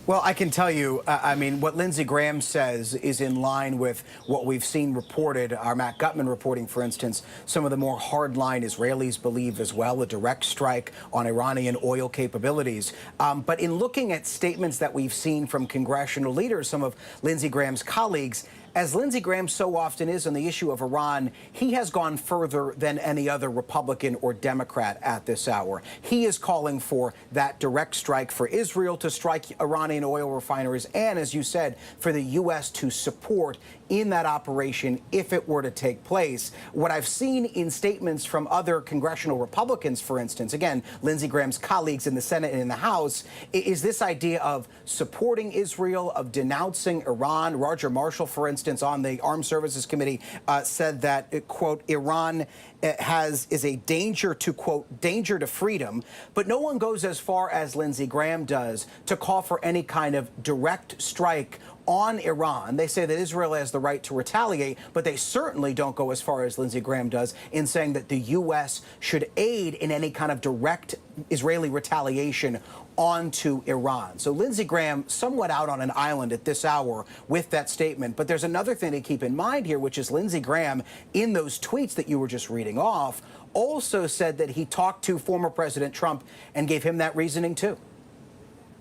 Well, I can tell you, I mean, what Lindsey Graham says is in line with what we've seen reported, our Matt Gutman reporting, for instance, some of the more hardline Israelis believe as well, a direct strike on Iranian oil capabilities. But in looking at statements that we've seen from congressional leaders, some of Lindsey Graham's colleagues, as Lindsey Graham so often is on the issue of Iran, he has gone further than any other Republican or Democrat at this hour. He is calling for that direct strike for Israel to strike Iranian oil refineries and, as you said, for the U.S. to support in that operation if it were to take place. What I've seen in statements from other congressional Republicans, for instance, again, Lindsey Graham's colleagues in the Senate and in the House, is this idea of supporting Israel, of denouncing Iran. Roger Marshall, for instance, on the Armed Services Committee, said that, quote, Iran is a danger to, quote, danger to freedom. But no one goes as far as Lindsey Graham does to call for any kind of direct strike on Iran. They say that Israel has the right to retaliate, but they certainly don't go as far as Lindsey Graham does in saying that the U.S. should aid in any kind of direct Israeli retaliation onto Iran. So Lindsey Graham somewhat out on an island at this hour with that statement. But there's another thing to keep in mind here, which is Lindsey Graham, in those tweets that you were just reading off, also said that he talked to former President Trump and gave him that reasoning too.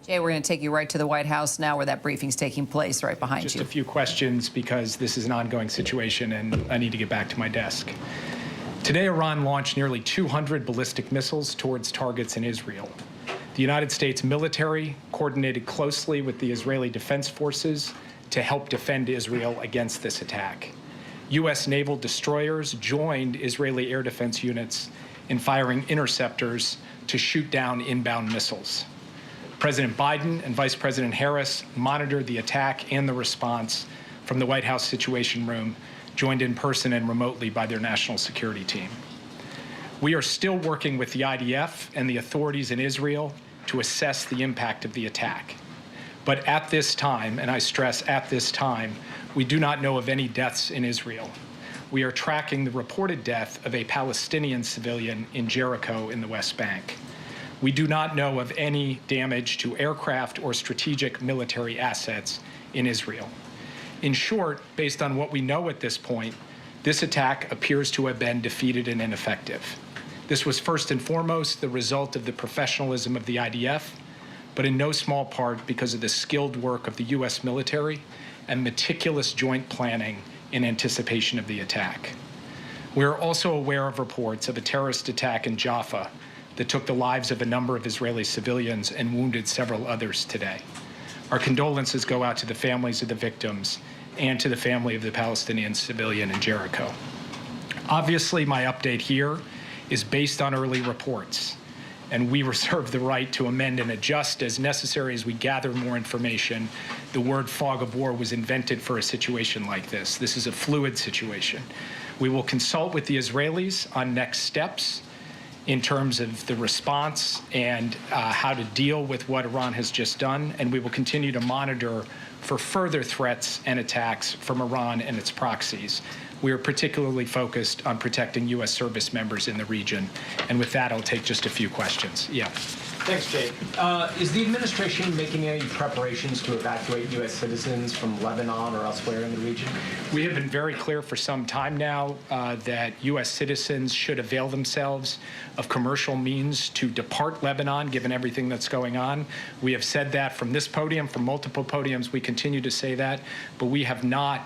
Jay, we're going to take you right to the White House now where that briefing's taking place right behind you. Just a few questions because this is an ongoing situation and I need to get back to my desk. Today, Iran launched nearly 200 ballistic missiles towards targets in Israel. The United States military coordinated closely with the Israeli Defense Forces to help defend Israel against this attack. U.S. naval destroyers joined Israeli air defense units in firing interceptors to shoot down inbound missiles. President Biden and Vice President Harris monitored the attack and the response from the White House Situation Room, joined in person and remotely by their national security team. We are still working with the IDF and the authorities in Israel to assess the impact of the attack. But at this time, and I stress at this time, we do not know of any deaths in Israel. We are tracking the reported death of a Palestinian civilian in Jericho in the West Bank. We do not know of any damage to aircraft or strategic military assets in Israel. In short, based on what we know at this point, this attack appears to have been defeated and ineffective. This was first and foremost the result of the professionalism of the IDF, but in no small part because of the skilled work of the U.S. military and meticulous joint planning in anticipation of the attack. We are also aware of reports of a terrorist attack in Jaffa that took the lives of a number of Israeli civilians and wounded several others today. Our condolences go out to the families of the victims and to the family of the Palestinian civilian in Jericho. Obviously, my update here is based on early reports, and we reserve the right to amend and adjust as necessary as we gather more information. The word fog of war was invented for a situation like this. This is a fluid situation. We will consult with the Israelis on next steps in terms of the response and how to deal with what Iran has just done, and we will continue to monitor for further threats and attacks from Iran and its proxies. We are particularly focused on protecting U.S. service members in the region. And with that, I'll take just a few questions. Yeah. Thanks, Jake. Is the administration making any preparations to evacuate U.S. citizens from Lebanon or elsewhere in the region? We have been very clear for some time now that U.S. citizens should avail themselves of commercial means to depart Lebanon, given everything that's going on. We have said that from this podium, from multiple podiums. We continue to say that, but we have not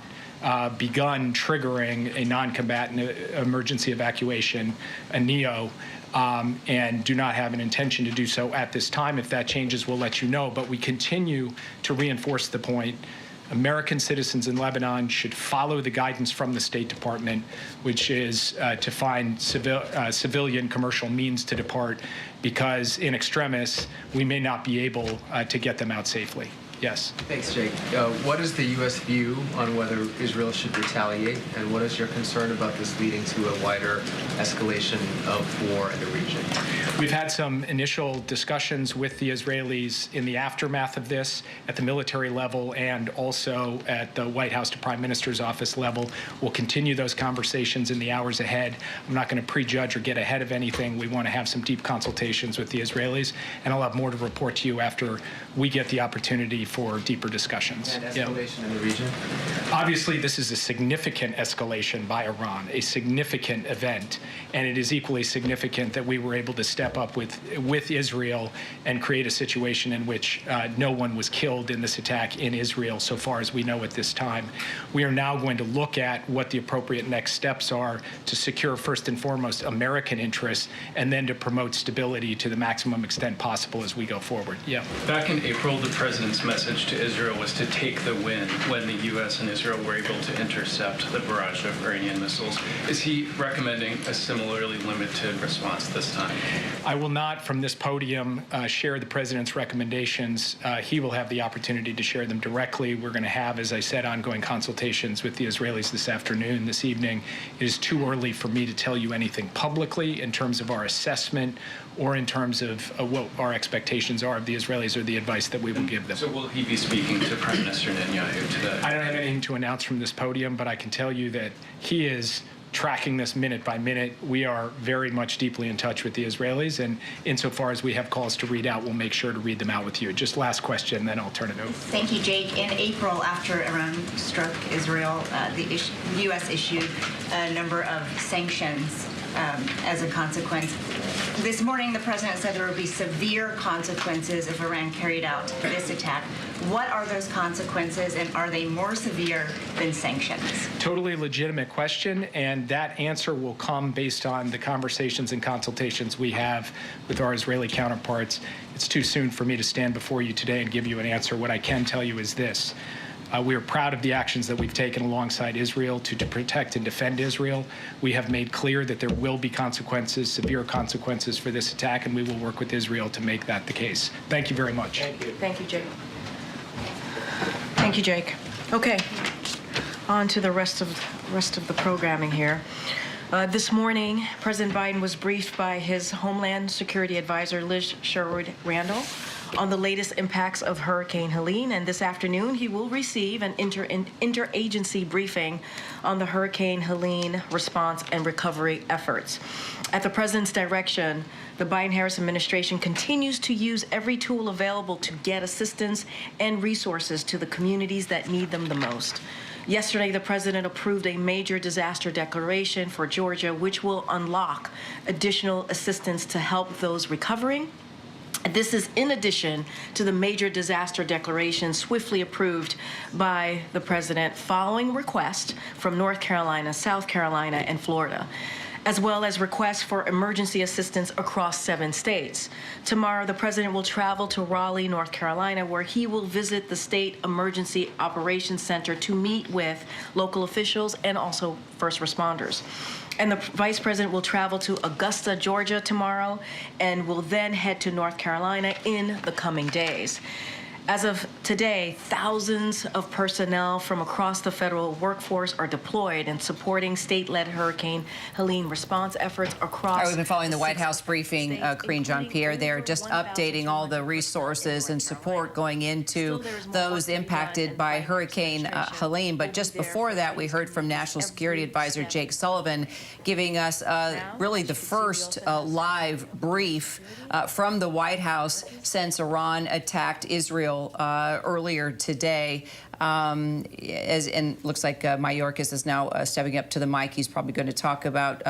begun triggering a non-combatant emergency evacuation, a NEO, and do not have an intention to do so at this time. If that changes, we'll let you know. But we continue to reinforce the point. American citizens in Lebanon should follow the guidance from the State Department, which is to find civilian commercial means to depart, because in extremis, we may not be able to get them out safely. Yes. Thanks, Jake. What is the U.S. view on whether Israel should retaliate, and what is your concern about this leading to a wider escalation of war in the region? We've had some initial discussions with the Israelis in the aftermath of this at the military level and also at the White House to Prime Minister's office level. We'll continue those conversations in the hours ahead. I'm not going to prejudge or get ahead of anything. We want to have some deep consultations with the Israelis, and I'll have more to report to you after we get the opportunity for deeper discussions. And escalation in the region? Obviously, this is a significant escalation by Iran, a significant event, and it is equally significant that we were able to step up with Israel and create a situation in which no one was killed in this attack in Israel, so far as we know at this time. We are now going to look at what the appropriate next steps are to secure, first and foremost, American interests, and then to promote stability to the maximum extent possible as we go forward. Yeah. Back in April, the president's message to Israel was to take the win when the U.S. and Israel were able to intercept the barrage of Iranian missiles. Is he recommending a similarly limited response this time? I will not, from this podium, share the president's recommendations. He will have the opportunity to share them directly. We're going to have, as I said, ongoing consultations with the Israelis this afternoon, this evening. It is too early for me to tell you anything publicly in terms of our assessment or in terms of what our expectations are of the Israelis or the advice that we will give them. So will he be speaking to Prime Minister Netanyahu today? I don't have anything to announce from this podium, but I can tell you that he is tracking this minute by minute. We are very much deeply in touch with the Israelis, and insofar as we have calls to read out, we'll make sure to read them out with you. Just last question, then I'll turn it over. Thank you, Jake. In April, after Iran struck Israel, the U.S. issued a number of sanctions as a consequence. This morning, the president said there would be severe consequences if Iran carried out this attack. What are those consequences, and are they more severe than sanctions? Totally legitimate question, and that answer will come based on the conversations and consultations we have with our Israeli counterparts. It's too soon for me to stand before you today and give you an answer. What I can tell you is this. We are proud of the actions that we've taken alongside Israel to protect and defend Israel. We have made clear that there will be consequences, severe consequences for this attack, and we will work with Israel to make that the case. Thank you very much. Thank you. Thank you, Jake. Thank you, Jake. Okay, on to the rest of the programming here. This morning, President Biden was briefed by his Homeland Security Advisor, Liz Sherwood-Randall, on the latest impacts of Hurricane Helene, and this afternoon he will receive an interagency briefing on the Hurricane Helene response and recovery efforts. At the president's direction, the Biden-Harris administration continues to use every tool available to get assistance and resources to the communities that need them the most. Yesterday, the president approved a major disaster declaration for Georgia, which will unlock additional assistance to help those recovering. This is in addition to the major disaster declaration swiftly approved by the president following requests from North Carolina, South Carolina, and Florida, as well as requests for emergency assistance across 7 states. Tomorrow, the president will travel to Raleigh, North Carolina, where he will visit the State Emergency Operations Center to meet with local officials and also first responders. And the vice president will travel to Augusta, Georgia tomorrow, and will then head to North Carolina in the coming days. As of today, thousands of personnel from across the federal workforce are deployed and supporting state-led Hurricane Helene response efforts across. We've been following the White House briefing, Karine Jean-Pierre, there, just updating all the resources and support going into those impacted by Hurricane Helene. But just before that, we heard from National Security Advisor Jake Sullivan giving us really the first live brief from the White House since Iran attacked Israel earlier today. And looks like Mayorkas is now stepping up to the mic. He's probably going to talk about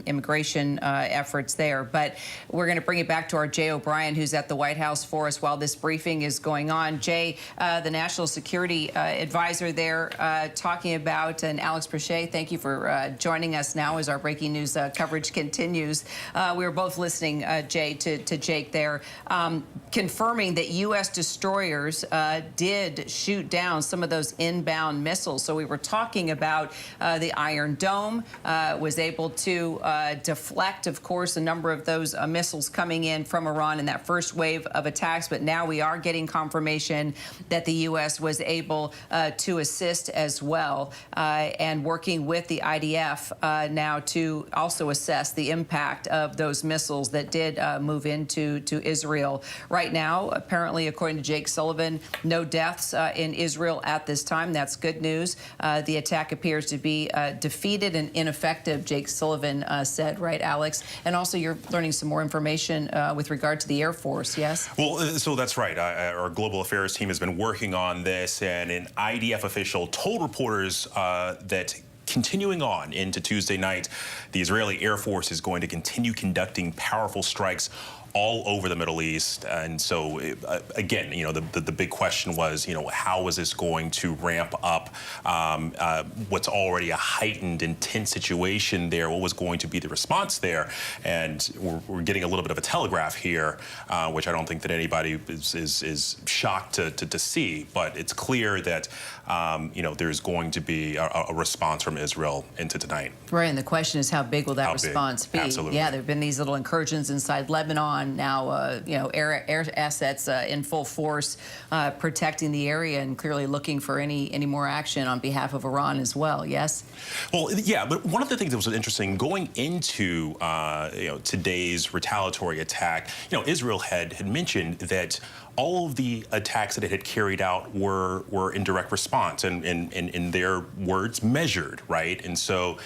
immigration efforts there. But we're going to bring it back to our Jay O'Brien, who's at the White House for us while this briefing is going on. Jay, the National Security Advisor there, talking about, and Alex Prochet, thank you for joining us now as our breaking news coverage continues. We were both listening, Jay, to Jake there, confirming that U.S. destroyers did shoot down some of those inbound missiles. So we were talking about the Iron Dome was able to deflect, of course, a number of those missiles coming in from Iran in that first wave of attacks. But now we are getting confirmation that the U.S. was able to assist as well and working with the IDF now to also assess the impact of those missiles that did move into Israel. Right now, apparently, according to Jake Sullivan, no deaths in Israel at this time. That's good news. The attack appears to be defeated and ineffective, Jake Sullivan said, right, Alex? And also you're learning some more information with regard to the Air Force, yes? Well, so that's right. Our global affairs team has been working on this, and an IDF official told reporters that continuing on into Tuesday night, the Israeli Air Force is going to continue conducting powerful strikes all over the Middle East. And so, again, you know, the big question was, you know, how is this going to ramp up what's already a heightened, intense situation there? What was going to be the response there? And we're getting a little bit of a telegraph here, which I don't think that anybody is shocked to see. But it's clear that, you know, there's going to be a response from Israel into tonight. Right, and the question is how big will that response be? Absolutely. Yeah, there have been these little incursions inside Lebanon. Now, you know, air assets in full force protecting the area and clearly looking for any more action on behalf of Iran as well, yes? Well, yeah, but one of the things that was interesting going into, you know, today's retaliatory attack, you know, Israel had mentioned that all of the attacks that it had carried out were in direct response and in their words, measured, right? And so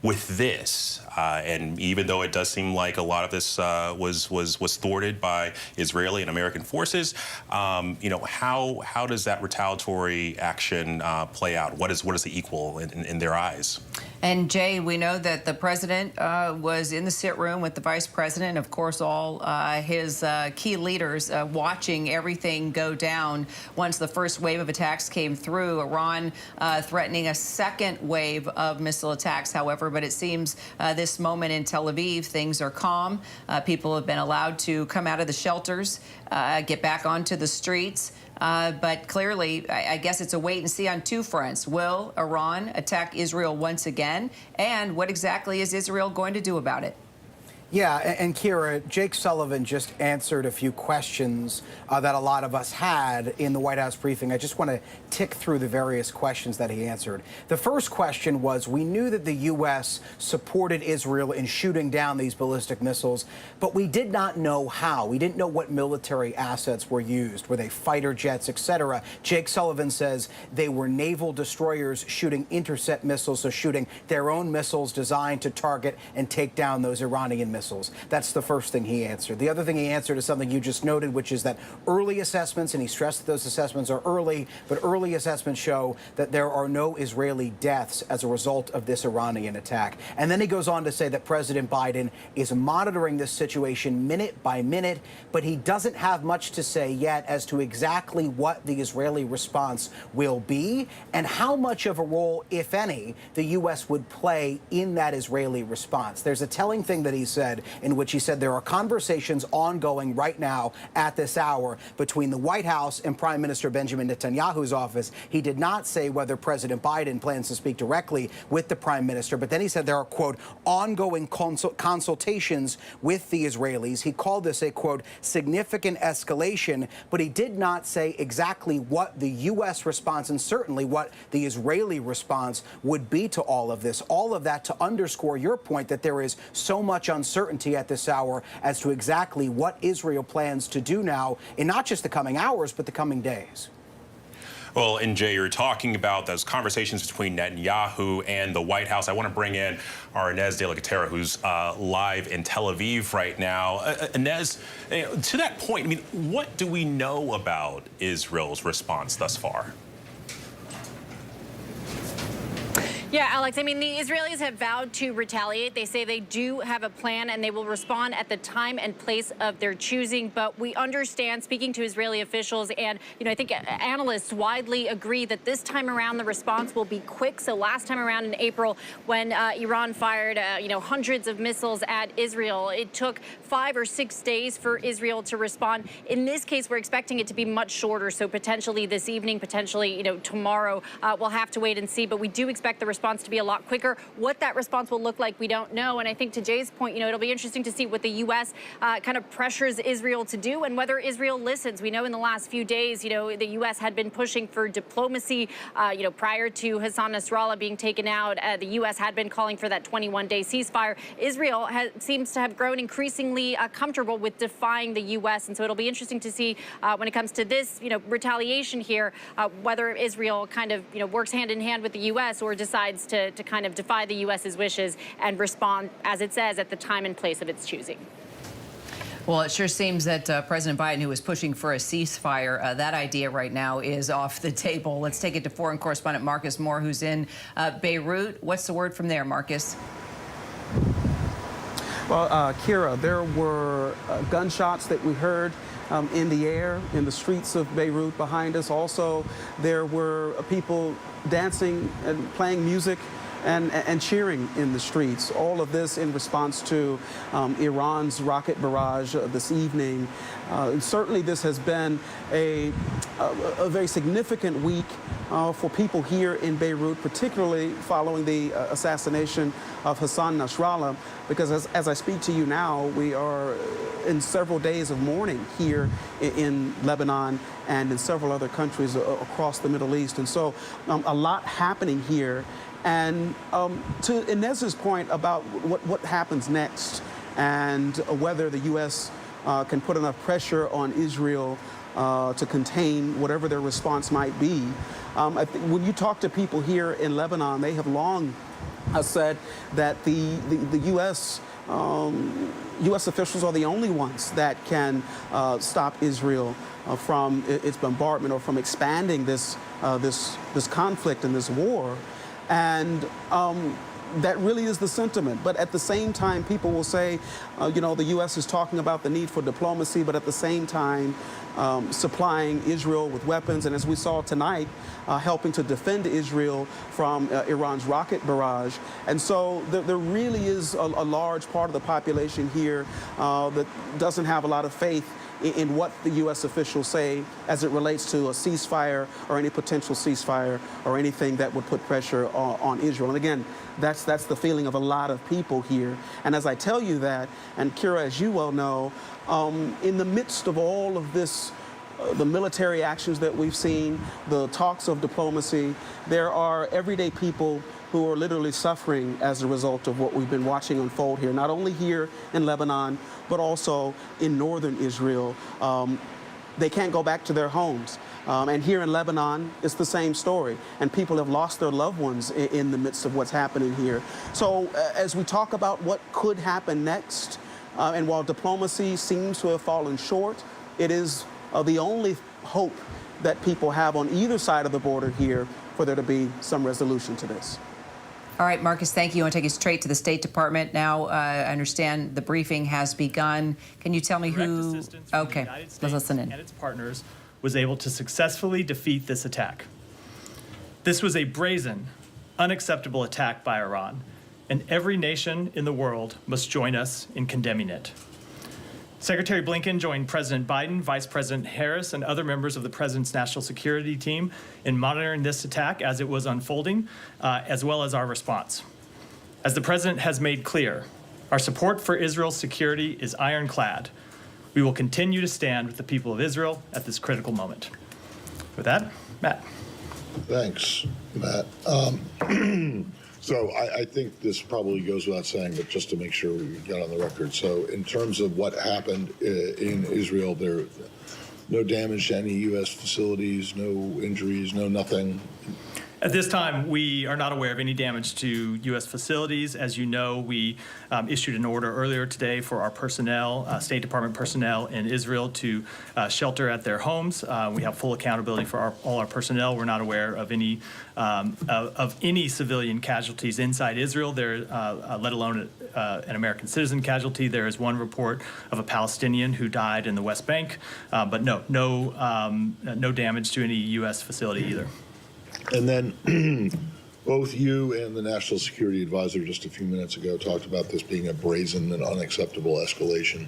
with this, and even though it does seem like a lot of this was thwarted by Israeli and American forces, you know, how does that retaliatory action play out? What is the equal in their eyes? And Jay, we know that the president was in the sit room with the vice president, and of course all his key leaders watching everything go down once the first wave of attacks came through. Iran threatening a second wave of missile attacks, however, but it seems this moment in Tel Aviv, things are calm. People have been allowed to come out of the shelters, get back onto the streets. But clearly, I guess it's a wait and see on two fronts. Will Iran attack Israel once again? And what exactly is Israel going to do about it? Yeah, and Kira, Jake Sullivan just answered a few questions that a lot of us had in the White House briefing. I just want to tick through the various questions that he answered. The first question was, we knew that the U.S. supported Israel in shooting down these ballistic missiles, but we did not know how. We didn't know what military assets were used. Were they fighter jets, etc.? Jake Sullivan says they were naval destroyers shooting intercept missiles, so shooting their own missiles designed to target and take down those Iranian missiles. That's the first thing he answered. The other thing he answered is something you just noted, which is that early assessments, and he stressed that those assessments are early, but early assessments show that there are no Israeli deaths as a result of this Iranian attack. And then he goes on to say that President Biden is monitoring this situation minute by minute, but he doesn't have much to say yet as to exactly what the Israeli response will be and how much of a role, if any, the U.S. would play in that Israeli response. There's a telling thing that he said, in which he said there are conversations ongoing right now at this hour between the White House and Prime Minister Benjamin Netanyahu's office. He did not say whether President Biden plans to speak directly with the Prime Minister, but then he said there are, quote, ongoing consultations with the Israelis. He called this a, quote, significant escalation, but he did not say exactly what the U.S. response and certainly what the Israeli response would be to all of this. All of that to underscore your point that there is so much uncertainty at this hour as to exactly what Israel plans to do now in not just the coming hours, but the coming days. Well, and Jay, you're talking about those conversations between Netanyahu and the White House. I want to bring in our Inez de la Gatera, who's live in Tel Aviv right now. Inez, to that point, I mean, what do we know about Israel's response thus far? Yeah, Alex, I mean, the Israelis have vowed to retaliate. They say they do have a plan and they will respond at the time and place of their choosing. But we understand, speaking to Israeli officials, and, I think analysts widely agree that this time around the response will be quick. So last time around in April, when Iran fired, hundreds of missiles at Israel, it took 5 or 6 days for Israel to respond. In this case, we're expecting it to be much shorter. So potentially this evening, potentially, tomorrow, we'll have to wait and see. But we do expect the response to be a lot quicker. What that response will look like, we don't know. And I think to Jay's point, it'll be interesting to see what the U.S. Kind of pressures Israel to do and whether Israel listens. We know in the last few days, the U.S. had been pushing for diplomacy. Prior to Hassan Nasrallah being taken out, the U.S. had been calling for that 21-day ceasefire. Israel seems to have grown increasingly comfortable with defying the U.S. And so it'll be interesting to see when it comes to this, retaliation here, whether Israel kind of, works hand in hand with the U.S. or decides to kind of defy the U.S.'s wishes and respond, as it says, at the time and place of its choosing. Well, it sure seems that President Biden, who was pushing for a ceasefire, that idea right now is off the table. Let's take it to foreign correspondent Marcus Moore, who's in Beirut. What's the word from there, Marcus? Well, Kira, there were gunshots that we heard in the air, in the streets of Beirut behind us. Also, there were people dancing and playing music and cheering in the streets. All of this in response to Iran's rocket barrage this evening. Certainly this has been a very significant week for people here in Beirut, particularly following the assassination of Hassan Nasrallah, because as I speak to you now, we are in several days of mourning here in Lebanon and in several other countries across the Middle East. And so a lot happening here. And to Inez's point about what happens next and whether the U.S. Can put enough pressure on Israel to contain whatever their response might be. I think when you talk to people here in Lebanon, they have long said that the U.S. U.S. officials are the only ones that can stop Israel from its bombardment or from expanding this conflict and this war. And that really is the sentiment. But at the same time, people will say, the U.S. is talking about the need for diplomacy, but at the same time, supplying Israel with weapons, and as we saw tonight, helping to defend Israel from Iran's rocket barrage. And so there really is a large part of the population here that doesn't have a lot of faith in what the U.S. officials say as it relates to a ceasefire or any potential ceasefire or anything that would put pressure on Israel. And again, that's the feeling of a lot of people here. And as I tell you that, and Kira, as you well know, in the midst of all of this, the military actions that we've seen, the talks of diplomacy, there are everyday people who are literally suffering as a result of what we've been watching unfold here, not only here in Lebanon, but also in northern Israel. They can't go back to their homes. And here in Lebanon, it's the same story. And people have lost their loved ones in the midst of what's happening here. So as we talk about what could happen next, and while diplomacy seems to have fallen short, it is the only hope that people have on either side of the border here for there to be some resolution to this. All right, Marcus, thank you. I want to take you straight to the State Department now. I understand the briefing has begun. Can you tell me who? Okay, let's listen in. And its partners was able to successfully defeat this attack. This was a brazen, unacceptable attack by Iran, and every nation in the world must join us in condemning it. Secretary Blinken joined President Biden, Vice President Harris, and other members of the President's National Security Team in monitoring this attack as it was unfolding, as well as our response. As the President has made clear, our support for Israel's security is ironclad. We will continue to stand with the people of Israel at this critical moment. With that, Matt. Thanks, Matt. So I think this probably goes without saying, but just to make sure we get on the record. So in terms of what happened in Israel, there no damage to any U.S. facilities, no injuries, no nothing. At this time, we are not aware of any damage to U.S. facilities. As you know, we issued an order earlier today for our personnel, State Department personnel in Israel to shelter at their homes. We have full accountability for all our personnel. We're not aware of any civilian casualties inside Israel, let alone an American citizen casualty. There is one report of a Palestinian who died in the West Bank, but no damage to any U.S. facility either. And then both you and the National Security Advisor just a few minutes ago talked about this being a brazen and unacceptable escalation.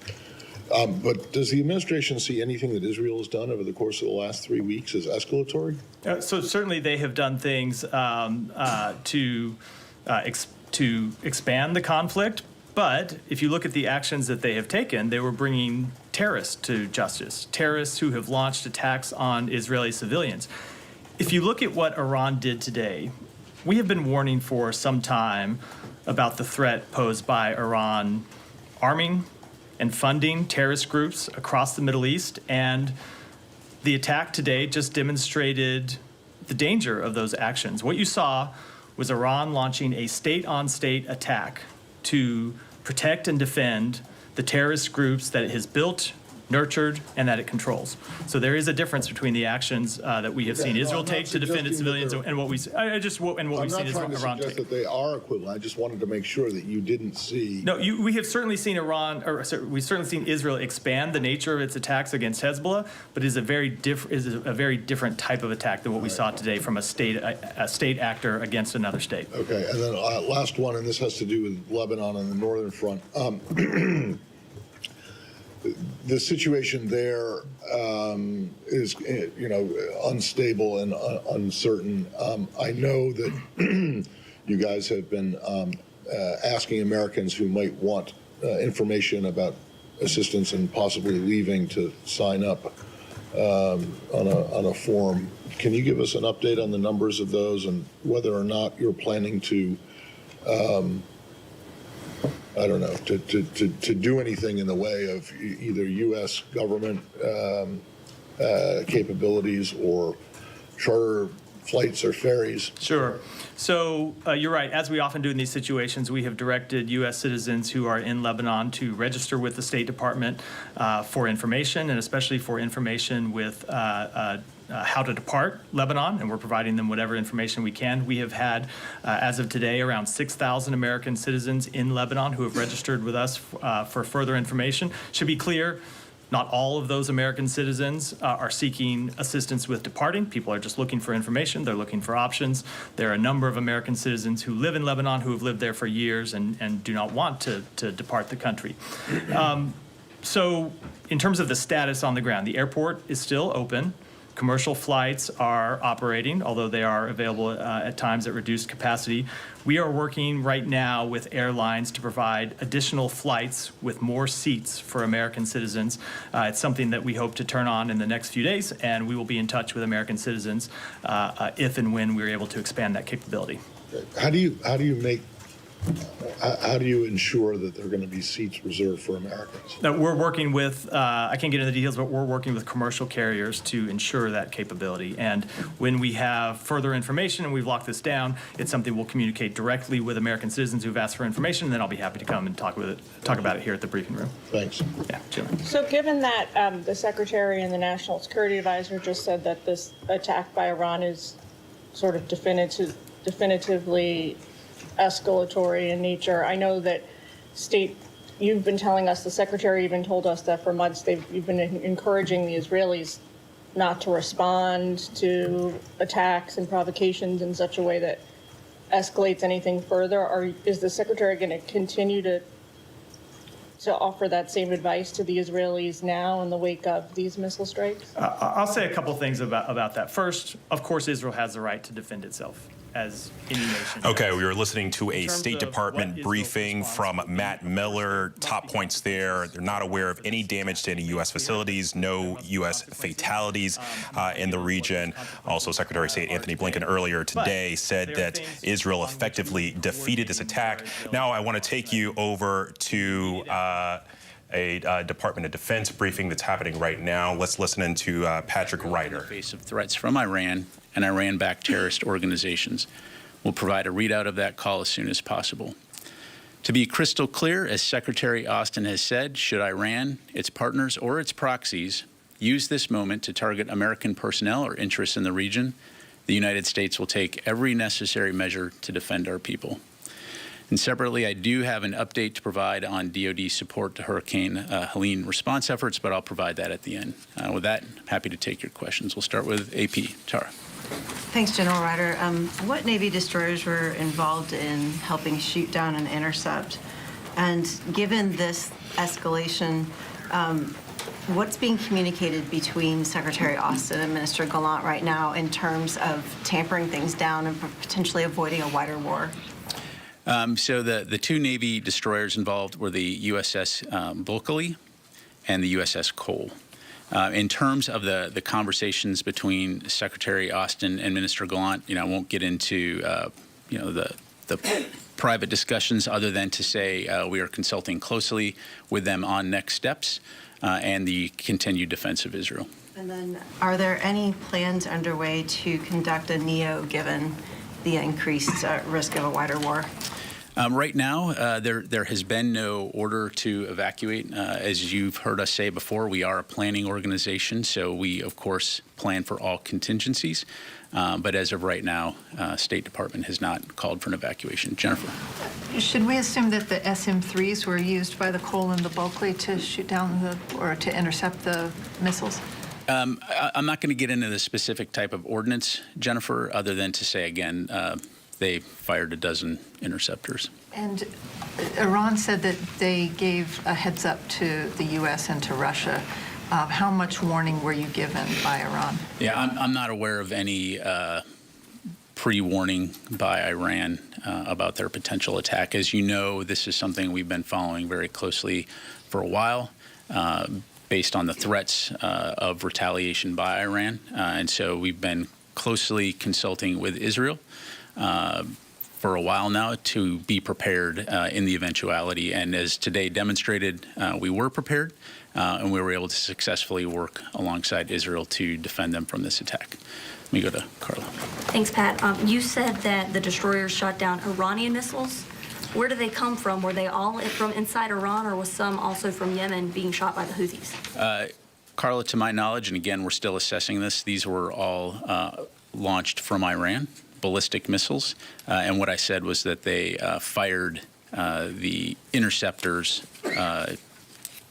But does the administration see anything that Israel has done over the course of the last 3 weeks as escalatory? So certainly they have done things to expand the conflict. But if you look at the actions that they have taken, they were bringing terrorists to justice, terrorists who have launched attacks on Israeli civilians. If you look at what Iran did today, we have been warning for some time about the threat posed by Iran arming and funding terrorist groups across the Middle East, and the attack today just demonstrated the danger of those actions. What you saw was Iran launching a state-on-state attack to protect and defend the terrorist groups that it has built, nurtured, and that it controls. So there is a difference between the actions that we have seen Israel take to defend its civilians and what we've seen Iran take. I'm not trying to suggest that they are equivalent. I just wanted to make sure that you didn't see. No, we have certainly seen we've certainly seen Israel expand the nature of its attacks against Hezbollah, but it is a very different type of attack than what we saw today from a state actor against another state. Okay, and then last one, and this has to do with Lebanon and the northern front. The situation there is, unstable and uncertain. I know that you guys have been asking Americans who might want information about assistance and possibly leaving to sign up on a form. Can you give us an update on the numbers of those and whether or not you're planning to I don't know, to do anything in the way of either U.S. government capabilities or charter flights or ferries? Sure. So you're right. As we often do in these situations, we have directed U.S. citizens who are in Lebanon to register with the State Department for information, and especially for information with how to depart Lebanon, and we're providing them whatever information we can. We have had, as of today, around 6,000 American citizens in Lebanon who have registered with us for further information. Should be clear, Not all of those American citizens are seeking assistance with departing. People are just looking for information. They're looking for options. There are a number of American citizens who live in Lebanon who have lived there for years and do not want to depart the country. So in terms of the status on the ground, the airport is still open. Commercial flights are operating, although they are available at times at reduced capacity. We are working right now with airlines to provide additional flights with more seats for American citizens. It's something that we hope to turn on in the next few days, and we will be in touch with American citizens if and when we're able to expand that capability. How do you ensure that there are going to be seats reserved for Americans? Now, we're working with, I can't get into the details, but we're working with commercial carriers to ensure that capability. And when we have further information and we've locked this down, it's something we'll communicate directly with American citizens who've asked for information, and then I'll be happy to come and talk about it here at the briefing room. Thanks. Yeah, Jim. So given that the Secretary and the National Security Advisor just said that this attack by Iran is sort of definitively escalatory in nature, I know that you've been telling us, the Secretary even told us that for months you've been encouraging the Israelis not to respond to attacks and provocations in such a way that escalates anything further. Is the Secretary going to continue to offer that same advice to the Israelis now in the wake of these missile strikes? I'll say a couple things about that. First, of course, Israel has the right to defend itself, as any nation. Okay, we were listening to a State Department briefing from Matt Miller. Top points there. They're not aware of any damage to any U.S. facilities, no U.S. fatalities in the region. Also, Secretary of State Anthony Blinken earlier today said that Israel effectively defeated this attack. Now I want to take you over to a Department of Defense briefing that's happening right now. Let's listen into Patrick Ryder. In the face of threats from Iran and Iran-backed terrorist organizations, we'll provide a readout of that call as soon as possible. To be crystal clear, as Secretary Austin has said, should Iran, its partners, or its proxies use this moment to target American personnel or interests in the region, the United States will take every necessary measure to defend our people. And separately, I do have an update to provide on DoD support to Hurricane Helene response efforts, but I'll provide that at the end. With that, I'm happy to take your questions. We'll start with AP. Tara. Thanks, General Ryder. What Navy destroyers were involved in helping shoot down and intercept? And given this escalation, what's being communicated between Secretary Austin and Minister Gallant right now in terms of tampering things down and potentially avoiding a wider war? So the two Navy destroyers involved were the USS Bulkley and the USS Cole. In terms of the conversations between Secretary Austin and Minister Gallant, I won't get into the private discussions other than to say we are consulting closely with them on next steps and the continued defense of Israel. And then, are there any plans underway to conduct a NEO given the increased risk of a wider war? Right now, there has been no order to evacuate. As you've heard us say before, we are a planning organization, so we, of course, plan for all contingencies. But as of right now, State Department has not called for an evacuation. Jennifer. Should we assume that the SM-3s were used by the Cole and the Bulkley to shoot down or to intercept the missiles? I'm not going to get into the specific type of ordnance, Jennifer, other than to say, again, they fired a dozen interceptors. And Iran said that they gave a heads up to the U.S. and to Russia. How much warning were you given by Iran? Yeah, I'm not aware of any pre-warning by Iran about their potential attack. As you know, this is something we've been following very closely for a while, based on the threats of retaliation by Iran. And so we've been closely consulting with Israel for a while now to be prepared in the eventuality. And as today demonstrated, we were prepared and we were able to successfully work alongside Israel to defend them from this attack. Let me go to Carla. Thanks, Pat. You said that the destroyers shot down Iranian missiles. Where do they come from? Were they all from inside Iran, or was some also from Yemen being shot by the Houthis? Carla, to my knowledge, and again, we're still assessing this, these were all launched from Iran, ballistic missiles. And what I said was that they fired the interceptors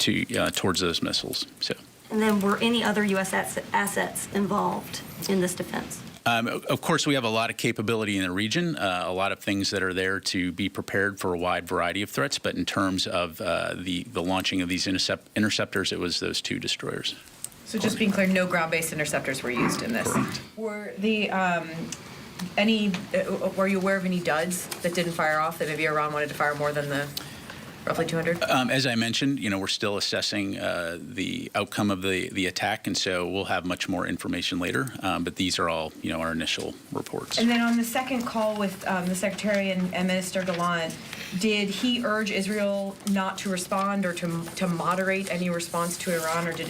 towards those missiles. So. And then were any other U.S. assets involved in this defense? Of course, we have a lot of capability in the region, a lot of things that are there to be prepared for a wide variety of threats. But in terms of the launching of these interceptors, it was those 2 destroyers. So just being clear, no ground-based interceptors were used in this. Correct. Were the were you aware of any duds that didn't fire off, that maybe Iran wanted to fire more than the roughly 200? As I mentioned, we're still assessing the outcome of the attack, and so we'll have much more information later. But these are all, our initial reports. And then on the second call with the Secretary and Minister Gallant, did he urge Israel not to respond or to moderate any response to Iran, or did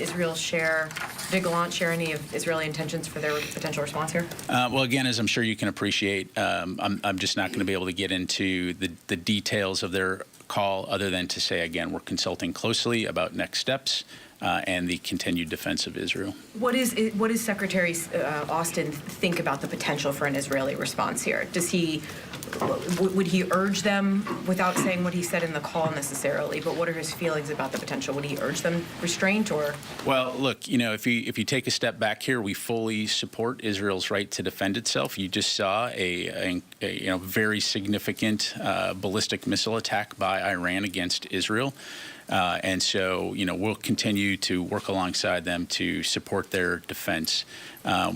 Gallant share any of Israeli intentions for their potential response here? Well, again, as I'm sure you can appreciate, I'm just not going to be able to get into the details of their call, other than to say, again, we're consulting closely about next steps and the continued defense of Israel. What does Secretary Austin think about the potential for an Israeli response here? Would he urge them, without saying what he said in the call necessarily, but what are his feelings about the potential? Would he urge them restraint or? Well, look, if you take a step back here, we fully support Israel's right to defend itself. You just saw a very significant ballistic missile attack by Iran against Israel. And so, we'll continue to work alongside them to support their defense.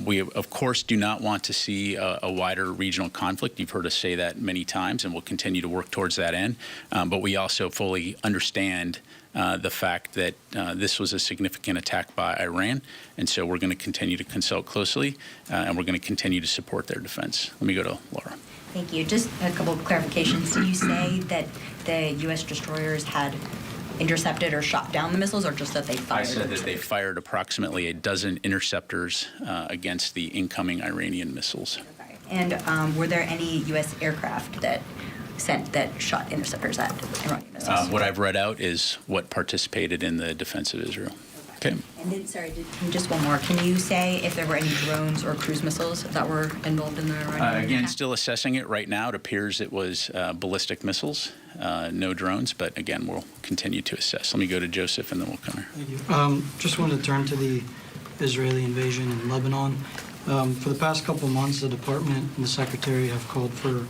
We, of course, do not want to see a wider regional conflict. You've heard us say that many times, and we'll continue to work towards that end. But we also fully understand the fact that this was a significant attack by Iran, and so we're going to continue to consult closely, and we're going to continue to support their defense. Let me go to Laura. Thank you. Just a couple of clarifications. Did you say that the U.S. destroyers had intercepted or shot down the missiles, or just that they fired? I said that they fired approximately 12 interceptors against the incoming Iranian missiles. Okay. And were there any U.S. aircraft that shot interceptors at Iranian missiles? What I've read out is what participated in the defense of Israel. Okay. And then, just one more. Can you say if there were any drones or cruise missiles that were involved in the Iranian Again, attack? still assessing it right now. It appears it was ballistic missiles, no drones, but again, we'll continue to assess. Let me go to Joseph, and then we'll come here. Thank you. Just wanted to turn to the Israeli invasion in Lebanon. For the past couple months, the department and the secretary have called for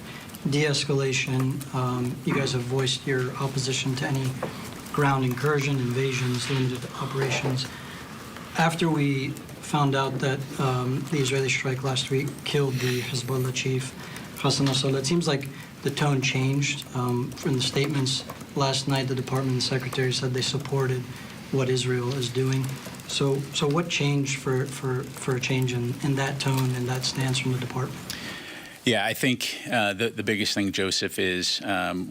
de-escalation. You guys have voiced your opposition to any ground incursion, invasions, limited operations. After we found out that the Israeli strike last week killed the Hezbollah chief, Hassan Nasrallah, it seems like the tone changed. From the statements last night, the department and secretary said they supported what Israel is doing. So what changed for a change in that tone and that stance from the department? Yeah, I think the biggest thing, Joseph, is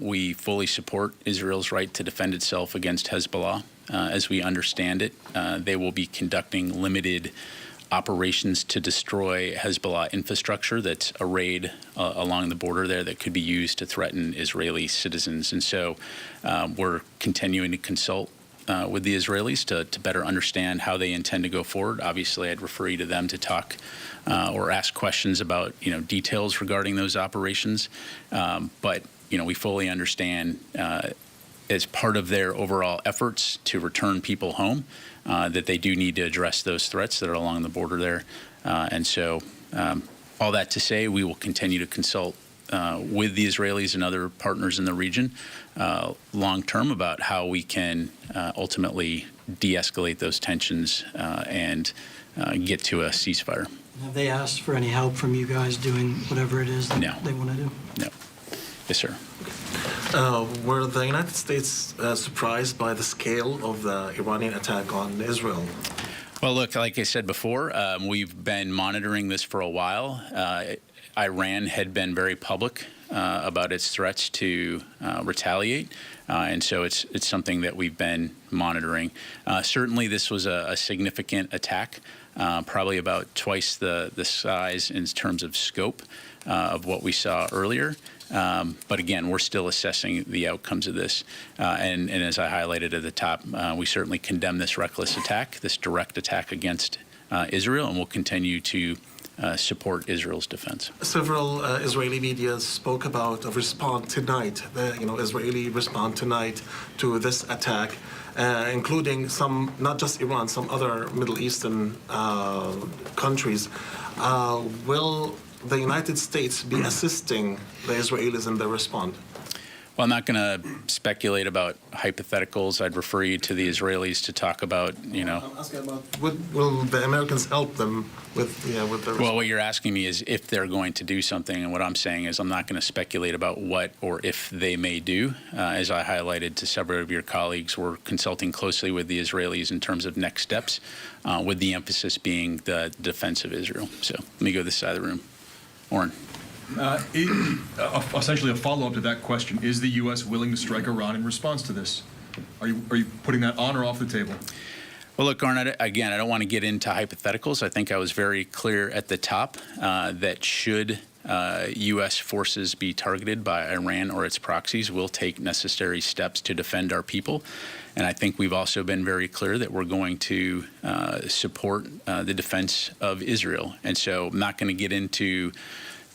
we fully support Israel's right to defend itself against Hezbollah. As we understand it, they will be conducting limited operations to destroy Hezbollah infrastructure that's arrayed along the border there that could be used to threaten Israeli citizens. And so we're continuing to consult with the Israelis to better understand how they intend to go forward. Obviously, I'd refer you to them to talk or ask questions about details regarding those operations. But we fully understand as part of their overall efforts to return people home that they do need to address those threats that are along the border there. And so all that to say, we will continue to consult with the Israelis and other partners in the region long term about how we can ultimately de-escalate those tensions and get to a ceasefire. Have they asked for any help from you guys doing whatever it is that they want to do? No. Yes, sir. Were the United States surprised by the scale of the Iranian attack on Israel? Well, look, like I said before, we've been monitoring this for a while. Iran had been very public about its threats to retaliate, and so it's something that we've been monitoring. Certainly, this was a significant attack, probably about twice the size in terms of scope of what we saw earlier. But again, we're still assessing the outcomes of this. And as I highlighted at the top, we certainly condemn this reckless attack, this direct attack against Israel, and we'll continue to support Israel's defense. Several Israeli media spoke about a response tonight, Israeli response tonight to this attack, including some, not just Iran, some other Middle Eastern countries. Will the United States be assisting the Israelis in their response? Well, I'm not going to speculate about hypotheticals. I'd refer you to the Israelis to talk about, I'm asking about, will the Americans help them with their response? Well, what you're asking me is if they're going to do something, and what I'm saying is I'm not going to speculate about what or if they may do. As I highlighted to several of your colleagues, we're consulting closely with the Israelis in terms of next steps, with the emphasis being the defense of Israel. So let me go to this side of the room. Oren. Essentially a follow-up to that question, is the U.S. willing to strike Iran in response to this? Are you putting that on or off the table? Well, look, Arnett, again, I don't want to get into hypotheticals. I think I was very clear at the top that should U.S. forces be targeted by Iran or its proxies, we'll take necessary steps to defend our people. And I think we've also been very clear that we're going to support the defense of Israel. And so I'm not going to get into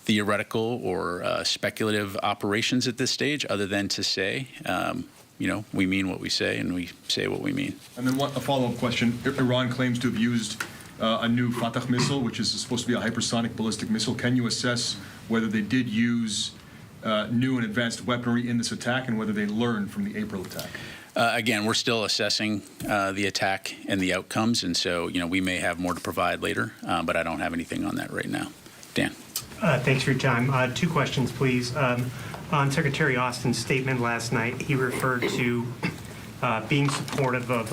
theoretical or speculative operations at this stage, other than to say, we mean what we say and we say what we mean. And then a follow-up question. Iran claims to have used a new Fatah missile, which is supposed to be a hypersonic ballistic missile. Can you assess whether they did use new and advanced weaponry in this attack and whether they learned from the April attack? Again, we're still assessing the attack and the outcomes, and so we may have more to provide later, but I don't have anything on that right now. Dan. Thanks for your time. Two questions, please. On Secretary Austin's statement last night, he referred to being supportive of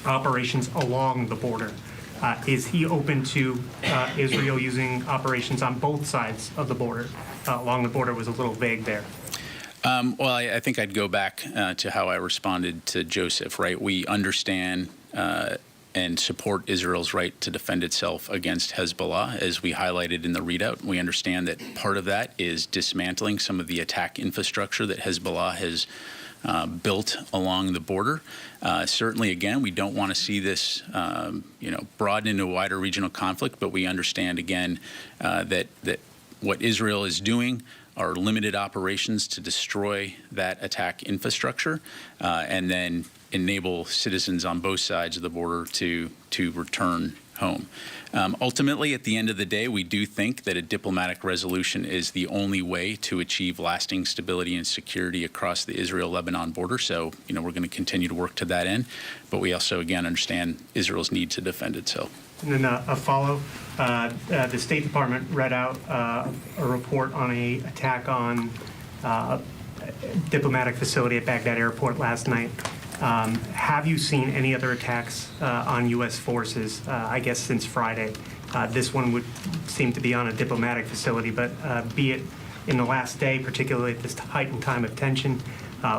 operations along the border. Is he open to Israel using operations on both sides of the border? Along the border was a little vague there. Well, I think I'd go back to how I responded to Joseph, right? We understand and support Israel's right to defend itself against Hezbollah, as we highlighted in the readout. We understand that part of that is dismantling some of the attack infrastructure that Hezbollah has built along the border. Certainly, again, we don't want to see this, broaden into a wider regional conflict, but we understand, again, that what Israel is doing are limited operations to destroy that attack infrastructure, and then enable citizens on both sides of the border to return home. Ultimately, at the end of the day, we do think that a diplomatic resolution is the only way to achieve lasting stability and security across the Israel-Lebanon border. So, we're going to continue to work to that end. But we also, again, understand Israel's need to defend itself. And then a follow. The State Department read out a report on an attack on a diplomatic facility at Baghdad Airport last night. Have you seen any other attacks on U.S. forces, I guess, since Friday? This one would seem to be on a diplomatic facility, but be it in the last day, particularly at this heightened time of tension,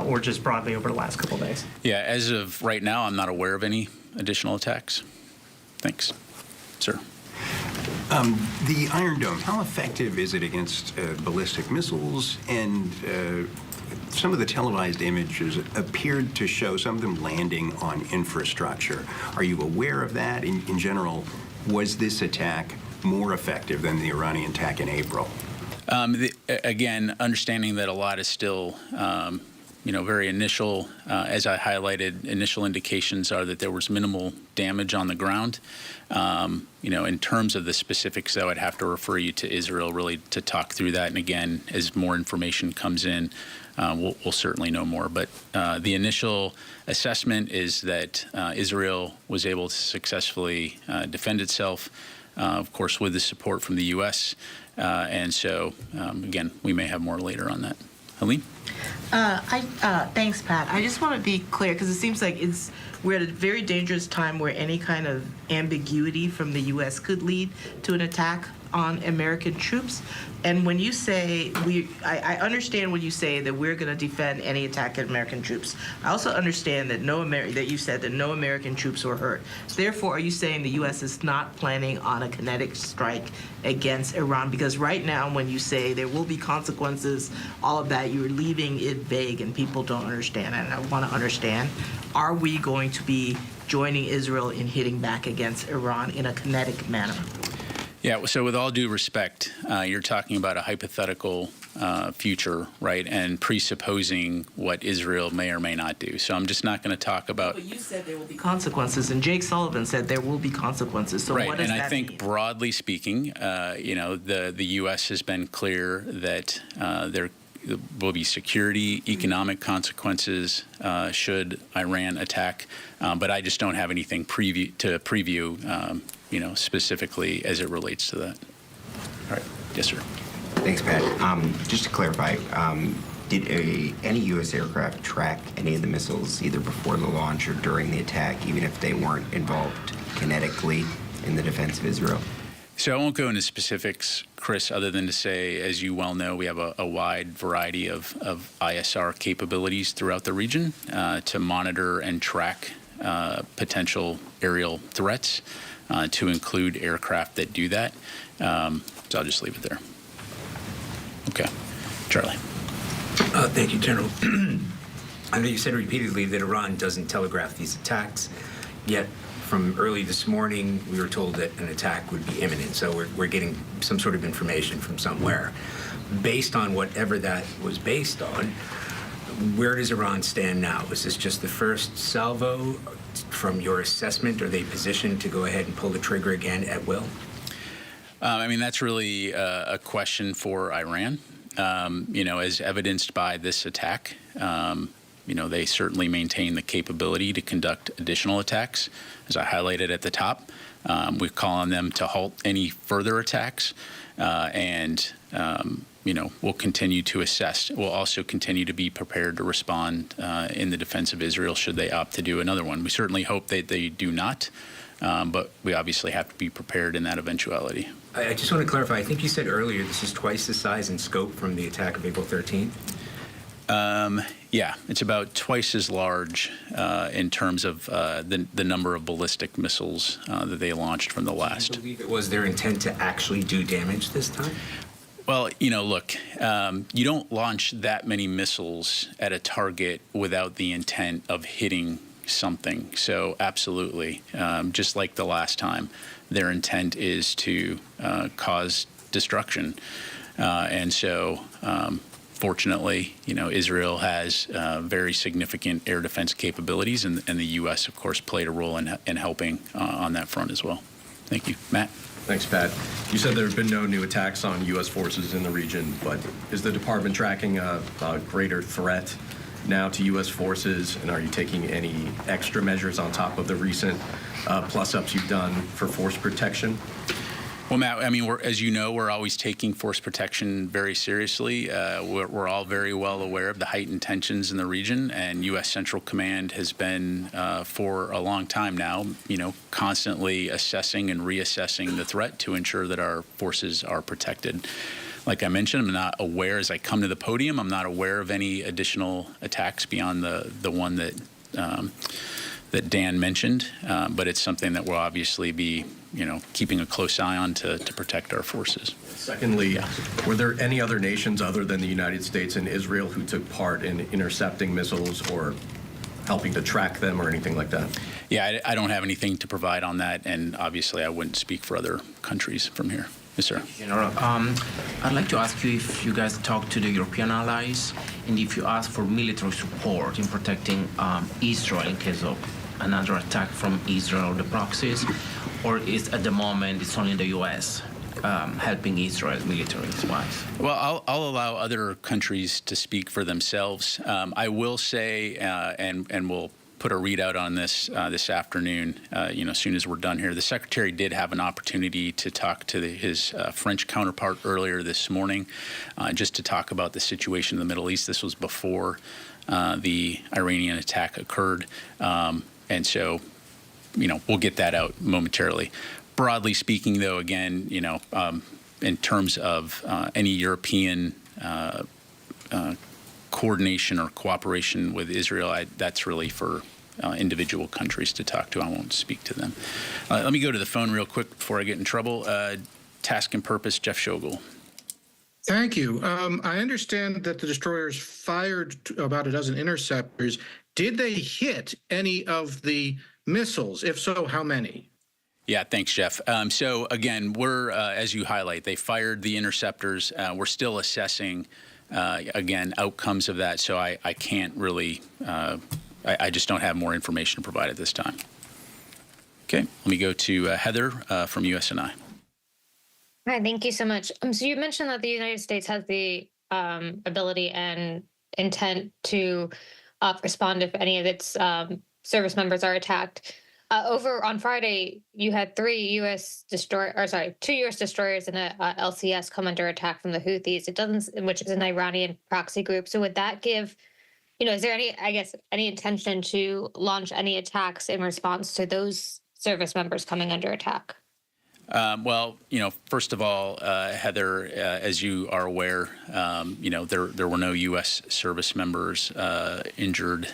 or just broadly over the last couple of days? Yeah, as of right now, I'm not aware of any additional attacks. Thanks. Sir. The Iron Dome, how effective is it against ballistic missiles? And some of the televised images appeared to show some of them landing on infrastructure. Are you aware of that? In general, was this attack more effective than the Iranian attack in April? Again, understanding that a lot is still very initial. As I highlighted, initial indications are that there was minimal damage on the ground. In terms of the specifics, though, I'd have to refer you to Israel really to talk through that. And again, as more information comes in, we'll certainly know more. But the initial assessment is that Israel was able to successfully defend itself, of course, with the support from the U.S. And so, again, we may have more later on that. Helene? Thanks, Pat. I just want to be clear because it seems like we're at a very dangerous time where any kind of ambiguity from the U.S. could lead to an attack on American troops. And when you say I understand when you say that we're going to defend any attack at American troops. I also understand that that you said that no American troops were hurt. Therefore, are you saying the U.S. is not planning on a kinetic strike against Iran? Because right now, when you say there will be consequences, all of that, you're leaving it vague and people don't understand. And I want to understand, are we going to be joining Israel in hitting back against Iran in a kinetic manner? Yeah, so with all due respect, you're talking about a hypothetical future, right, and presupposing what Israel may or may not do. So I'm just not going to talk about... But you said there will be consequences, and Jake Sullivan said there will be consequences. So right, what does and that I think mean? broadly speaking, the U.S. has been clear that there will be security, economic consequences should Iran attack, but I just don't have anything to preview, specifically as it relates to that. All right. Yes, sir. Thanks, Pat. Just to clarify, did any U.S. aircraft track any of the missiles either before the launch or during the attack, even if they weren't involved kinetically in the defense of Israel? So I won't go into specifics, Chris, other than to say, as you well know, we have a wide variety of ISR capabilities throughout the region to monitor and track potential aerial threats, to include aircraft that do that. So I'll just leave it there. Okay. Charlie. Thank you, General. I know you said repeatedly that Iran doesn't telegraph these attacks, yet from early this morning, we were told that an attack would be imminent. So we're getting some sort of information from somewhere. Based on whatever that was based on, where does Iran stand now? Is this just the first salvo? From your assessment, are they positioned to go ahead and pull the trigger again at will? That's really a question for Iran. As evidenced by this attack, they certainly maintain the capability to conduct additional attacks. As I highlighted at the top, we call on them to halt any further attacks, and we'll continue to assess. We'll also continue to be prepared to respond in the defense of Israel should they opt to do another one. We certainly hope that they do not, but we obviously have to be prepared in that eventuality. I just want to clarify, I think you said earlier this is twice the size and scope from the attack of April 13th? Yeah, it's about twice as large in terms of the number of ballistic missiles that they launched from the last. Do you believe it was their intent to actually do damage this time? Well, look, you don't launch that many missiles at a target without the intent of hitting something. So absolutely, just like the last time, their intent is to cause destruction. And so, fortunately, Israel has very significant air defense capabilities, and the U.S., of course, played a role in helping on that front as well. Thank you. Matt? Thanks, Pat. You said there have been no new attacks on U.S. forces in the region, but is the department tracking a greater threat now to U.S. forces, and are you taking any extra measures on top of the recent plus-ups you've done for force protection? Well, Matt, as you know, we're always taking force protection very seriously. We're all very well aware of the heightened tensions in the region, and U.S. Central Command has been, for a long time now, constantly assessing and reassessing the threat to ensure that our forces are protected. Like I mentioned, I'm not aware, as I come to the podium, I'm not aware of any additional attacks beyond the one that Dan mentioned, but it's something that we'll obviously be keeping a close eye on to protect our forces. Secondly, were there any other nations other than the United States and Israel who took part in intercepting missiles or helping to track them or anything like that? Yeah, I don't have anything to provide on that, and obviously I wouldn't speak for other countries from here. Yes, sir. General, I'd like to ask you if you guys talk to the European allies and if you ask for military support in protecting Israel in case of another attack from Israel or the proxies, or is at the moment it's only the U.S. Helping Israel military-wise? Well, I'll allow other countries to speak for themselves. I will say, and we'll put a readout on this this afternoon, as soon as we're done here. The Secretary did have an opportunity to talk to his French counterpart earlier this morning, just to talk about the situation in the Middle East. This was before the Iranian attack occurred. And so, we'll get that out momentarily. Broadly speaking, though, again, in terms of any European coordination or cooperation with Israel, that's really for individual countries to talk to. I won't speak to them. Let me go to the phone real quick before I get in trouble. Task and Purpose, Jeff Shogel. Thank you. I understand that the destroyers fired about a dozen interceptors. Did they hit any of the missiles? If so, how many? Yeah, thanks, Jeff. So again, we're, as you highlight, they fired the interceptors. We're still assessing, again, outcomes of that. So I can't really, I just don't have more information to provide at this time. Okay, let me go to Heather from USNI. Hi, thank you so much. So you mentioned that the United States has the ability and intent to respond if any of its service members are attacked. Over on Friday, you had 2 U.S. destroyers and a LCS come under attack from the Houthis. It doesn't, which is an Iranian proxy group. So would that give, is there any intention to launch any attacks in response to those service members coming under attack? Well, first of all, Heather, as you are aware, there were no U.S. service members injured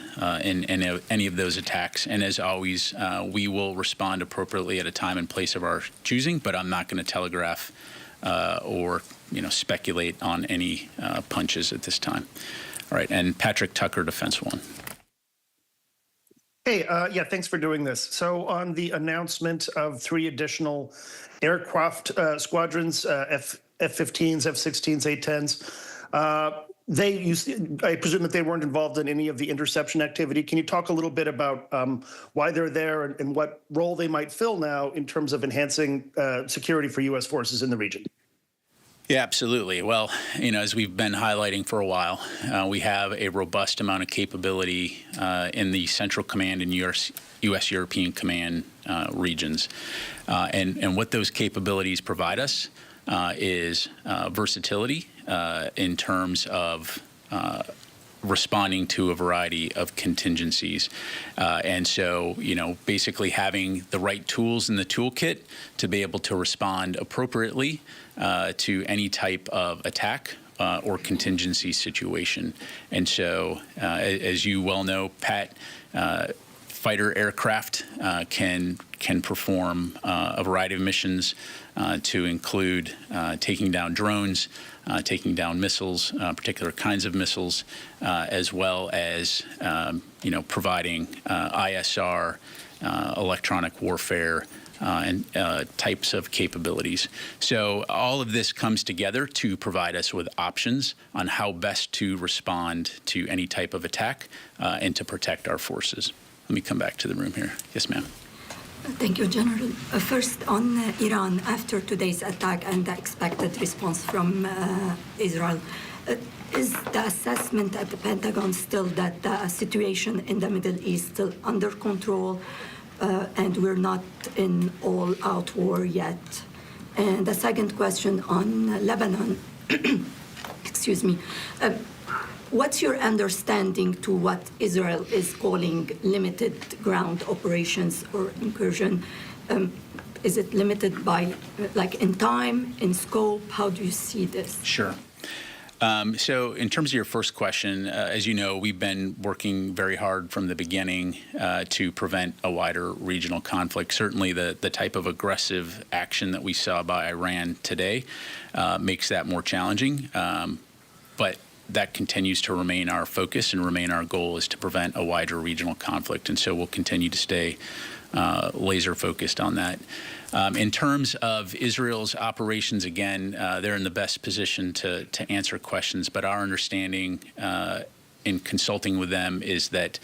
in any of those attacks. And as always, we will respond appropriately at a time and place of our choosing, but I'm not going to telegraph or, speculate on any punches at this time. All right, and Patrick Tucker, Defense One. Hey, yeah, thanks for doing this. So on the announcement of 3 additional aircraft squadrons, F-15s, F-16s, A-10s, I presume that they weren't involved in any of the interception activity. Can you talk a little bit about why they're there and what role they might fill now in terms of enhancing security for U.S. forces in the region? Yeah, absolutely. Well, as we've been highlighting for a while, we have a robust amount of capability in the Central Command and U.S. European Command regions. And what those capabilities provide us is versatility in terms of responding to a variety of contingencies. And so, basically having the right tools in the toolkit to be able to respond appropriately to any type of attack or contingency situation. And so, as you well know, Pat, fighter aircraft can perform a variety of missions to include taking down drones, taking down missiles, particular kinds of missiles, as well as providing ISR, electronic warfare, and types of capabilities. So all of this comes together to provide us with options on how best to respond to any type of attack and to protect our forces. Let me come back to the room here. Yes, ma'am. Thank you, General. First, on Iran, after today's attack and the expected response from Israel, is the assessment at the Pentagon still that the situation in the Middle East still under control and we're not in all-out war yet? And the second question on Lebanon, excuse me, what's your understanding to what Israel is calling limited ground operations or incursion? Is it limited by, in time, in scope? How do you see this? Sure. So in terms of your first question, as you know, we've been working very hard from the beginning to prevent a wider regional conflict. Certainly the type of aggressive action that we saw by Iran today makes that more challenging. But that continues to remain our focus and remain our goal is to prevent a wider regional conflict. And so we'll continue to stay laser focused on that. In terms of Israel's operations, again, they're in the best position to answer questions. But our understanding in consulting with them is that,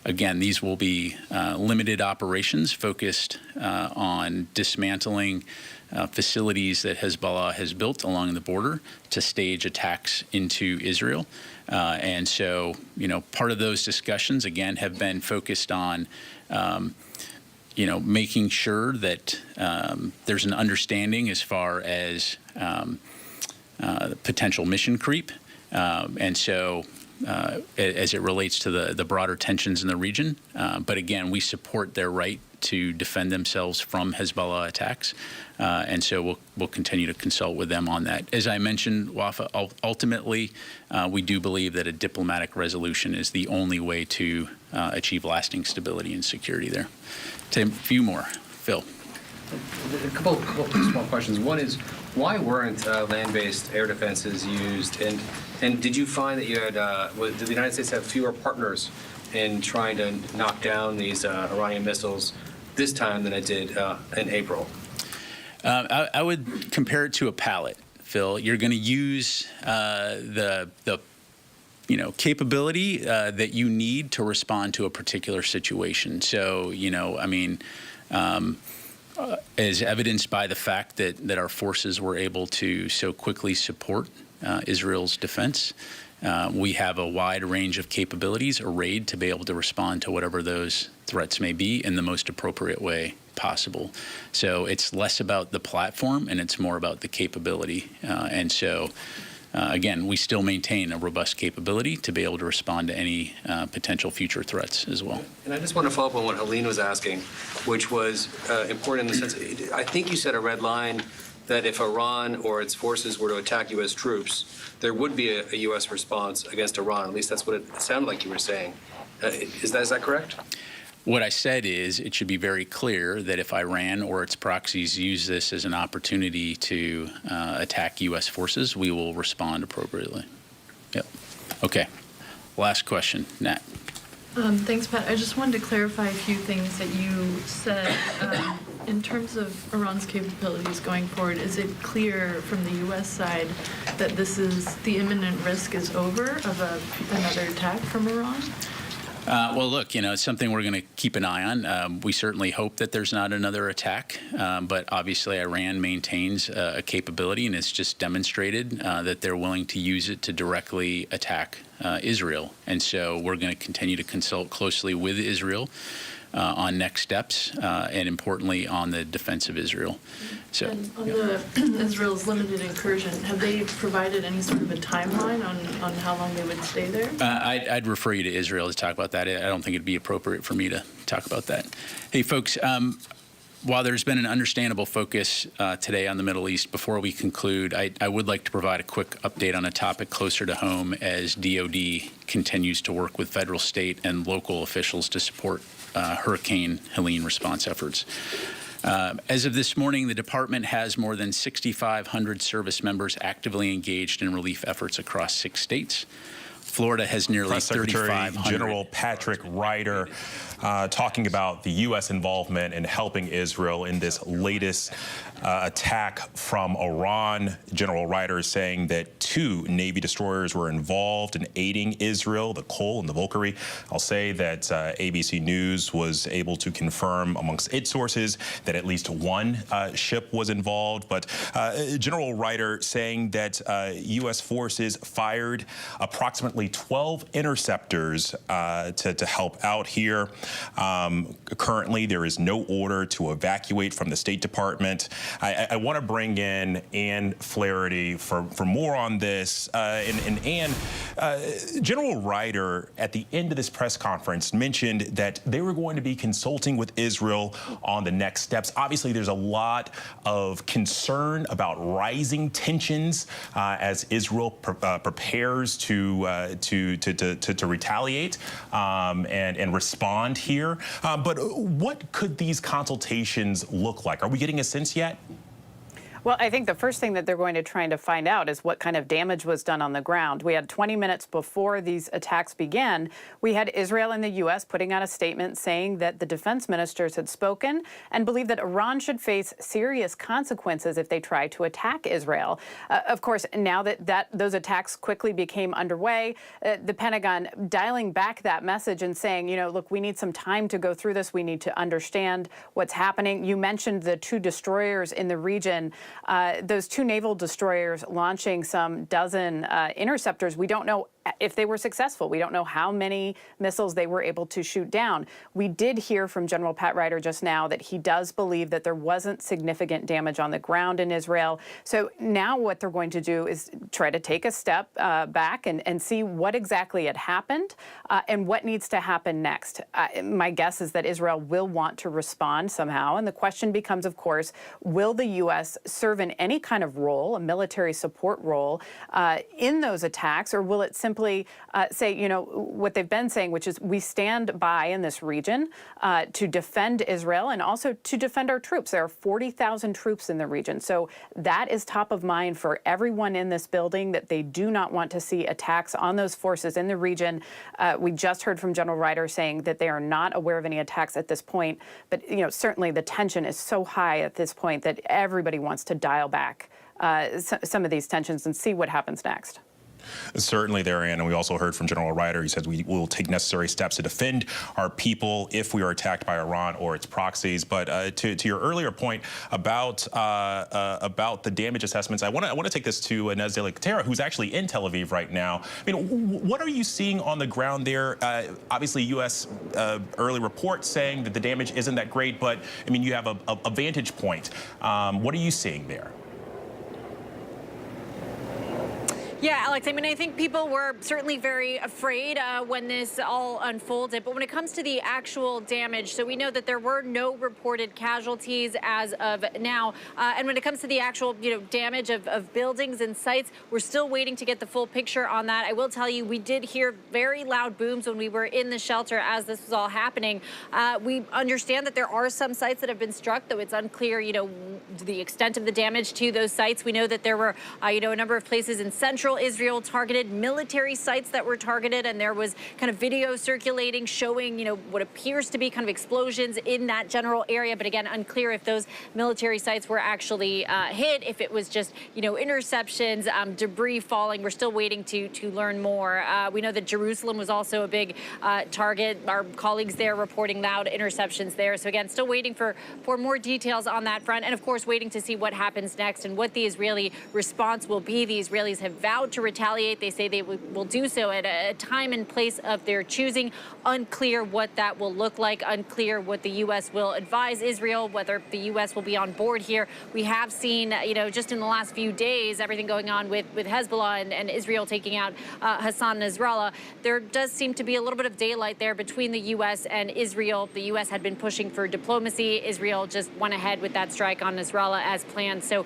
again, these will be limited operations focused on dismantling facilities that Hezbollah has built along the border to stage attacks into Israel. And so, part of those discussions, again, have been focused on making sure that there's an understanding as far as potential mission creep. And so as it relates to the broader tensions in the region. But again, we support their right to defend themselves from Hezbollah attacks. And so we'll continue to consult with them on that. As I mentioned, Wafa, ultimately, we do believe that a diplomatic resolution is the only way to achieve lasting stability and security there. Tim, a few more. Phil. A couple small questions. One is, why weren't land-based air defenses used? And did you find that you had, did the United States have fewer partners in trying to knock down these Iranian missiles this time than it did in April? I would compare it to a pallet, Phil. You're going to use the capability that you need to respond to a particular situation. So, as evidenced by the fact that our forces were able to so quickly support Israel's defense, we have a wide range of capabilities arrayed to be able to respond to whatever those threats may be in the most appropriate way possible. So it's less about the platform and it's more about the capability. Again, we still maintain a robust capability to be able to respond to any potential future threats as well. And I just want to follow up on what Helene was asking, which was important in the sense, I think you said a red line that if Iran or its forces were to attack U.S. troops, there would be a U.S. response against Iran. At least that's what it sounded like you were saying. Is that correct? What I said is it should be very clear that if Iran or its proxies use this as an opportunity to attack U.S. forces, we will respond appropriately. Yep. Okay. Last question, Nat. Thanks, Pat. I just wanted to clarify a few things that you said. In terms of Iran's capabilities going forward, is it clear from the U.S. side that the imminent risk is over of another attack from Iran? Well, look, it's something we're going to keep an eye on. We certainly hope that there's not another attack, but obviously Iran maintains a capability, and it's just demonstrated that they're willing to use it to directly attack Israel. And so we're going to continue to consult closely with Israel on next steps, and importantly, on the defense of Israel. So, and on Israel's limited incursion, have they provided any sort of a timeline on how long they would stay there? I'd refer you to Israel to talk about that. I don't think it'd be appropriate for me to talk about that. Hey, folks, while there's been an understandable focus today on the Middle East, before we conclude, I would like to provide a quick update on a topic closer to home as DoD continues to work with federal, state, and local officials to support Hurricane Helene response efforts. As of this morning, the department has more than 6,500 service members actively engaged in relief efforts across 6 states. Florida has nearly Press Secretary 3,500. General Patrick Ryder talking about the U.S. involvement in helping Israel in this latest attack from Iran. General Ryder is saying that 2 Navy destroyers were involved in aiding Israel, the Cole and the Valkyrie. I'll say that ABC News was able to confirm amongst its sources that at least 1 ship was involved. But General Ryder saying that U.S. forces fired approximately 12 interceptors to help out here. Currently, there is no order to evacuate from the State Department. I want to bring in Ann Flaherty for more on this. And Ann, General Ryder, at the end of this press conference, mentioned that they were going to be consulting with Israel on the next steps. Obviously, there's a lot of concern about rising tensions as Israel prepares to retaliate and respond here. But what could these consultations look like? Are we getting a sense yet? Well, I think the first thing that they're going to try to find out is what kind of damage was done on the ground. We had 20 minutes before these attacks began. We had Israel and the U.S. putting out a statement saying that the defense ministers had spoken and believed that Iran should face serious consequences if they try to attack Israel. Of course, now that those attacks quickly became underway, the Pentagon dialing back that message and saying, look, we need some time to go through this. We need to understand what's happening. You mentioned the 2 destroyers in the region. Those 2 naval destroyers launching some dozen interceptors. We don't know if they were successful. We don't know how many missiles they were able to shoot down. We did hear from General Pat Ryder just now that he does believe that there wasn't significant damage on the ground in Israel. So now what they're going to do is try to take a step back and see what exactly had happened and what needs to happen next. My guess is that Israel will want to respond somehow. And the question becomes, of course, will the U.S. serve in any kind of role, a military support role, in those attacks, or will it simply simply say, you know, what they've been saying, which is we stand by in this region to defend Israel and also to defend our troops. There are 40,000 troops in the region. So that is top of mind for everyone in this building, that they do not want to see attacks on those forces in the region. We just heard from General Ryder saying that they are not aware of any attacks at this point. But, you know, certainly the tension is so high at this point that everybody wants to dial back some of these tensions and see what happens next. Certainly there, Ann, and we also heard from General Ryder. He says we will take necessary steps to defend our people if we are attacked by Iran or its proxies. But to your earlier point about the damage assessments, I want to take this to Nezdeh Katera, who's actually in Tel Aviv right now. I mean, what are you seeing on the ground there? Obviously, U.S. Early reports saying that the damage isn't that great, but I mean, you have a vantage point. What are you seeing there? Yeah, Alex, I mean, I think people were certainly very afraid when this all unfolded. But when it comes to the actual damage, so we know that there were no reported casualties as of now. And when it comes to the actual, you know, damage of buildings and sites, we're still waiting to get the full picture on that. I will tell you, we did hear very loud booms when we were in the shelter as this was all happening. We understand that there are some sites that have been struck, though it's unclear, you know, the extent of the damage to those sites. We know that there were, you know, a number of places in central Israel targeted, military sites that were targeted, and there was kind of video circulating showing, you know, what appears to be kind of explosions in that general area. But again, unclear if those military sites were actually hit, if it was just, you know, interceptions, debris falling. We're still waiting to learn more. We know that Jerusalem was also a big target. Our colleagues there reporting loud interceptions there. So again, still waiting for more details on that front, and of course waiting to see what happens next and what the Israeli response will be. The Israelis have vowed to retaliate. They say they will do so at a time and place of their choosing. Unclear what that will look like. Unclear what the U.S. will advise Israel, whether the U.S. will be on board here. We have seen, you know, just in the last few days, everything going on with Hezbollah and Israel taking out Hassan Nasrallah. There does seem to be a little bit of daylight there between the U.S. and Israel. The U.S. had been pushing for diplomacy. Israel just went ahead with that strike on Nasrallah as planned. So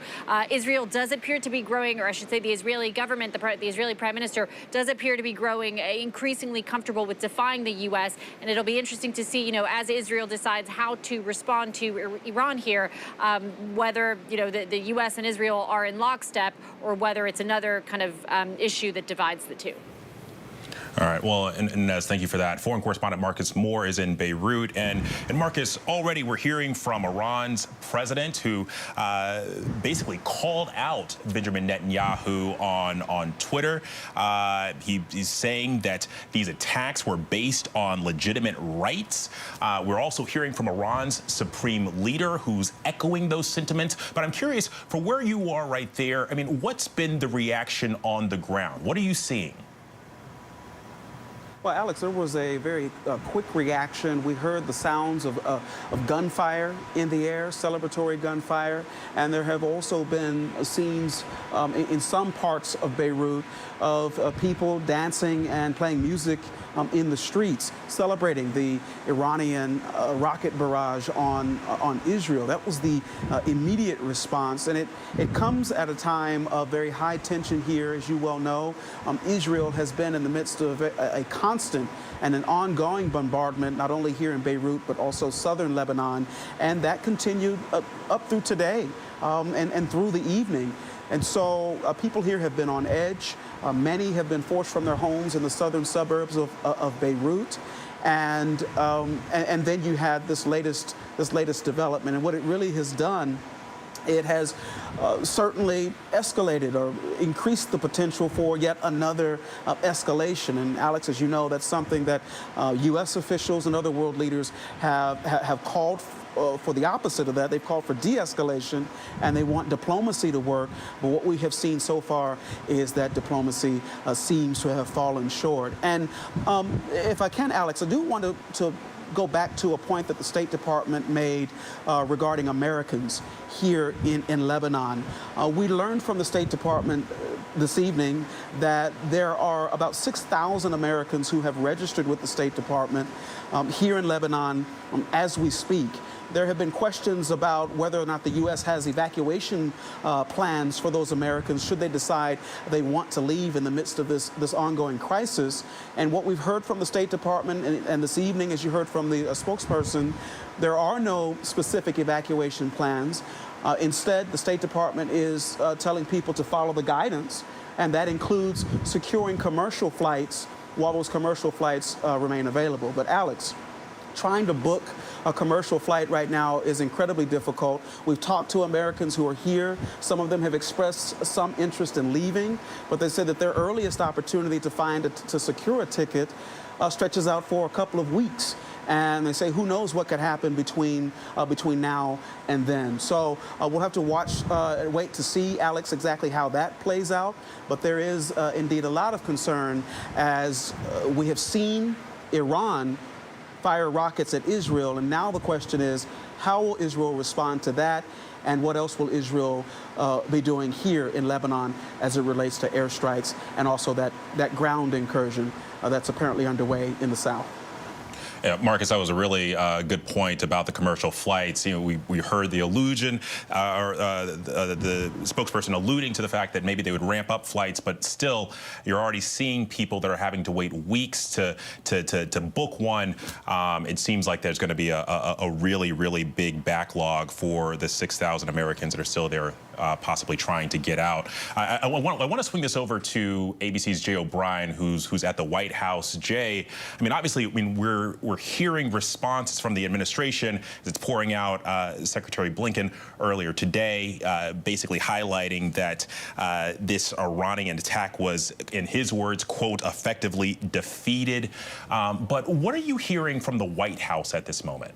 Israel does appear to be growing, or I should say the Israeli government, the Israeli Prime Minister does appear to be growing increasingly comfortable with defying the U.S. And it'll be interesting to see, you know, as Israel decides how to respond to Iran here, whether, you know, the U.S. and Israel are in lockstep or whether it's another kind of issue that divides the two. All right. Well, and Nez, thank you for that. Foreign correspondent Marcus Moore is in Beirut. And Marcus, already we're hearing from Iran's president, who basically called out Benjamin Netanyahu on Twitter. He's saying that these attacks were based on legitimate rights. We're also hearing from Iran's supreme leader, who's echoing those sentiments. But I'm curious, for where you are right there, I mean, what's been the reaction on the ground? What are you seeing? Well, Alex, there was a very quick reaction. We heard the sounds of gunfire in the air, celebratory gunfire, and there have also been scenes in some parts of Beirut of people dancing and playing music in the streets, celebrating the Iranian rocket barrage on Israel. That was the immediate response, and it comes at a time of very high tension here, as you well know. Israel has been in the midst of a constant and an ongoing bombardment, not only here in Beirut, but also southern Lebanon, and that continued up through today and through the evening. And so people here have been on edge. Many have been forced from their homes in the southern suburbs of Beirut. And then you had this latest development. And what it really has done, it has certainly escalated or increased the potential for yet another escalation. And Alex, as you know, that's something that U.S. officials and other world leaders have called for the opposite of that. They've called for de-escalation, and they want diplomacy to work. But what we have seen so far is that diplomacy seems to have fallen short. And if I can, Alex, I do want to go back to a point that the State Department made regarding Americans here in Lebanon. We learned from the State Department this evening that there are about 6,000 Americans who have registered with the State Department here in Lebanon as we speak. There have been questions about whether or not the U.S. has evacuation plans for those Americans should they decide they want to leave in the midst of this ongoing crisis. And what we've heard from the State Department and this evening, as you heard from the spokesperson, there are no specific evacuation plans. Instead, the State Department is telling people to follow the guidance, and that includes securing commercial flights while those commercial flights remain available. But Alex, trying to book a commercial flight right now is incredibly difficult. We've talked to Americans who are here. Some of them have expressed some interest in leaving, but they said that their earliest opportunity to secure a ticket stretches out for a couple of weeks. And they say, who knows what could happen between now and then. So we'll have to wait to see, Alex, exactly how that plays out. But there is indeed a lot of concern as we have seen Iran fire rockets at Israel. And now the question is, how will Israel respond to that? And what else will Israel be doing here in Lebanon as it relates to airstrikes and also that ground incursion that's apparently underway in the south? Yeah, Marcus, that was a really good point about the commercial flights. You know, we heard the allusion, the spokesperson alluding to the fact that maybe they would ramp up flights, but still, you're already seeing people that are having to wait weeks to book one. It seems like there's going to be a really, really big backlog for the 6,000 Americans that are still there, possibly trying to get out. I want to swing this over to ABC's Jay O'Brien, who's at the White House. Jay, I mean, obviously, we're hearing responses from the administration. It's pouring out Secretary Blinken earlier today, basically highlighting that this Iranian attack was, in his words, quote, effectively defeated. But what are you hearing from the White House at this moment?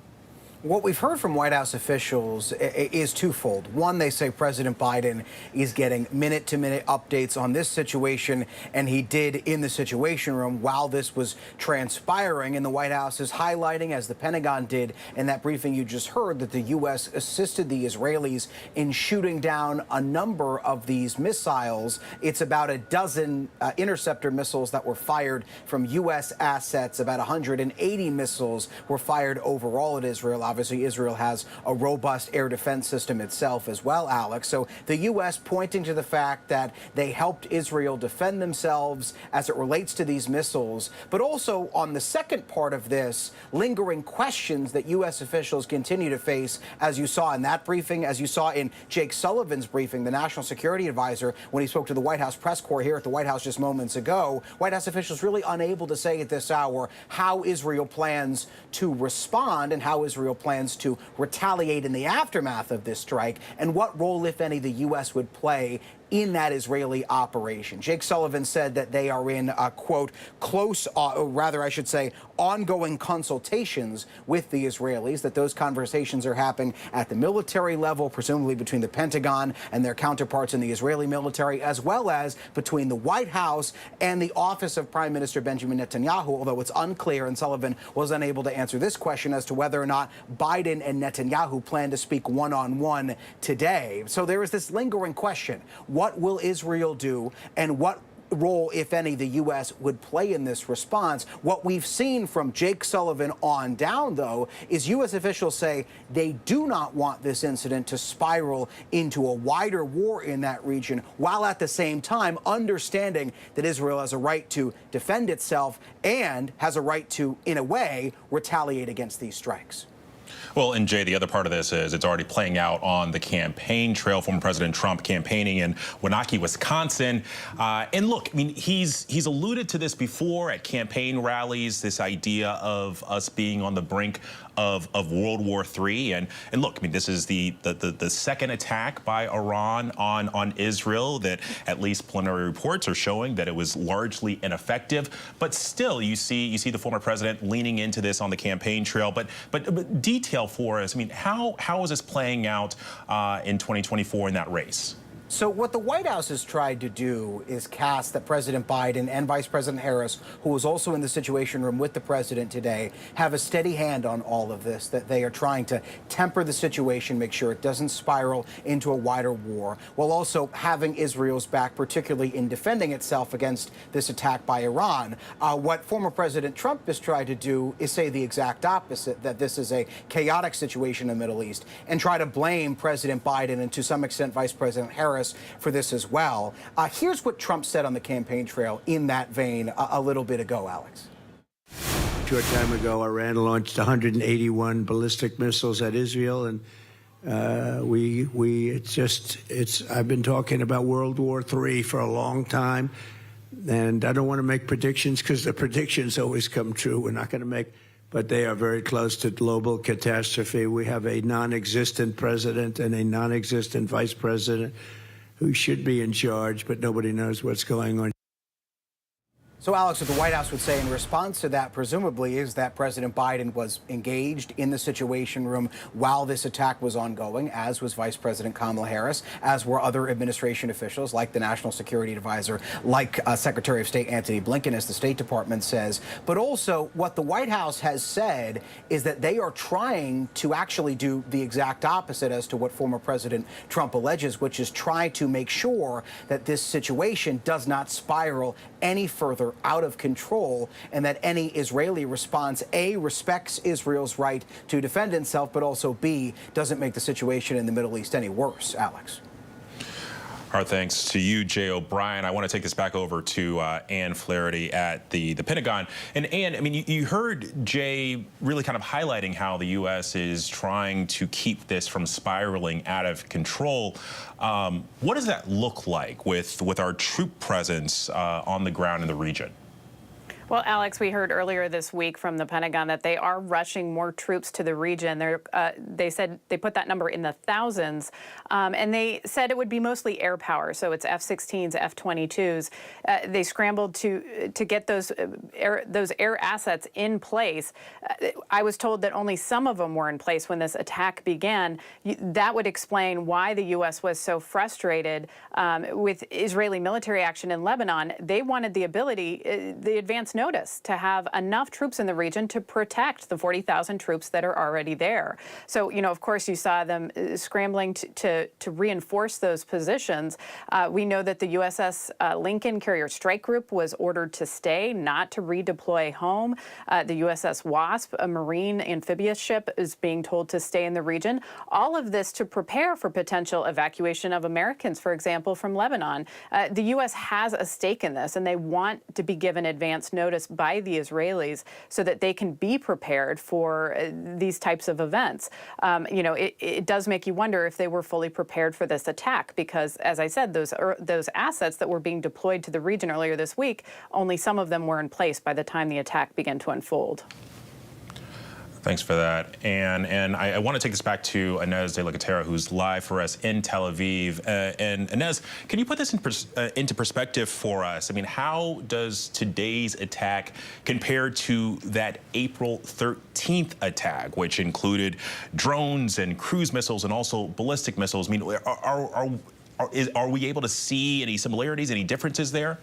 What we've heard from White House officials is twofold. One, they say President Biden is getting minute-to-minute updates on this situation, and he did in the Situation Room while this was transpiring. And the White House is highlighting, as the Pentagon did in that briefing you just heard, that the U.S. assisted the Israelis in shooting down a number of these missiles. It's about a dozen interceptor missiles that were fired from U.S. assets. About 180 missiles were fired overall at Israel. Obviously, Israel has a robust air defense system itself as well, Alex. So the U.S. pointing to the fact that they helped Israel defend themselves as it relates to these missiles, but also on the second part of this, lingering questions that U.S. officials continue to face, as you saw in that briefing, as you saw in Jake Sullivan's briefing, the National Security Advisor, when he spoke to the White House press corps here at the White House just moments ago. White House officials really unable to say at this hour how Israel plans to respond and how Israel plans to retaliate in the aftermath of this strike, and what role, if any, the U.S. would play in that Israeli operation. Jake Sullivan said that they are in, quote, close, or rather, I should say, ongoing consultations with the Israelis, that those conversations are happening at the military level, presumably between the Pentagon and their counterparts in the Israeli military, as well as between the White House and the office of Prime Minister Benjamin Netanyahu, although it's unclear, and Sullivan was unable to answer this question as to whether or not Biden and Netanyahu plan to speak one-on-one today. So there is this lingering question. What will Israel do, and what role, if any, the U.S. would play in this response? What we've seen from Jake Sullivan on down, though, is U.S. officials say they do not want this incident to spiral into a wider war in that region, while at the same time understanding that Israel has a right to defend itself and has a right to, in a way, retaliate against these strikes. Well, and Jay, the other part of this is it's already playing out on the campaign trail. Former President Trump campaigning in Wenatchee, Wisconsin. And look, I mean, he's alluded to this before at campaign rallies, this idea of us being on the brink of World War III. And look, I mean, this is the second attack by Iran on Israel that at least preliminary reports are showing that it was largely ineffective. But still, you see the former president leaning into this on the campaign trail. But detail for us, I mean, how is this playing out in 2024 in that race? So what the White House has tried to do is cast that President Biden and Vice President Harris, who was also in the Situation Room with the president today, have a steady hand on all of this, that they are trying to temper the situation, make sure it doesn't spiral into a wider war, while also having Israel's back, particularly in defending itself against this attack by Iran. What former President Trump has tried to do is say the exact opposite, that this is a chaotic situation in the Middle East, and try to blame President Biden and to some extent Vice President Harris for this as well. Here's what Trump said on the campaign trail in that vein a little bit ago, Alex. A short time ago, Iran launched 181 ballistic missiles at Israel, and I've been talking about World War III for a long time, and I don't want to make predictions because the predictions always come true. We're not going to make, but they are very close to global catastrophe. We have a non-existent president and a non-existent vice president who should be in charge, but nobody knows what's going on. So, Alex, what the White House would say in response to that, presumably, is that President Biden was engaged in the Situation Room while this attack was ongoing, as was Vice President Kamala Harris, as were other administration officials, like the National Security Advisor, like Secretary of State Antony Blinken, as the State Department says. But also, what the White House has said is that they are trying to actually do the exact opposite as to what former President Trump alleges, which is try to make sure that this situation does not spiral any further out of control, and that any Israeli response, A, respects Israel's right to defend itself, but also, B, doesn't make the situation in the Middle East any worse. Alex. Our thanks to you, Jay O'Brien. I want to take this back over to Ann Flaherty at the Pentagon. And Ann, I mean, you heard Jay really kind of highlighting how the U.S. is trying to keep this from spiraling out of control. What does that look like with our troop presence on the ground in the region? Well, Alex, we heard earlier this week from the Pentagon that they are rushing more troops to the region. They said they put that number in the thousands, and they said it would be mostly air power, so it's F-16s, F-22s. They scrambled to get those air assets in place. I was told that only some of them were in place when this attack began. That would explain why the U.S. was so frustrated with Israeli military action in Lebanon. They wanted the ability, the advance notice, to have enough troops in the region to protect the 40,000 troops that are already there. So, you know, of course, you saw them scrambling to reinforce those positions. We know that the USS Lincoln Carrier Strike Group was ordered to stay, not to redeploy home. The USS Wasp, a Marine amphibious ship, is being told to stay in the region. All of this to prepare for potential evacuation of Americans, for example, from Lebanon. The U.S. has a stake in this, and they want to be given advance notice by the Israelis so that they can be prepared for these types of events. You know, it does make you wonder if they were fully prepared for this attack, because, as I said, those assets that were being deployed to the region earlier this week, only some of them were in place by the time the attack began to unfold. Thanks for that, and I want to take this back to Inez de la Gatera, who's live for us in Tel Aviv. And Inez, can you put this into perspective for us? I mean, how does today's attack compare to that April 13th attack, which included drones and cruise missiles and also ballistic missiles? I mean, are we able to see any similarities, any differences there?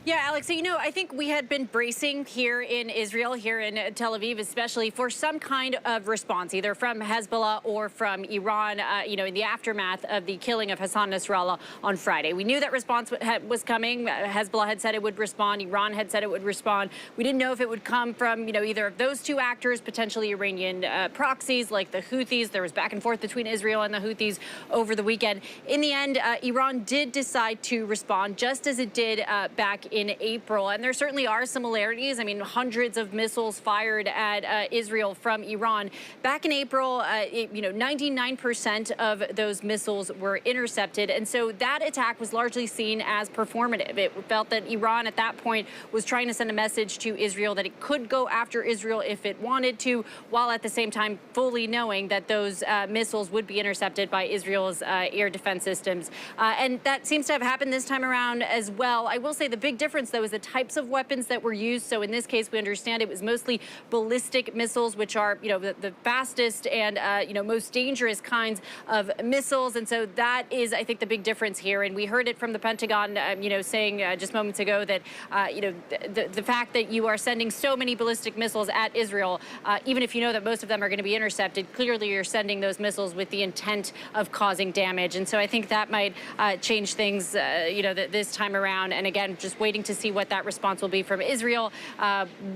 Yeah, Alex, so, you know, I think we had been bracing here in Israel, here in Tel Aviv especially, for some kind of response, either from Hezbollah or from Iran, you know, in the aftermath of the killing of Hassan Nasrallah on Friday. We knew that response was coming. Hezbollah had said it would respond. Iran had said it would respond. We didn't know if it would come from, you know, either of those two actors, potentially Iranian proxies like the Houthis. There was back and forth between Israel and the Houthis over the weekend. In the end, Iran did decide to respond, just as it did back in April. And there certainly are similarities. I mean, hundreds of missiles fired at Israel from Iran. Back in April, you know, 99% of those missiles were intercepted. And so that attack was largely seen as performative. It felt that Iran at that point was trying to send a message to Israel that it could go after Israel if it wanted to, while at the same time fully knowing that those missiles would be intercepted by Israel's air defense systems. And that seems to have happened this time around as well. I will say the big difference difference, though, is the types of weapons that were used. So in this case, we understand it was mostly ballistic missiles, which are, the fastest and, most dangerous kinds of missiles. And so that is, I think, the big difference here. And we heard it from the Pentagon, saying just moments ago that, the fact that you are sending so many ballistic missiles at Israel, even if you know that most of them are going to be intercepted, clearly you're sending those missiles with the intent of causing damage. And so I think that might change things, this time around. And again, just waiting to see what that response will be from Israel,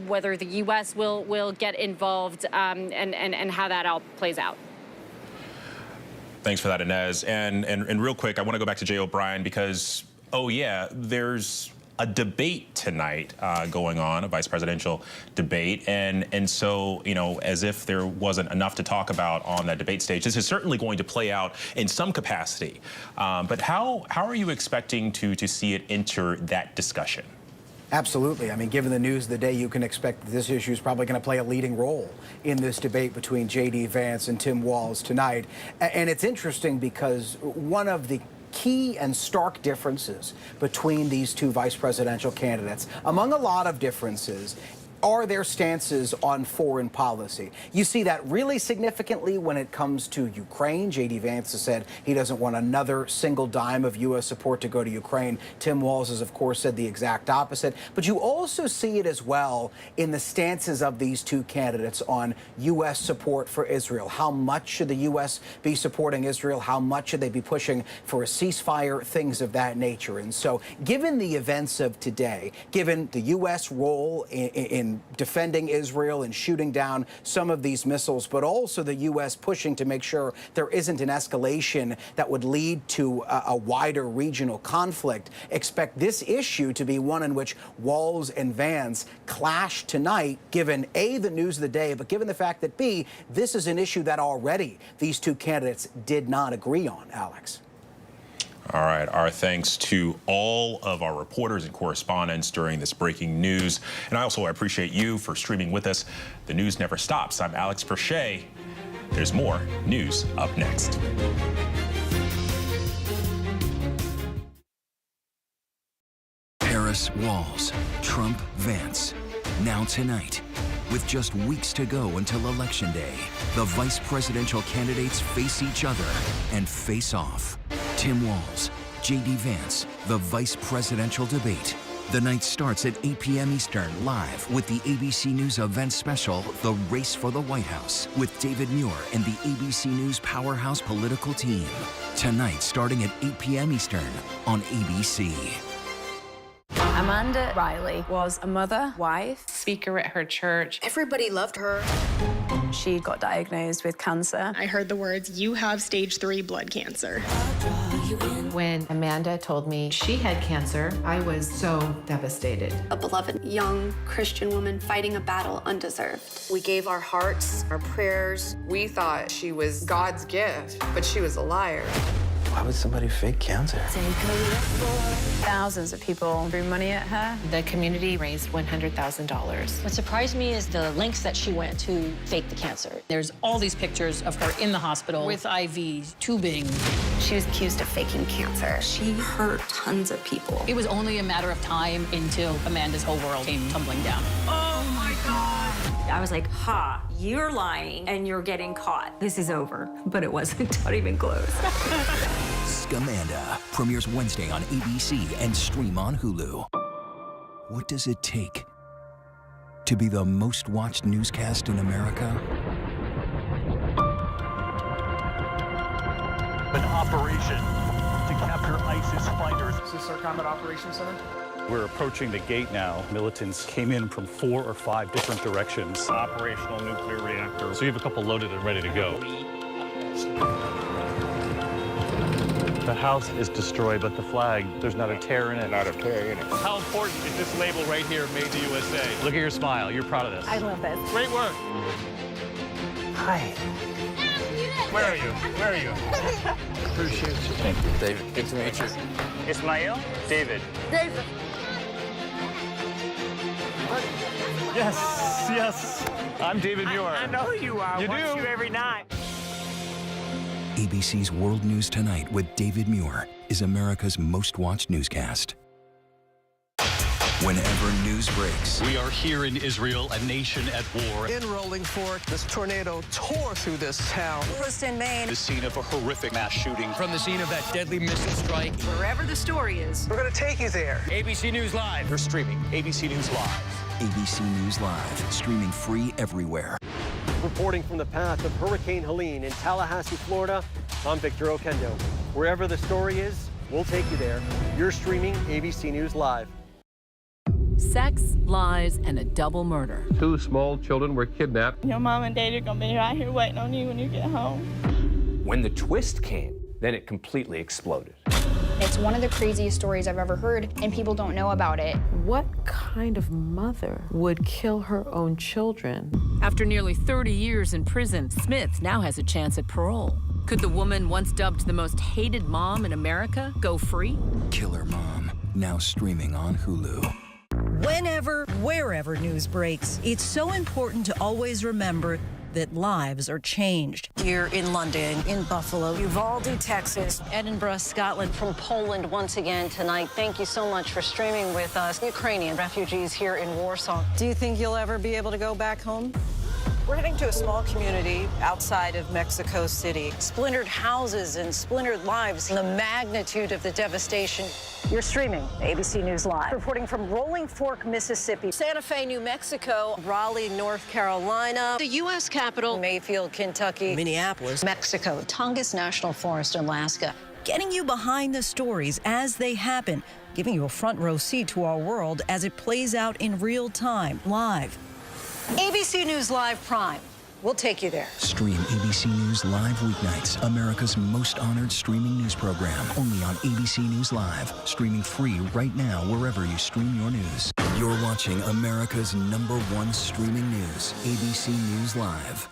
whether the U.S. will get involved, and how that all plays out. Thanks for that, Inez. And real quick, I want to go back to Jay O'Brien because, there's a debate tonight going on, a vice presidential debate. And so, as if there wasn't enough to talk about on that debate stage, this is certainly going to play out in some capacity. But how are you expecting to see it enter that discussion? Absolutely. I mean, given the news of the day, you can expect that this issue is probably going to play a leading role in this debate between J.D. Vance and Tim Walz tonight. And it's interesting because one of the key and stark differences between these two vice presidential candidates, among a lot of differences, are their stances on foreign policy. You see that really significantly when it comes to Ukraine. J.D. Vance has said he doesn't want another single dime of U.S. support to go to Ukraine. Tim Walz has, of course, said the exact opposite. But you also see it as well in the stances of these two candidates on U.S. support for Israel. How much should the U.S. be supporting Israel? How much should they be pushing for a ceasefire? Things of that nature. And so, given the events of today, given the U.S. role in defending Israel and shooting down some of these missiles, but also the U.S. pushing to make sure there isn't an escalation that would lead to a wider regional conflict. Expect this issue to be one in which Walz and Vance clash tonight, given A, the news of the day, but given the fact that B, this is an issue that already these two candidates did not agree on, Alex. All right, our thanks to all of our reporters and correspondents during this breaking news. And I also appreciate you for streaming with us. The news never stops. I'm Alex Perche. There's more news up next. Harris, Walz, Trump, Vance. Now tonight, with just weeks to go until Election Day, the vice presidential candidates face each other and face off. Tim Walz, J.D. Vance, the vice presidential debate. The night starts at 8 p.m. Eastern, live with the ABC News event special, The Race for the White House, with David Muir and the ABC News Powerhouse political team. Tonight, starting at 8 p.m. Eastern on ABC. Amanda Riley was a mother, wife, speaker at her church. Everybody loved her. She got diagnosed with cancer. I heard the words, "You have stage 3 blood cancer." When Amanda told me she had cancer, I was so devastated. A beloved young Christian woman fighting a battle undeserved. We gave our hearts, our prayers. We thought she was God's gift, but she was a liar. Why would somebody fake cancer? Thousands of people threw money at her. The community raised $100,000. What surprised me is the lengths that she went to fake the cancer. There's all these pictures of her in the hospital with IV tubing. She was accused of faking cancer. She hurt tons of people. It was only a matter of time until Amanda's whole world came tumbling down. Oh my God. I was like, ha, you're lying and you're getting caught. This is over. But it wasn't, not even close. Scamanda premieres Wednesday on ABC and stream on Hulu. What does it take to be the most watched newscast in America? An operation to capture ISIS fighters. Is this our Combat Operations Center? We're approaching the gate now. Militants came in from 4 or 5 different directions. Operational nuclear reactor. So you have a couple loaded and ready to go. The house is destroyed, but the flag, there's not a tear in it. Not a tear in it. How important is this label right here, Made in the USA? Look at your smile. You're proud of this. I love this. Great work. Hi. Where are you? Where are you? Appreciate you. Thank you. David, good to meet you. Ismail? David. David. Yes, yes. I'm David Muir. I know who you are. You Watch do? you every night. ABC's World News Tonight with David Muir is America's most watched newscast. Whenever news breaks. We are here in Israel, a nation at war. In Rolling Fork, this tornado tore through this town. First in Maine. The scene of a horrific mass shooting. From the scene of that deadly missile strike. Wherever the story is. We're going to take you there. ABC News Live. They're streaming ABC News Live. ABC News Live, streaming free everywhere. Reporting from the path of Hurricane Helene in Tallahassee, Florida, I'm Victor Oquendo. Wherever the story is, we'll take you there. You're streaming ABC News Live. Sex, lies, and a double murder. 2 small children were kidnapped. Your mom and dad are gonna be right here waiting on you when you get home. When the twist came, then it completely exploded. It's one of the craziest stories I've ever heard, and people don't know about it. What kind of mother would kill her own children? After nearly 30 years in prison, Smith now has a chance at parole. Could the woman once dubbed the most hated mom in America go free? Killer Mom, now streaming on Hulu. Whenever, wherever news breaks, it's so important to always remember that lives are changed. Here in London, in Buffalo, Uvalde, Texas, Edinburgh, Scotland, from Poland once again tonight. Thank you so much for streaming with us. Ukrainian refugees here in Warsaw. Do you think you'll ever be able to go back home? We're heading to a small community outside of Mexico City. Splintered houses and splintered lives. The magnitude of the devastation. You're streaming ABC News Live. Reporting from Rolling Fork, Mississippi, Santa Fe, New Mexico, Raleigh, North Carolina, the U.S. Capitol, Mayfield, Kentucky, Minneapolis, Mexico, Tongass National Forest, Alaska. Getting you behind the stories as they happen, giving you a front row seat to our world as it plays out in real time, live. ABC News Live Prime. We'll take you there. Stream ABC News Live weeknights, America's most honored streaming news program, only on ABC News Live, streaming free right now wherever you stream your news. You're watching America's #1 streaming news, ABC News Live.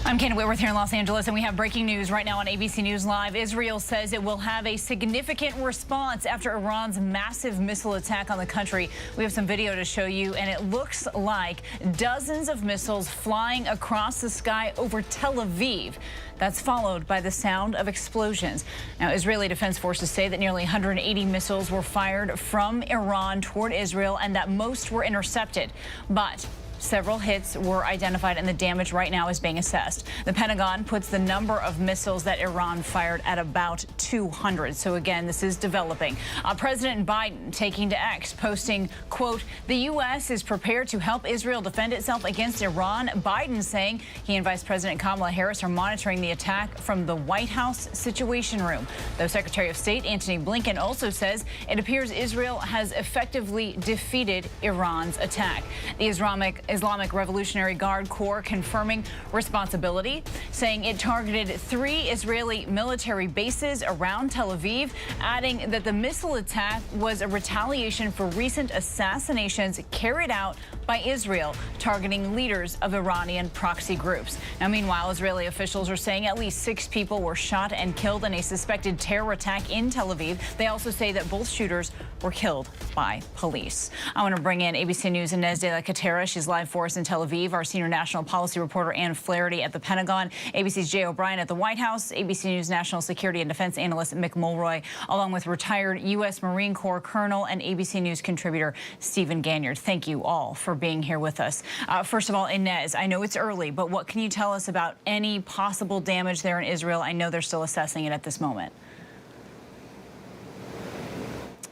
I'm Kate Whitworth here in Los Angeles, and we have breaking news right now on ABC News Live. Israel says it will have a significant response after Iran's massive missile attack on the country. We have some video to show you, and it looks like dozens of missiles flying across the sky over Tel Aviv. That's followed by the sound of explosions. Now, Israeli Defense Forces say that nearly 180 missiles were fired from Iran toward Israel and that most were intercepted. But several hits were identified, and the damage right now is being assessed. The Pentagon puts the number of missiles that Iran fired at about 200. So again, this is developing. President Biden taking to X, posting, quote, "The U.S. is prepared to help Israel defend itself against Iran." Biden saying he and Vice President Kamala Harris are monitoring the attack from the White House Situation Room. Though Secretary of State Antony Blinken also says it appears Israel has effectively defeated Iran's attack. The Islamic Revolutionary Guard Corps confirming responsibility, saying it targeted 3 Israeli military bases around Tel Aviv, adding that the missile attack was a retaliation for recent assassinations carried out by Israel, targeting leaders of Iranian proxy groups. Now, meanwhile, Israeli officials are saying at least 6 people were shot and killed in a suspected terror attack in Tel Aviv. They also say that both shooters were killed by police. I want to bring in ABC News' Inez de la Catera. She's live for us in Tel Aviv. Our senior national policy reporter Ann Flaherty at the Pentagon. ABC's Jay O'Brien at the White House. ABC News national security and defense analyst Mick Mulroy, along with retired U.S. Marine Corps Colonel and ABC News contributor Stephen Ganyard. Thank you all for being here with us. First of all, Inez, I know it's early, but what can you tell us about any possible damage there in Israel? I know they're still assessing it at this moment.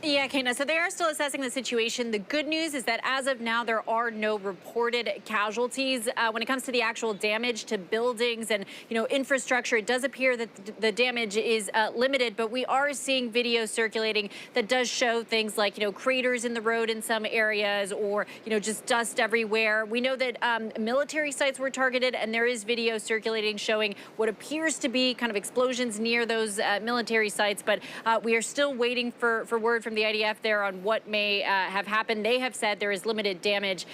Yeah, Kana, so they are still assessing the situation. The good news is that as of now, there are no reported casualties. When it comes to the actual damage to buildings and, infrastructure, it does appear that the damage is limited, but we are seeing videos circulating that does show things like, craters in the road in some areas or, just dust everywhere. We know that military sites were targeted, and there is video circulating showing what appears to be kind of explosions near those military sites, but we are still waiting for word from from the IDF there on what may have happened. They have said there is limited damage,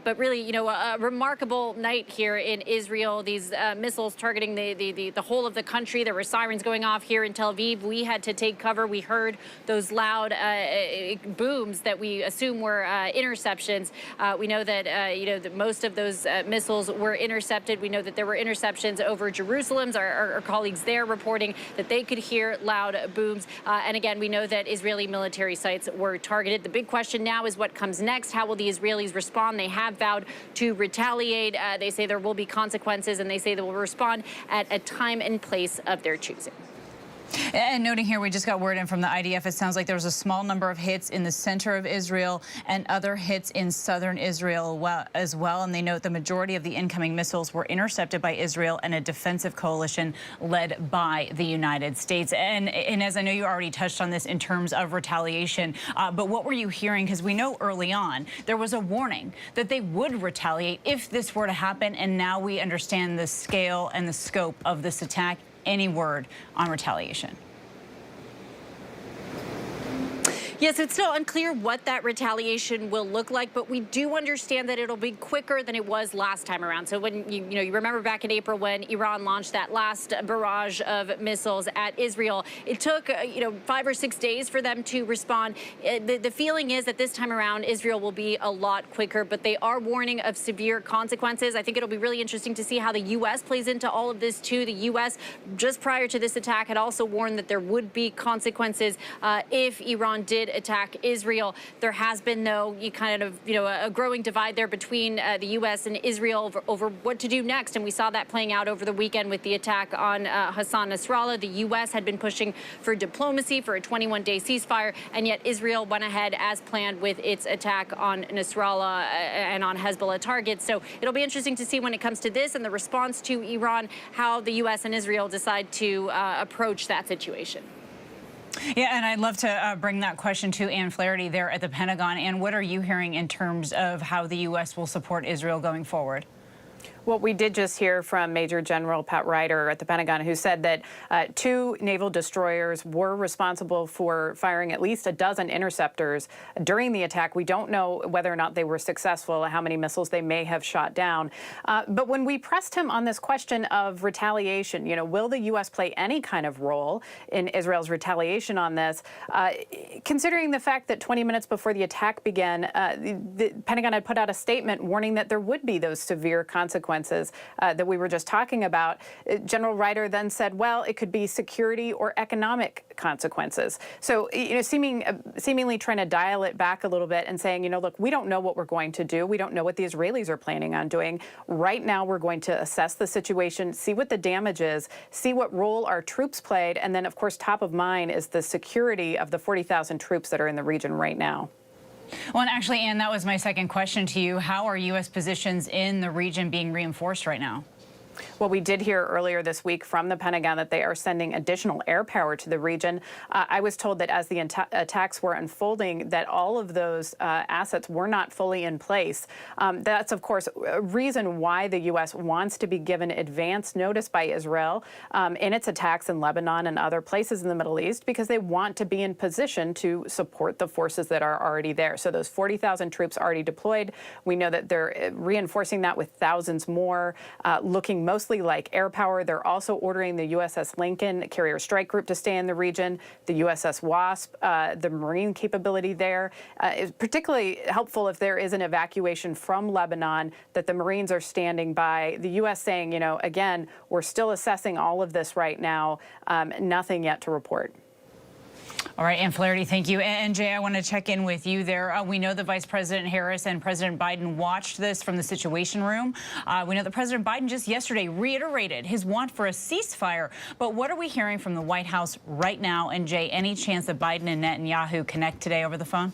but really, you know, a remarkable night here in Israel. These missiles targeting the whole of the country. There were sirens going off here in Tel Aviv. We had to take cover. We heard those loud booms that we assume were interceptions. We know that, you know, that most of those missiles were intercepted. We know that there were interceptions over Jerusalem. Our colleagues there reporting that they could hear loud booms. And again, we know that Israeli military sites were targeted. The big question now is what comes next. How will the Israelis respond? They have vowed to retaliate. They say there will be consequences, and they say they will respond at a time and place of their choosing. And noting here, we just got word in from the IDF. It sounds like there was a small number of hits in the center of Israel and other hits in southern Israel as well. And they note the majority of the incoming missiles were intercepted by Israel and a defensive coalition led by the United States. And as I know you already touched on this in terms of retaliation, but what were you hearing? Because we know early on there was a warning that they would retaliate if this were to happen. And now we understand the scale and the scope of this attack. Any word on retaliation? Yes, it's still unclear what that retaliation will look like, but we do understand that it'll be quicker than it was last time around. So when you remember back in April when Iran launched that last barrage of missiles at Israel, it took 5 or 6 days for them to respond. The feeling is that this time around Israel will be a lot quicker, but they are warning of severe consequences. I think it'll be really interesting to see how the U.S. plays into all of this too. The U.S. just prior to this attack had also warned that there would be consequences if Iran did attack Israel. There has been, though, a growing divide there between the U.S. and Israel over what to do next, and we saw that playing out over the weekend with the attack on Hassan Nasrallah. The U.S. had been pushing for diplomacy, for a 21-day ceasefire, and yet Israel went ahead as planned with its attack on Nasrallah and on Hezbollah targets. So it'll be interesting to see when it comes to this and the response to Iran, how the U.S. and Israel decide to approach that situation. Yeah, and I'd love to bring that question to Ann Flaherty there at the Pentagon. Ann, what are you hearing in terms of how the U.S. will support Israel going forward? Well, we did just hear from Major General Pat Ryder at the Pentagon, who said that 2 naval destroyers were responsible for firing at least a dozen interceptors during the attack. We don't know whether or not they were successful, how many missiles they may have shot down. But when we pressed him on this question of retaliation, will the U.S. play any kind of role in Israel's retaliation on this? Considering the fact that 20 minutes before the attack began, the Pentagon had put out a statement warning that there would be those severe consequences that we were just talking about. General Ryder then said, well, it could be security or economic consequences. So, seemingly trying to dial it back a little bit and saying, look, we don't know what we're going to do. We don't know what the Israelis are planning on doing. Right now, we're going to assess the situation, see what the damage is, see what role our troops played. And then, of course, top of mind is the security of the 40,000 troops that are in the region right now. Well, and actually, Ann, that was my second question to you. How are U.S. positions in the region being reinforced right now? Well, we did hear earlier this week from the Pentagon that they are sending additional air power to the region. I was told that as the attacks were unfolding, that all of those assets were not fully in place. That's, of course, a reason why the U.S. wants to be given advance notice by Israel in its attacks in Lebanon and other places in the Middle East, because they want to be in position to support the forces that are already there. So those 40,000 troops already deployed. We know that they're reinforcing that with thousands more, looking mostly like air power. They're also ordering the USS Lincoln carrier strike group to stay in the region, the USS Wasp, the marine capability there is particularly helpful if there is an evacuation from Lebanon, that the Marines are standing by. The U.S. saying, again, we're still assessing all of this right now, nothing yet to report. All right, Ann Flaherty, thank you. And Jay, I want to check in with you there. We know that Vice President Harris and President Biden watched this from the Situation Room. We know that President Biden just yesterday reiterated his want for a ceasefire. But what are we hearing from the White House right now? And Jay, any chance that Biden and Netanyahu connect today over the phone?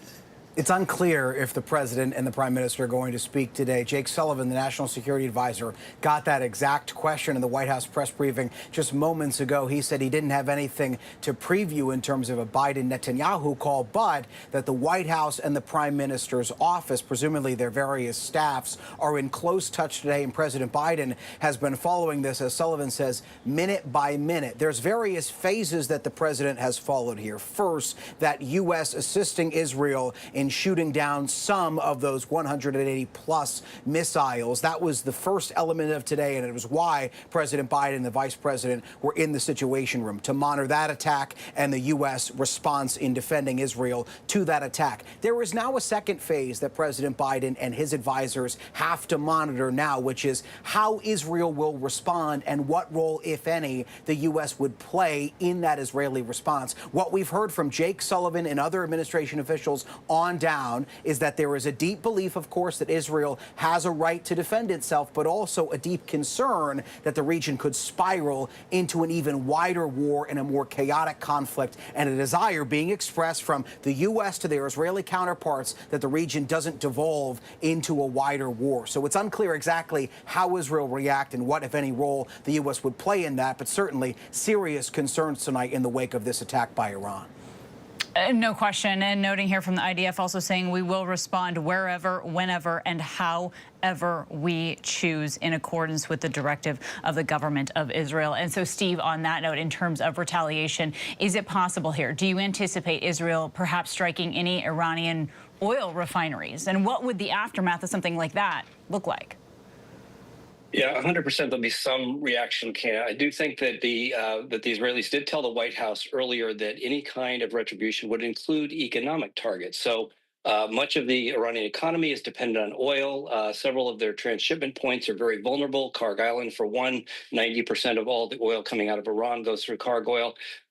It's unclear if the president and the prime minister are going to speak today. Jake Sullivan, the national security advisor, got that exact question in the White House press briefing just moments ago. He said he didn't have anything to preview in terms of a Biden-Netanyahu call, but that the White House and the prime minister's office, presumably their various staffs, are in close touch today. And President Biden has been following this, as Sullivan says, minute by minute. There's various phases that the president has followed here. First, that U.S. assisting Israel in shooting down some of those 180 plus missiles. That was the first element of today, and it was why President Biden and the vice president were in the Situation Room, to monitor that attack and the U.S. response in defending Israel to that attack. There is now a second phase that President Biden and his advisors have to monitor now, which is how Israel will respond and what role, if any, the U.S. would play in that Israeli response. What we've heard from Jake Sullivan and other administration officials on down is that there is a deep belief, of course, that Israel has a right to defend itself, but also a deep concern that the region could spiral into an even wider war and a more chaotic conflict, and a desire being expressed from the U.S. to their Israeli counterparts that the region doesn't devolve into a wider war. So it's unclear exactly how Israel will react and what, if any, role the U.S. would play in that, but certainly serious concerns tonight in the wake of this attack by Iran. No question. And noting here from the IDF also saying we will respond wherever, whenever, and however we choose in accordance with the directive of the government of Israel. And so, Steve, on that note, in terms of retaliation, is it possible here? Do you anticipate Israel perhaps striking any Iranian oil refineries? And what would the aftermath of something like that look like? Yeah, 100% there'll be some reaction, Kana. I do think that the Israelis did tell the White House earlier that any kind of retribution would include economic targets. So much of the Iranian economy is dependent on oil. Several of their transshipment points are very vulnerable. Karg Island, for one, 90% of all the oil coming out of Iran goes through Karg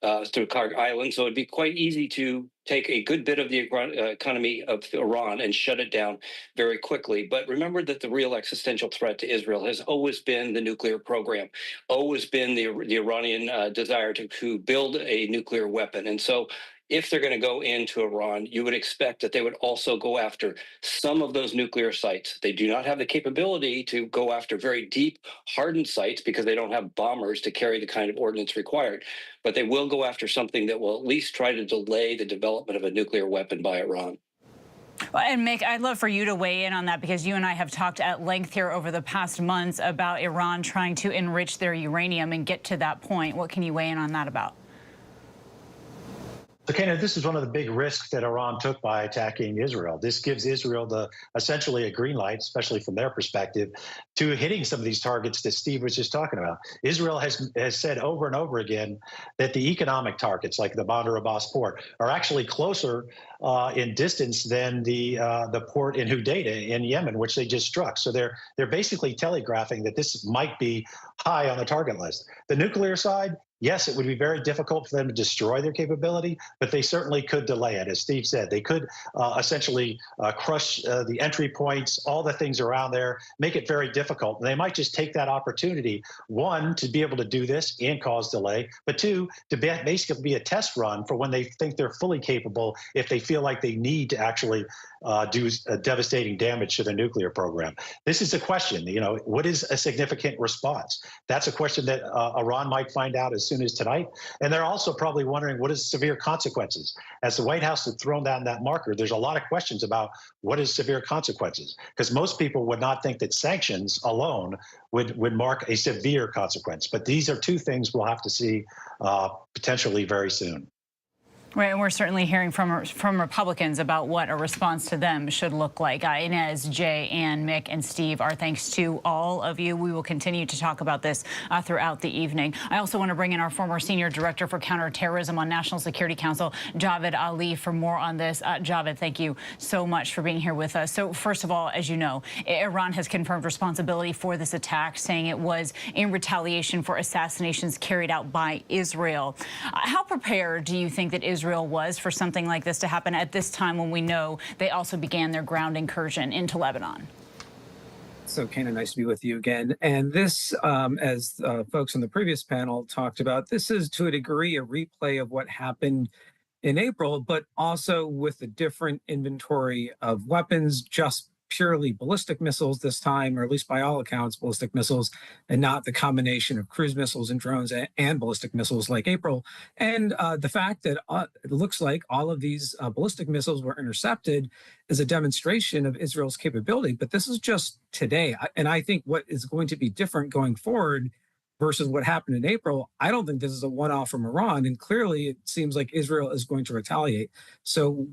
Island. So it'd be quite easy to take a good bit of the economy of Iran and shut it down very quickly. But remember that the real existential threat to Israel has always been the nuclear program, always been the Iranian desire to build a nuclear weapon. And so if they're going to go into Iran, you would expect that they would also go after some of those nuclear sites. They do not have the capability to go after very deep, hardened sites because they don't have bombers to carry the kind of ordnance required. But they will go after something that will at least try to delay the development of a nuclear weapon by Iran. Well, and Mick, I'd love for you to weigh in on that, because you and I have talked at length here over the past months about Iran trying to enrich their uranium and get to that point. What can you weigh in on that about? So, Kana, this is one of the big risks that Iran took by attacking Israel. This gives Israel essentially a green light, especially from their perspective, to hitting some of these targets that Steve was just talking about. Israel has said over and over again that the economic targets, like the Bandar Abbas port, are actually closer in distance than the port in Hudaydah in Yemen, which they just struck. So they're basically telegraphing that this might be high on the target list. The nuclear side, yes, it would be very difficult for them to destroy their capability, but they certainly could delay it. As Steve said, they could essentially crush the entry points, all the things around there, make it very difficult. And they might just take that opportunity, one, to be able to do this and cause delay, but two, to basically be a test run for when they think they're fully capable, if they feel like they need to actually do devastating damage to the nuclear program. This is a question, what is a significant response? That's a question that Iran might find out as soon as tonight. And they're also probably wondering, what is severe consequences? As the White House has thrown down that marker, there's a lot of questions about what is severe consequences, because most people would not think that sanctions alone would mark a severe consequence. But these are two things we'll have to see potentially very soon. Right, and we're certainly hearing from Republicans about what a response to them should look like. Inez, Jay, Ann, Mick, and Steve, our thanks to all of you. We will continue to talk about this throughout the evening. I also want to bring in our former Senior Director for Counterterrorism on National Security Council, Javed Ali, for more on this. Javed, thank you so much for being here with us. So first of all, as you know, Iran has confirmed responsibility for this attack, saying it was in retaliation for assassinations carried out by Israel. How prepared do you think that Israel was for something like this to happen at this time, when we know they also began their ground incursion into Lebanon? So, Kana, nice to be with you again. And this, as folks on the previous panel talked about, this is to a degree a replay of what happened in April, but also with a different inventory of weapons, just purely ballistic missiles this time, or at least by all accounts, ballistic missiles, and not the combination of cruise missiles and drones and ballistic missiles like April. And the fact that it looks like all of these ballistic missiles were intercepted is a demonstration of Israel's capability. But this is just today. And I think what is going to be different going forward versus what happened in April, I don't think this is a one-off from Iran. And clearly, it seems like Israel is going to retaliate. So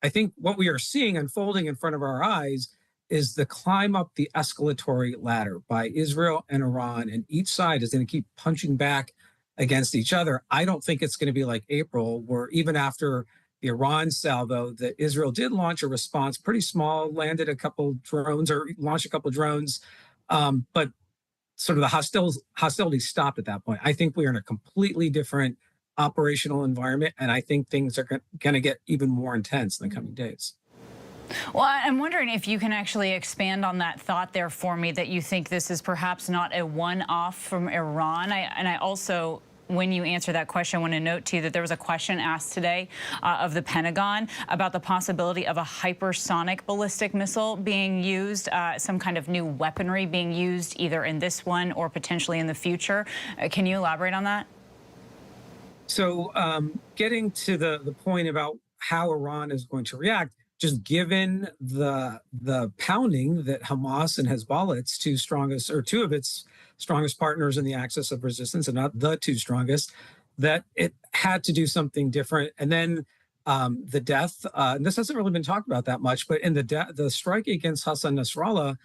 I think what we are seeing unfolding in front of our eyes is the climb up the escalatory ladder by Israel and Iran, and each side is going to keep punching back against each other. I don't think it's going to be like April, where even after the Iran salvo, that Israel did launch a response, pretty small, landed a couple drones or launched a couple drones, but sort of the hostility stopped at that point. I think we are in a completely different operational environment, and I think things are going to get even more intense in the coming days. Well, I'm wondering if you can actually expand on that thought there for me, that you think this is perhaps not a one-off from Iran. And I also, when you answer that question, I want to note to you that there was a question asked today of the Pentagon about the possibility of a hypersonic ballistic missile being used, some kind of new weaponry being used either in this one or potentially in the future. Can you elaborate on that? So getting to the point about how Iran is going to react, just given the pounding that Hamas and Hezbollah, two of its strongest partners in the axis of resistance, and not the two strongest, that it had to do something different. And then the death, and this hasn't really been talked about that much, but in the strike against Hassan Nasrallah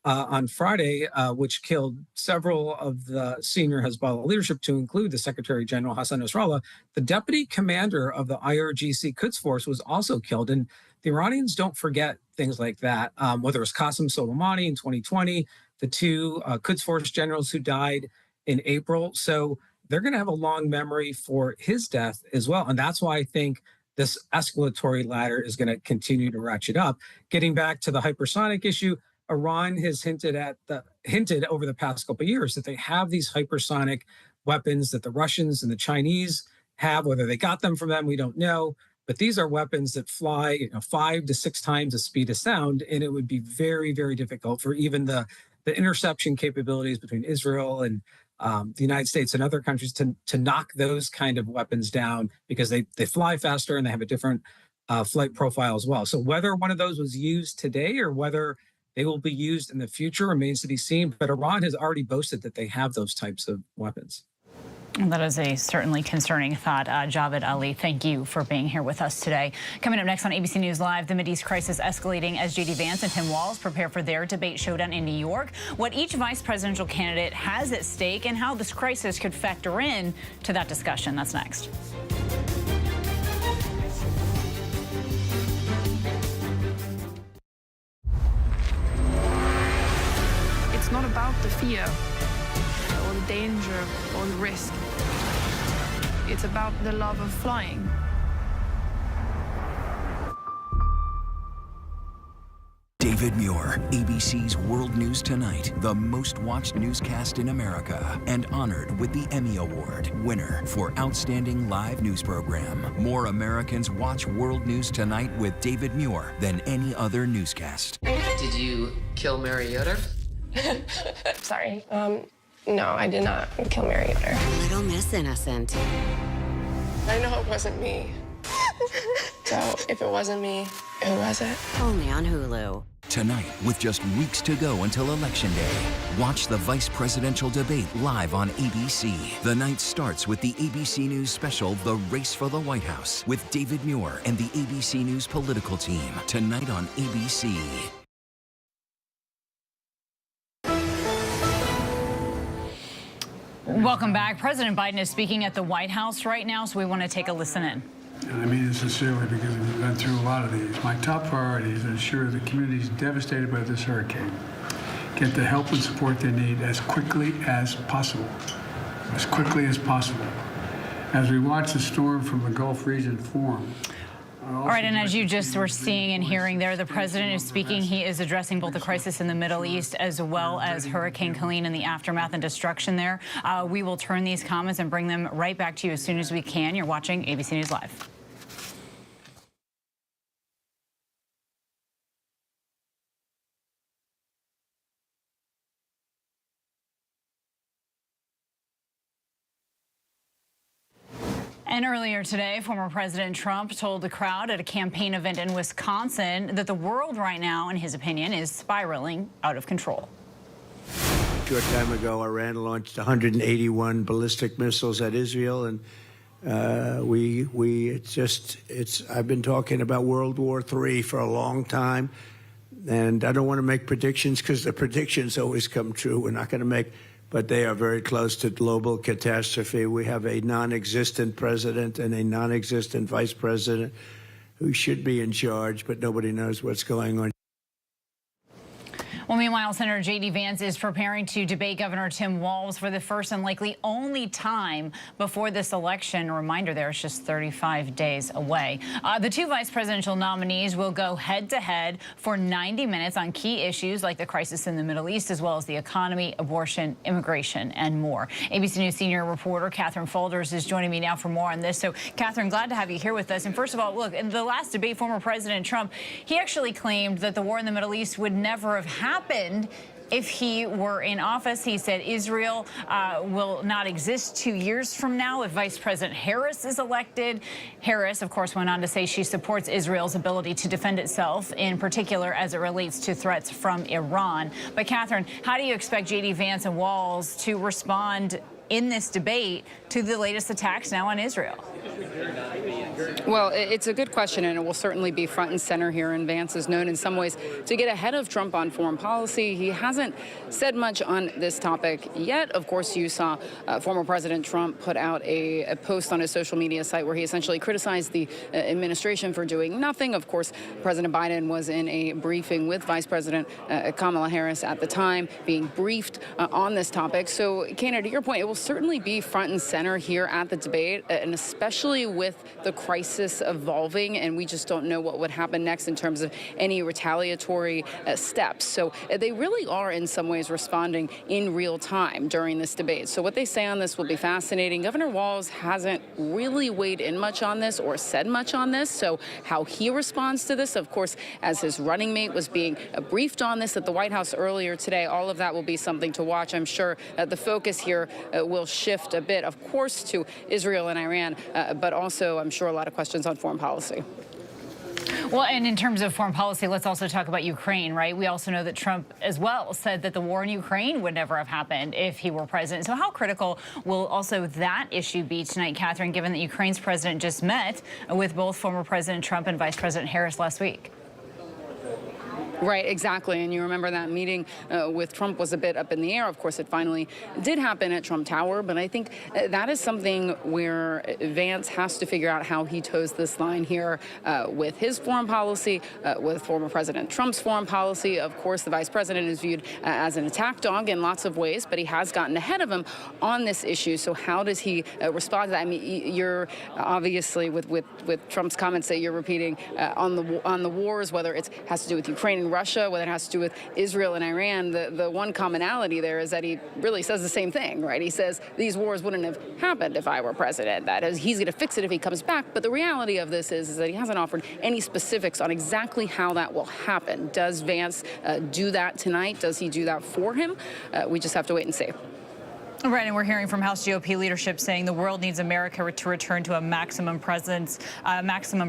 on Friday, which killed several of the senior Hezbollah leadership, to include the Secretary General Hassan Nasrallah, the deputy commander of the IRGC Quds Force was also killed. And the Iranians don't forget things like that, whether it was Qasem Soleimani in 2020, the two Quds Force generals who died in April. So they're going to have a long memory for his death as well. And that's why I think this escalatory ladder is going to continue to ratchet up. Getting back to the hypersonic issue, Iran has hinted over the past couple of years that they have these hypersonic weapons that the Russians and the Chinese have. Whether they got them from them, we don't know. But these are weapons that fly 5 to 6 times the speed of sound, and it would be very, very difficult for even the interception capabilities between Israel and the United States and other countries to knock those kind of weapons down, because they fly faster and they have a different flight profile as well. So whether one of those was used today or whether they will be used in the future remains to be seen. But Iran has already boasted that they have those types of weapons. That is a certainly concerning thought. Javed Ali, thank you for being here with us today. Coming up next on ABC News Live, the Mideast crisis escalating as J.D. Vance and Tim Walz prepare for their debate showdown in New York, what each vice presidential candidate has at stake, and how this crisis could factor in to that discussion. That's next. It's not about the fear or the danger or the risk. It's about the love of flying. David Muir, ABC's World News Tonight, the most watched newscast in America, and honored with the Emmy Award, winner for Outstanding Live News Program. More Americans watch World News Tonight with David Muir than any other newscast. Did you kill Mary Yoder? Sorry. No, I did not kill Mary Yoder. Little Miss Innocent. I know it wasn't me. So if it wasn't me, who was it? Only on Hulu. Tonight, with just weeks to go until Election Day, watch the vice presidential debate live on ABC. The night starts with the ABC News special, The Race for the White House, with David Muir and the ABC News political team. Tonight on ABC. Welcome back. President Biden is speaking at the White House right now, so we want to take a listen in. And I mean it sincerely, because we've been through a lot of these. My top priority is to ensure the communities devastated by this hurricane get the help and support they need as quickly as possible. As quickly as possible. As we watch the storm from the Gulf region form. All right, and as you just were seeing and hearing there, the president is speaking. He is addressing both the crisis in the Middle East as well as Hurricane Helene and the aftermath and destruction there. We will turn these comments and bring them right back to you as soon as we can. You're watching ABC News Live. And earlier today, former President Trump told the crowd at a campaign event in Wisconsin that the world right now, in his opinion, is spiraling out of control. A short time ago, Iran launched 181 ballistic missiles at Israel, and I've been talking about World War III for a long time, and I don't want to make predictions because the predictions always come true. We're not going to make, but they are very close to global catastrophe. We have a non-existent president and a non-existent vice president who should be in charge, but nobody knows what's going on. Well, meanwhile, Senator J.D. Vance is preparing to debate Governor Tim Walz for the first and likely only time before this election. A reminder there, it's just 35 days away. The two vice presidential nominees will go head-to-head for 90 minutes on key issues like the crisis in the Middle East, as well as the economy, abortion, immigration, and more. ABC News senior reporter Catherine Faulders is joining me now for more on this. So, Catherine, glad to have you here with us. And first of all, look, in the last debate, former President Trump, he actually claimed that the war in the Middle East would never have happened if he were in office. He said Israel will not exist 2 years from now if Vice President Harris is elected. Harris, of course, went on to say she supports Israel's ability to defend itself, in particular as it relates to threats from Iran. But, Catherine, how do you expect J.D. Vance and Walz to respond in this debate to the latest attacks now on Israel? Well, it's a good question, and it will certainly be front and center here. And Vance is known in some ways to get ahead of Trump on foreign policy. He hasn't said much on this topic yet. Of course, you saw former President Trump put out a post on his social media site where he essentially criticized the administration for doing nothing. Of course, President Biden was in a briefing with Vice President Kamala Harris at the time, being briefed on this topic. So, Kana, to your point, it will certainly be front and center here at the debate, and especially with the crisis evolving, and we just don't know what would happen next in terms of any retaliatory steps. So they really are in some ways responding in real time during this debate. So what they say on this will be fascinating. Governor Walz hasn't really weighed in much on this or said much on this. So how he responds to this, of course, as his running mate was being briefed on this at the White House earlier today, all of that will be something to watch. I'm sure the focus here will shift a bit, of course, to Israel and Iran, but also, I'm sure, a lot of questions on foreign policy. Well, and in terms of foreign policy, let's also talk about Ukraine, right? We also know that Trump as well said that the war in Ukraine would never have happened if he were president. So how critical will also that issue be tonight, Catherine, given that Ukraine's president just met with both former President Trump and Vice President Harris last week? Right, exactly. And you remember that meeting with Trump was a bit up in the air. Of course, it finally did happen at Trump Tower. But I think that is something where Vance has to figure out how he toes this line here with his foreign policy, with former President Trump's foreign policy. Of course, the vice president is viewed as an attack dog in lots of ways, but he has gotten ahead of him on this issue. So how does he respond to that? I mean, you're obviously with Trump's comments that you're repeating on the wars, whether it has to do with Ukraine and Russia, whether it has to do with Israel and Iran, the one commonality there is that he really says the same thing, right? He says these wars wouldn't have happened if I were president. That is, he's going to fix it if he comes back. But the reality of this is that he hasn't offered any specifics on exactly how that will happen. Does Vance do that tonight? Does he do that for him? We just have to wait and see. Right, and we're hearing from House GOP leadership saying the world needs America to return to a maximum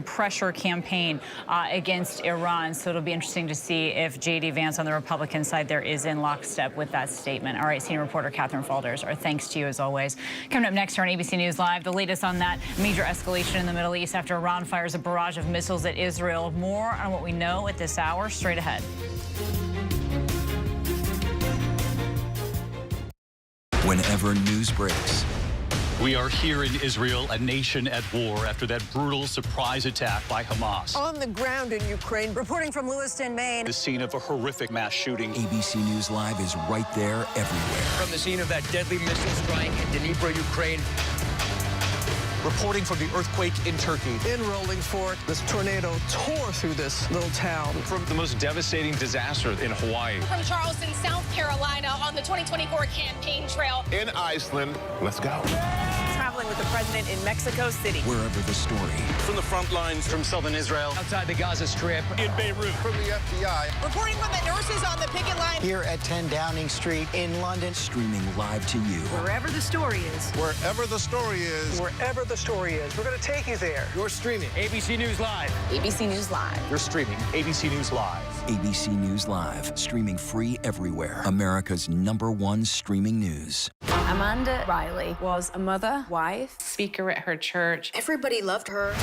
pressure campaign against Iran. So it'll be interesting to see if J.D. Vance on the Republican side there is in lockstep with that statement. All right, senior reporter Catherine Faulders, our thanks to you as always. Coming up next here on ABC News Live, the latest on that major escalation in the Middle East after Iran fires a barrage of missiles at Israel. More on what we know at this hour, straight ahead. Whenever news breaks, we are here in Israel, a nation at war after that brutal surprise attack by Hamas. On the ground in Ukraine, reporting from Lewiston, Maine. The scene of a horrific mass shooting. ABC News Live is right there everywhere. From the scene of that deadly missile strike in Dnipro, Ukraine. Reporting from the earthquake in Turkey. In Rolling Fork, this tornado tore through this little town. From the most devastating disaster in Hawaii. From Charleston, South Carolina, on the 2024 campaign trail. In Iceland, let's go. traveling with the president in Mexico City. Wherever the story. From the front lines, from southern Israel, outside the Gaza Strip, in Beirut, from the FBI. Reporting from the nurses on the picket line. Here at 10 Downing Street in London. Streaming live to you. Wherever the story is. Wherever the story is. Wherever the story is. We're going to take you there. You're streaming ABC News Live. ABC News Live. You're streaming ABC News Live. ABC News Live. Streaming free everywhere. America's #1 streaming news. Amanda Riley was a mother, wife, speaker at her church. Everybody loved her.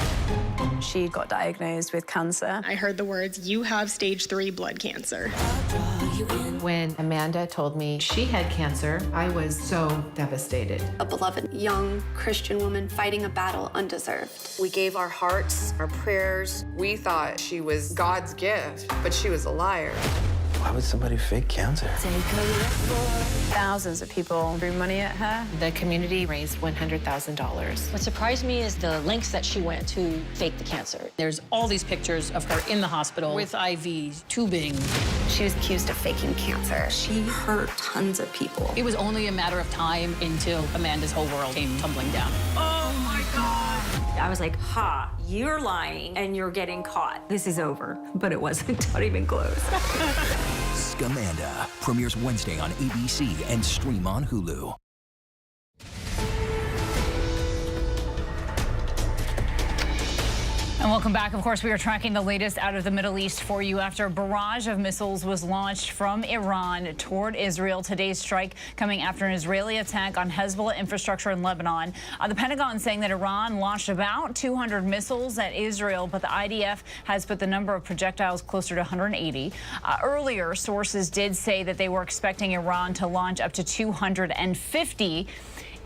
She got diagnosed with cancer. I heard the words, "You have stage 3 blood cancer." When Amanda told me she had cancer, I was so devastated. A beloved young Christian woman fighting a battle undeserved. We gave our hearts, our prayers. We thought she was God's gift, but she was a liar. Why would somebody fake cancer? Thousands of people threw money at her. The community raised $100,000. What surprised me is the lengths that she went to fake the cancer. There's all these pictures of her in the hospital with IV tubing. She was accused of faking cancer. She hurt tons of people. It was only a matter of time until Amanda's whole world came tumbling down. Oh my God! I was like, ha, you're lying and you're getting caught. This is over. But it wasn't, not even close. Scamanda premieres Wednesday on ABC and stream on Hulu. And welcome back. Of course, we are tracking the latest out of the Middle East for you after a barrage of missiles was launched from Iran toward Israel. Today's strike coming after an Israeli attack on Hezbollah infrastructure in Lebanon. The Pentagon saying that Iran launched about 200 missiles at Israel, but the IDF has put the number of projectiles closer to 180. Earlier, sources did say that they were expecting Iran to launch up to 250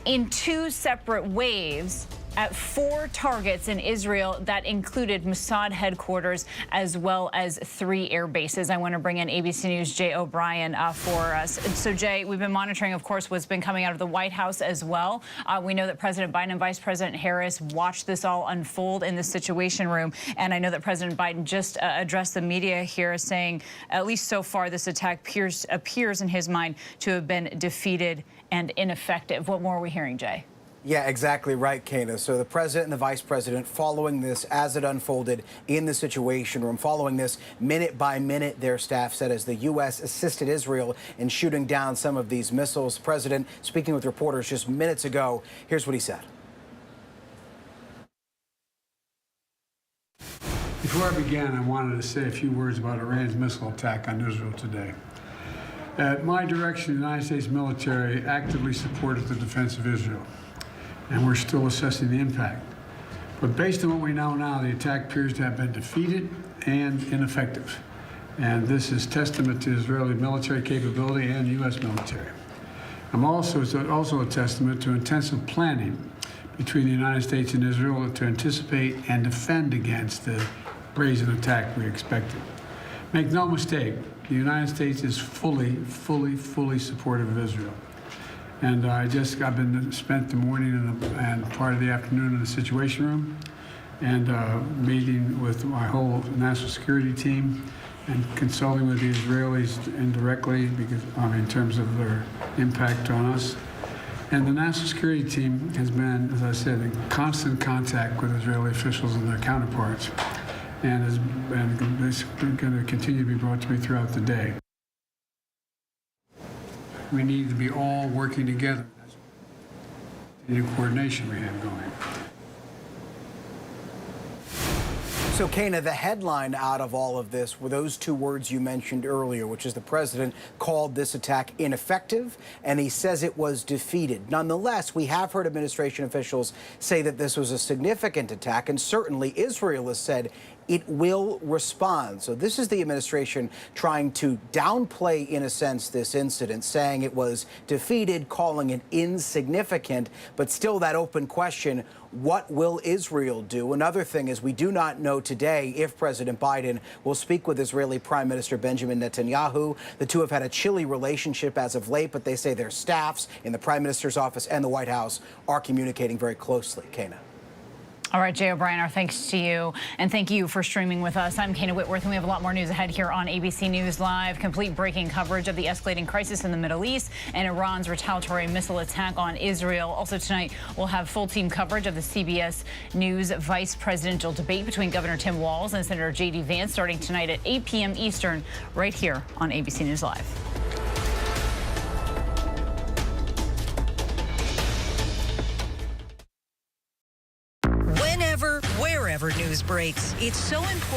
in 2 separate waves at 4 targets in Israel that included Mossad headquarters as well as 3 air bases. I want to bring in ABC News' Jay O'Brien for us. So, Jay, we've been monitoring, of course, what's been coming out of the White House as well. We know that President Biden and Vice President Harris watched this all unfold in the Situation Room. And I know that President Biden just addressed the media here saying, at least so far, this attack appears in his mind to have been defeated and ineffective. What more are we hearing, Jay? Yeah, exactly right, Kana. So the president and the vice president following this as it unfolded in the Situation Room, following this minute by minute, their staff said, as the U.S. assisted Israel in shooting down some of these missiles. The president speaking with reporters just minutes ago. Here's what he said. Before I began, I wanted to say a few words about Iran's missile attack on Israel today. At my direction, the United States military actively supported the defense of Israel, and we're still assessing the impact. But based on what we know now, the attack appears to have been defeated and ineffective. And this is testament to Israeli military capability and U.S. military. It's also a testament to intensive planning between the United States and Israel to anticipate and defend against the brazen attack we expected. Make no mistake, the United States is fully supportive of Israel. And I've spent the morning and part of the afternoon in the Situation Room and meeting with my whole national security team and consulting with the Israelis indirectly because in terms of their impact on us. And the national security team has been, as I said, in constant contact with Israeli officials and their counterparts, and is going to continue to be brought to me throughout the day. We need to be all working together. That's the new coordination we have going. So, Kana, the headline out of all of this were those 2 words you mentioned earlier, which is the president called this attack ineffective, and he says it was defeated. Nonetheless, we have heard administration officials say that this was a significant attack, and certainly Israel has said it will respond. So this is the administration trying to downplay, in a sense, this incident, saying it was defeated, calling it insignificant, but still that open question, what will Israel do? Another thing is we do not know today if President Biden will speak with Israeli Prime Minister Benjamin Netanyahu. The two have had a chilly relationship as of late, but they say their staffs in the Prime Minister's office and the White House are communicating very closely. Kana. All right, Jay O'Brien, our thanks to you, and thank you for streaming with us. I'm Kana Whitworth, and we have a lot more news ahead here on ABC News Live. Complete breaking coverage of the escalating crisis in the Middle East and Iran's retaliatory missile attack on Israel. Also tonight, we'll have full team coverage of the CBS News vice presidential debate between Governor Tim Walz and Senator J.D. Vance starting tonight at 8 p.m. Eastern right here on ABC News Live. Wherever news breaks, it's so important.